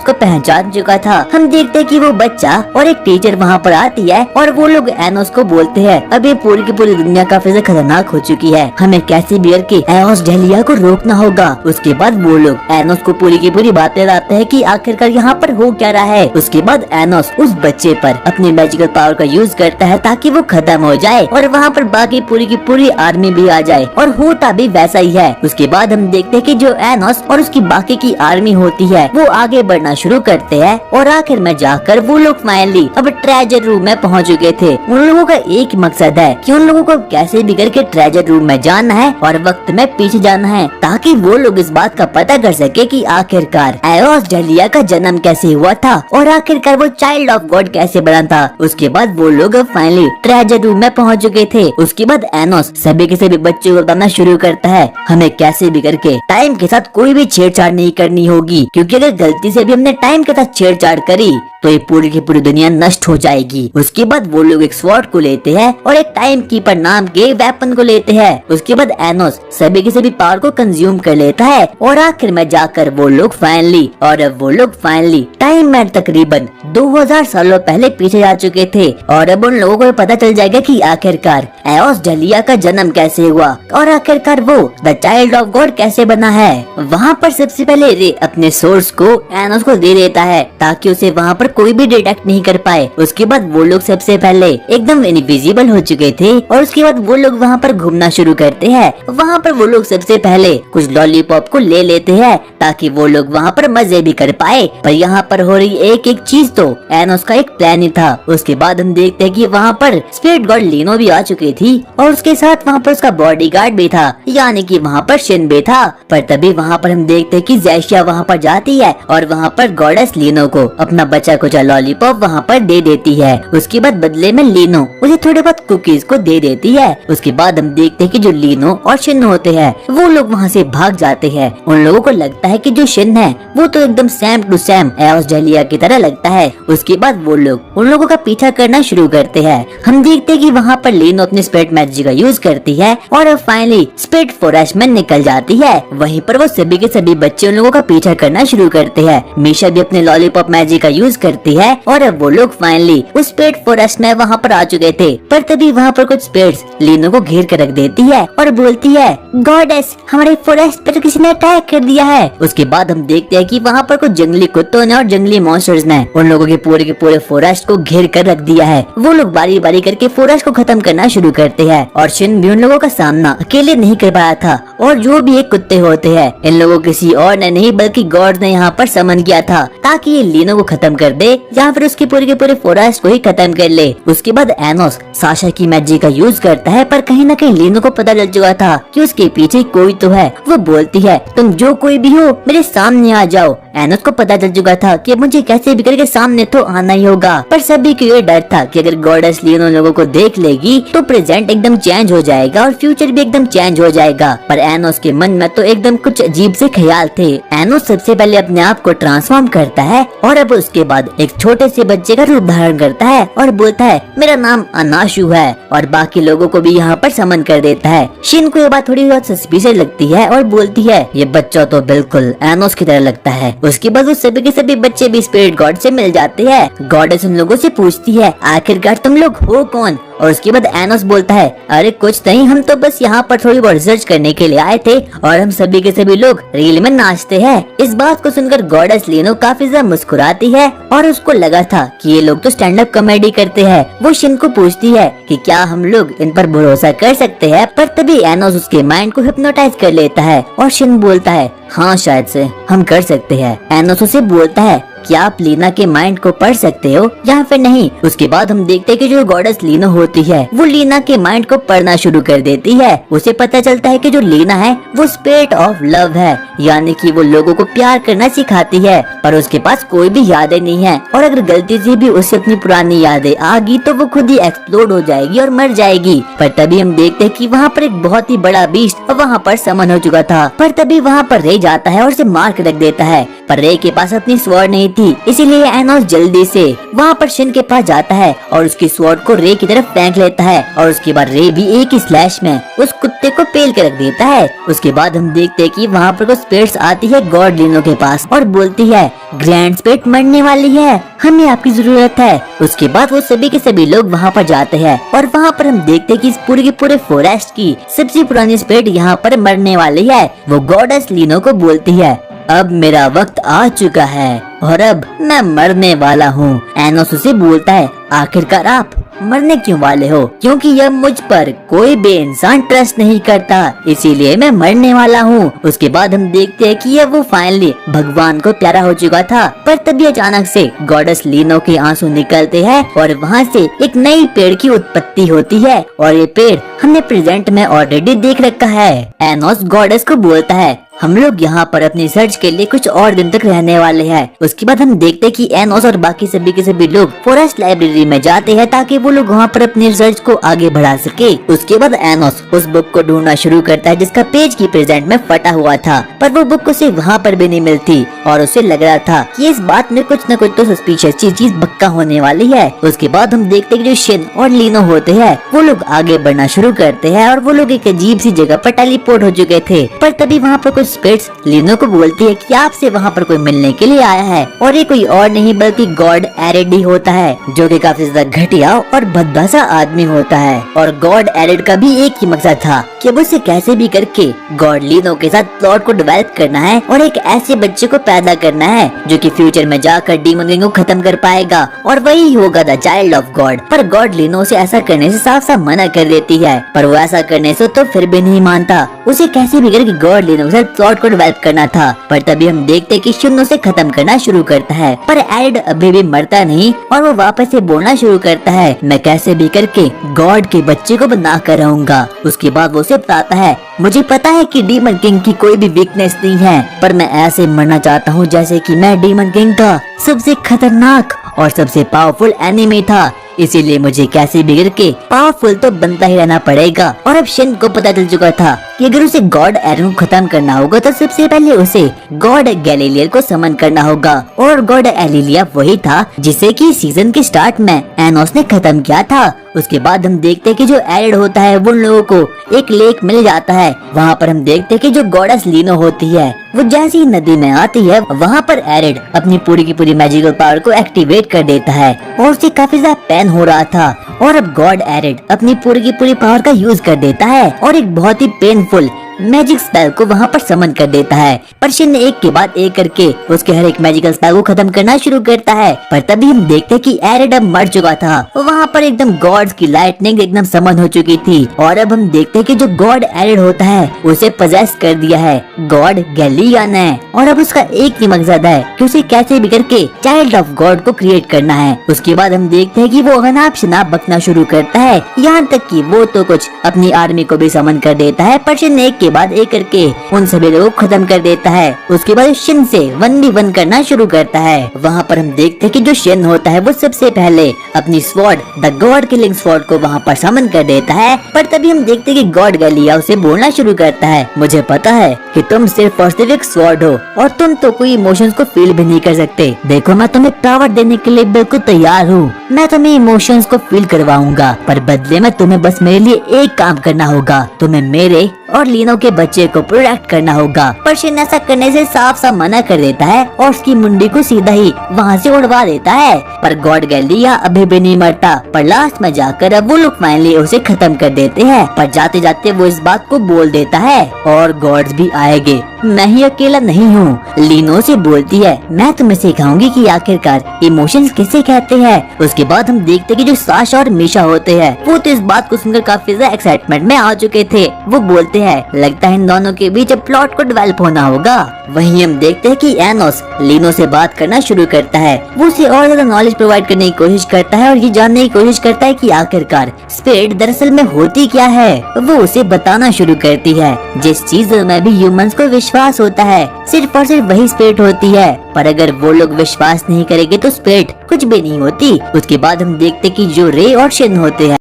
को पहचान चुका था। हम देखते हैं कि वो बच्चा और एक टीचर वहाँ पर आती है और वो लोग एनोस को बोलते हैं, अब ये पूरी की पूरी दुनिया काफी ज्यादा खतरनाक हो चुकी है, हमें कैसे भी करके एओस जलिया को रोकना होगा। उसके बाद वो लोग एनोस को पूरी की पूरी बातें बताते हैं कि आखिरकार यहाँ पर हो क्या रहा है। उसके बाद एनोस उस बच्चे पर अपनी मैजिकल पावर का यूज करता है ताकि वो खत्म हो जाए और वहाँ पर बाकी पूरी की पूरी आर्मी भी आ जाए और होता भी वैसा ही है। उसके बाद हम देखते हैं कि जो एनोस और उसकी बाकी की आर्मी होती है वो आगे बढ़ना शुरू करते हैं और आखिर में जाकर वो लोग फाइनली अब ट्रेजर रूम में पहुँच चुके थे। उन लोगों का एक मकसद है कि उन लोगों को कैसे भी करके ट्रेजर रूम में जाना है और वक्त में पीछे जाना है ताकि वो लोग इस बात का पता कर सके कि आखिरकार एओस जलिया का जन्म कैसे हुआ था और आखिरकार वो चाइल्ड ऑफ गॉड कैसे बना था। उसके बाद वो लोग फाइनली ट्रेजर रूम में पहुंच चुके थे। उसके बाद एनोस सभी के सभी बच्चों को बताना शुरू करता है, हमें कैसे भी करके टाइम के साथ कोई भी छेड़छाड़ नहीं करनी होगी क्योंकि अगर गलती से भी हमने टाइम के साथ छेड़छाड़ करी तो ये पूरी की पूरी दुनिया नष्ट हो जाएगी। उसके बाद वो लोग एक स्वॉर्ड को लेते हैं और एक टाइम कीपर नाम के वेपन को लेते हैं। उसके बाद एनोस सभी के सभी पावर को कंज्यूम कर लेता है और आखिर में जाकर वो लोग फाइनली टाइम में तकरीबन 2000 सालों पहले पीछे जा चुके थे और अब उन लोगों को पता चल जाएगा कि आखिरकार एओस जलिया का जन्म कैसे हुआ और आखिरकार वो द चाइल्ड ऑफ गॉड कैसे बना है। वहाँ पर सबसे पहले रे अपने सोर्स को एनोस को दे देता है ताकि उसे वहाँ पर कोई भी डिटेक्ट नहीं कर पाए। उसके बाद वो लोग सबसे पहले एकदम इनविजिबल हो चुके थे और उसके बाद वो लोग वहाँ पर घूमना शुरू करते हैं। वहाँ पर वो लोग सबसे पहले कुछ लॉलीपॉप को ले लेते हैं ताकि वो लोग वहाँ पर मजे भी कर पाए। पर यहाँ पर हो रही एक एक चीज तो एनोस का एक प्लान ही था। उसके बाद हम देखते हैं कि वहाँ पर स्पिरिट गॉड लीनो भी आ चुकी थी और उसके साथ वहाँ पर उसका बॉडीगार्ड भी था, यानी कि वहाँ पर शिन भी था। पर तभी वहाँ पर हम देखते हैं कि ज़ेशिया वहाँ पर जाती है और वहाँ पर गॉडेस लीनो को अपना बचा कुचा लॉलीपॉप वहाँ पर दे देती है। उसके बाद बदले में लीनो उसे थोड़े बहुत कुकीज को दे देती है। उसके बाद हम देखते हैं कि जो लीनो और शिन होते हैं वो लोग वहाँ से भाग जाते हैं। उन लोगों को लगता है कि जो शिन है वो तो एकदम सेम टू सेम एओसडेलिया की तरह लगता है। उसके बाद वो लोग उन लोगों का पीछा करना शुरू करते हैं। हम देखते हैं कि वहाँ पर लीनो अपनी स्पिरिट मैजिक का यूज करती है और अब फाइनली स्पिरिट फॉरेस्ट में निकल जाती है। वहीं पर वो सभी के सभी बच्चे उन लोगों का पीछा करना शुरू करते हैं। मीशा भी अपने लॉलीपॉप मैजिक का यूज करती है और अब वो लोग फाइनली उस स्पिरिट फॉरेस्ट में वहाँ पर आ चुके थे। पर तभी वहाँ पर कुछ स्पिरिट्स लीनो को घेर कर रख देती है और बोलती है, गॉडेस हमारे फॉरेस्ट पर किसी ने अटैक कर दिया है। उसके बाद हम देखते हैं कि वहाँ पर कुछ जंगली कुत्तों ने और जंगली मॉन्स्टर्स ने उन लोगों के पूरे फॉरेस्ट को घेर कर रख दिया है। वो लोग बारी बारी करके फॉरेस्ट को खत्म करना शुरू करते हैं और शिन भी उन लोगों का सामना अकेले नहीं कर पाया था। और जो भी एक कुत्ते होते हैं इन लोगों किसी और ने नहीं बल्कि गॉड ने यहाँ पर समन किया था ताकि ये लीनो को खत्म कर दे या फिर उसके पूरे फॉरेस्ट को ही खत्म कर ले। उसके बाद एनोस साशा की मैजिक का यूज करता है पर कहीं न कहीं लीनो को पता चल चुका था कि उसके पीछे कोई तो है। वो बोलती है, तुम जो कोई भी हो मेरे सामने आ जाओ। एनोस को पता चल चुका था कि मुझे कैसे भी करके सामने तो आना ही होगा। पर सभी को ये डर था कि अगर गॉडेस लीनो लोगों को देख लेगी तो प्रेजेंट एकदम चेंज हो जाएगा और फ्यूचर भी एकदम चेंज हो जाएगा। पर एनोस के मन में तो एकदम कुछ अजीब से ख्याल थे। एनोस सबसे पहले अपने आप को ट्रांसफॉर्म करता है और अब उसके बाद एक छोटे से बच्चे का रूप धारण करता है और बोलता है, मेरा नाम अनाशु है, और बाकी लोगों को भी यहाँ पर समन कर देता है। शिन को ये बात थोड़ी बहुत सस्पिशियस लगती है और बोलती है, ये बच्चा तो बिल्कुल एनोस की तरह लगता है। उसके बाद वो सभी के सभी बच्चे भी स्पिरिट गॉड से मिल जाते हैं। गॉडेस उन लोगों से पूछती है, आखिरकार तुम लोग हो कौन? और उसके बाद एनोस बोलता है, अरे कुछ नहीं, हम तो बस यहाँ पर थोड़ी बहुत रिसर्च करने के लिए आए थे और हम सभी के सभी लोग रील में नाचते हैं। इस बात को सुनकर गॉडेस लीनो काफी ज्यादा मुस्कुराती है और उसको लगा था कि ये लोग तो स्टैंड अप कॉमेडी करते हैं। वो शिन को पूछती है कि क्या हम लोग इन पर भरोसा कर सकते हैं, पर तभी एनोस उसके माइंड को हिप्नोटाइज कर लेता है और शिन बोलता है, हाँ शायद से हम कर सकते हैं। एनोस उसे बोलता है, क्या आप लीना के माइंड को पढ़ सकते हो या फिर नहीं? उसके बाद हम देखते हैं कि जो गॉडेस लीनो होती है वो लीना के माइंड को पढ़ना शुरू कर देती है। उसे पता चलता है कि जो लीना है वो स्पिरिट ऑफ लव है, यानी कि वो लोगों को प्यार करना सिखाती है। पर उसके पास कोई भी यादें नहीं है और अगर गलती से भी उसे अपनी पुरानी यादें आ गई तो वो खुद ही एक्सप्लोड हो जाएगी और मर जाएगी। पर तभी हम देखते हैं कि वहाँ पर एक बहुत ही बड़ा बीस्ट वहाँ पर समन हो चुका था। पर तभी वहाँ पर रे जाता है और उसे मार के रख देता है। पर रे के पास अपनी स्वॉर्ड नहीं थी, इसीलिए एनोस जल्दी से वहाँ पर शिन के पास जाता है और उसकी स्वॉर्ड को रे की तरफ फेंक लेता है और उसके बाद रे भी एक ही स्लैश में उस कुत्ते को पेल के रख देता है। उसके बाद हम देखते हैं कि वहाँ पर कुछ स्पिरिट्स आती है गॉड लीनो के पास और बोलती है, ग्रैंड स्पिरिट मरने वाली है, हमें आपकी जरूरत है। उसके बाद वो सभी के सभी लोग वहाँ पर जाते हैं और वहाँ पर हम देखते हैं कि इस पूरे के पूरे फॉरेस्ट की सबसे पुरानी स्पिरिट यहाँ पर मरने वाली है। वो गॉडेस लीनो को बोलती है, अब मेरा वक्त आ चुका है और अब मैं मरने वाला हूँ। एनोस उसे बोलता है, आखिरकार आप मरने क्यों वाले हो? क्योंकि यह मुझ पर कोई भी इंसान ट्रस्ट नहीं करता, इसीलिए मैं मरने वाला हूँ। उसके बाद हम देखते हैं कि यह वो फाइनली भगवान को प्यारा हो चुका था। पर तभी अचानक से गॉडेस लीनो के आंसू निकलते हैं और वहाँ से एक नई पेड़ की उत्पत्ति होती है और ये पेड़ हमने प्रेजेंट में ऑलरेडी देख रखा है। एनोस गॉडेस को बोलता है, हम लोग यहाँ पर अपनी रिसर्च के लिए कुछ और दिन तक रहने वाले हैं। उसके बाद हम देखते हैं कि एनोस और बाकी सभी के सभी लोग फॉरेस्ट लाइब्रेरी में जाते हैं ताकि वो लोग वहाँ पर अपनी रिसर्च को आगे बढ़ा सके। उसके बाद एनोस उस बुक को ढूंढना शुरू करता है जिसका पेज की प्रेजेंट में फटा हुआ था, पर वो बुक उसे वहाँ पर भी नहीं मिलती और उसे लग रहा था कि इस बात में कुछ न कुछ तो सस्पिशियस चीज पक्का होने वाली है। उसके बाद हम देखते हैं कि जो शिन और लीनो होते हैं वो लोग आगे बढ़ना शुरू करते हैं और वो लोग एक अजीब सी जगह पर टेलीपोर्ट हो चुके थे। पर तभी वहाँ पर कुछ स्पिरिट्स लीनो को बोलती है कि आपसे वहाँ पर कोई मिलने के लिए आया है और ये कोई और नहीं बल्कि गॉड एरिड ही होता है, जो कि काफी ज्यादा घटिया और भद्दा आदमी होता है। और गॉड एरिड का भी एक ही मकसद था कि अब उसे कैसे भी करके गॉड लीनो के साथ प्लॉट को डेवलप करना है और एक ऐसे बच्चे को पैदा करना है जो कि फ्यूचर में जाकर डीमन किंग को खत्म कर पाएगा और वही होगा द चाइल्ड ऑफ गॉड। पर गॉड लीनो से ऐसा करने से साफ साफ मना कर देती है, पर वो ऐसा करने से तो फिर भी नहीं मानता। उसे कैसे भी करके गॉड लीनो के साथ प्लॉट को डेवलप करना था। पर तभी हम देखते कि शिन उसे खत्म करना शुरू करता है, पर एरिड अभी भी मरता नहीं और वो वापस से बोलना शुरू करता है, मैं कैसे भी करके गॉड के बच्चे को बना कर रहूंगा। उसके बाद वो उसे बताता है, मुझे पता है कि डीमन किंग की कोई भी वीकनेस नहीं है, पर मैं ऐसे मरना चाहता हूँ जैसे कि मैं डीमन किंग का सबसे खतरनाक और सबसे पावरफुल एनिमी था, इसीलिए मुझे कैसे बिगड़ के पावरफुल तो बनता ही रहना पड़ेगा। और अब शिन को पता चल चुका था कि अगर उसे गॉड एरन को खत्म करना होगा तो सबसे पहले उसे गॉड गैलीलियर को समन करना होगा। और गॉड गैलीलियर वही था जिसे कि सीजन के स्टार्ट में एनोस ने खत्म किया था। उसके बाद हम देखते हैं कि जो एरिड होता है उन लोगों को एक लेक मिल जाता है। वहाँ पर हम देखते हैं कि जो गॉडेस लीनो होती है वो जैसे ही नदी में आती है वहाँ पर एरिड अपनी पूरी की पूरी मैजिकल पावर को एक्टिवेट कर देता है और उसे काफी ज्यादा पेन हो रहा था। और अब गॉड एरिड अपनी पूरी की पूरी पावर का यूज कर देता है और एक बहुत ही पेनफुल मैजिक स्पेल को वहाँ पर समन कर देता है। पर शिन एक के बाद एक करके उसके हर एक मैजिकल स्पेल को खत्म करना शुरू करता है। पर तभी हम देखते कि एरिड अब मर चुका था। वहाँ पर एकदम गॉड्स की लाइटनिंग एकदम समन हो चुकी थी। और अब हम देखते कि जो गॉड एरिड होता है उसे पजेस कर दिया है गॉड गैलिया ने। और अब उसका एक ही मकसद है कि उसे कैसे भी करके चाइल्ड ऑफ गॉड को क्रिएट करना है। उसके बाद हम देखते हैं कि वो अनाप शनाप बकना शुरू करता है, यहाँ तक कि वो तो कुछ अपनी आर्मी को भी समन कर देता है। पर शिन एक के बाद एक करके उन सभी लोगों को खत्म कर देता है। उसके बाद शिन से 1v1 करना शुरू करता है। वहाँ पर हम देखते हैं कि जो शिन होता है वो सबसे पहले अपनी sword the God killing sword को वहाँ पर समन कर देता है। पर तभी हम देखते हैं कि गॉड गैलिया उसे बोलना शुरू करता है, मुझे पता है कि तुम सिर्फ और सिर्फ एक स्वॉर्ड हो और तुम तो कोई इमोशंस को फील भी नहीं कर सकते। देखो मैं तुम्हें पावर देने के लिए बिल्कुल तैयार हूँ, मैं तुम्हें इमोशंस को फील करवाऊंगा, पर बदले में तुम्हें बस मेरे लिए एक काम करना होगा, तुम्हें मेरे और लीनो के बच्चे को प्रोटेक्ट करना होगा। पर शिन ऐसा करने से साफ साफ मना कर देता है और उसकी मुंडी को सीधा ही वहाँ से उड़वा देता है। पर गॉड गैलिया अभी भी नहीं मरता, पर लास्ट में जाकर अब वो लोग फाइनली उसे खत्म कर देते हैं। पर जाते जाते वो इस बात को बोल देता है और गॉड्स भी आएंगे, मैं ही अकेला नहीं हूँ। लीनो से बोलती है, मैं तुम्हें सिखाऊंगी कि आखिरकार इमोशंस किसे कहते हैं। उसके बाद हम देखते कि जो साशा और मीशा होते हैं वो तो इस बात को सुनकर काफी ज्यादा एक्साइटमेंट में आ चुके थे। वो बोलते हैं, लगता है इन दोनों के बीच अब प्लॉट को डेवलप होना होगा। वहीं हम देखते हैं कि एनोस लीनो से बात करना शुरू करता है। वो उसे और ज्यादा नॉलेज प्रोवाइड करने की कोशिश करता है और ये जानने की कोशिश करता है कि आखिरकार स्पिरिट दरअसल में होती क्या है। वो उसे बताना शुरू करती है जिस चीज में भी ह्यूमंस को विश्वास होता है सिर्फ और सिर्फ वही स्पिरिट होती है, पर अगर वो लोग विश्वास नहीं करेंगे तो स्पिरिट कुछ भी नहीं होती। उसके बाद हम देखते कि जो रे और शिन होते हैं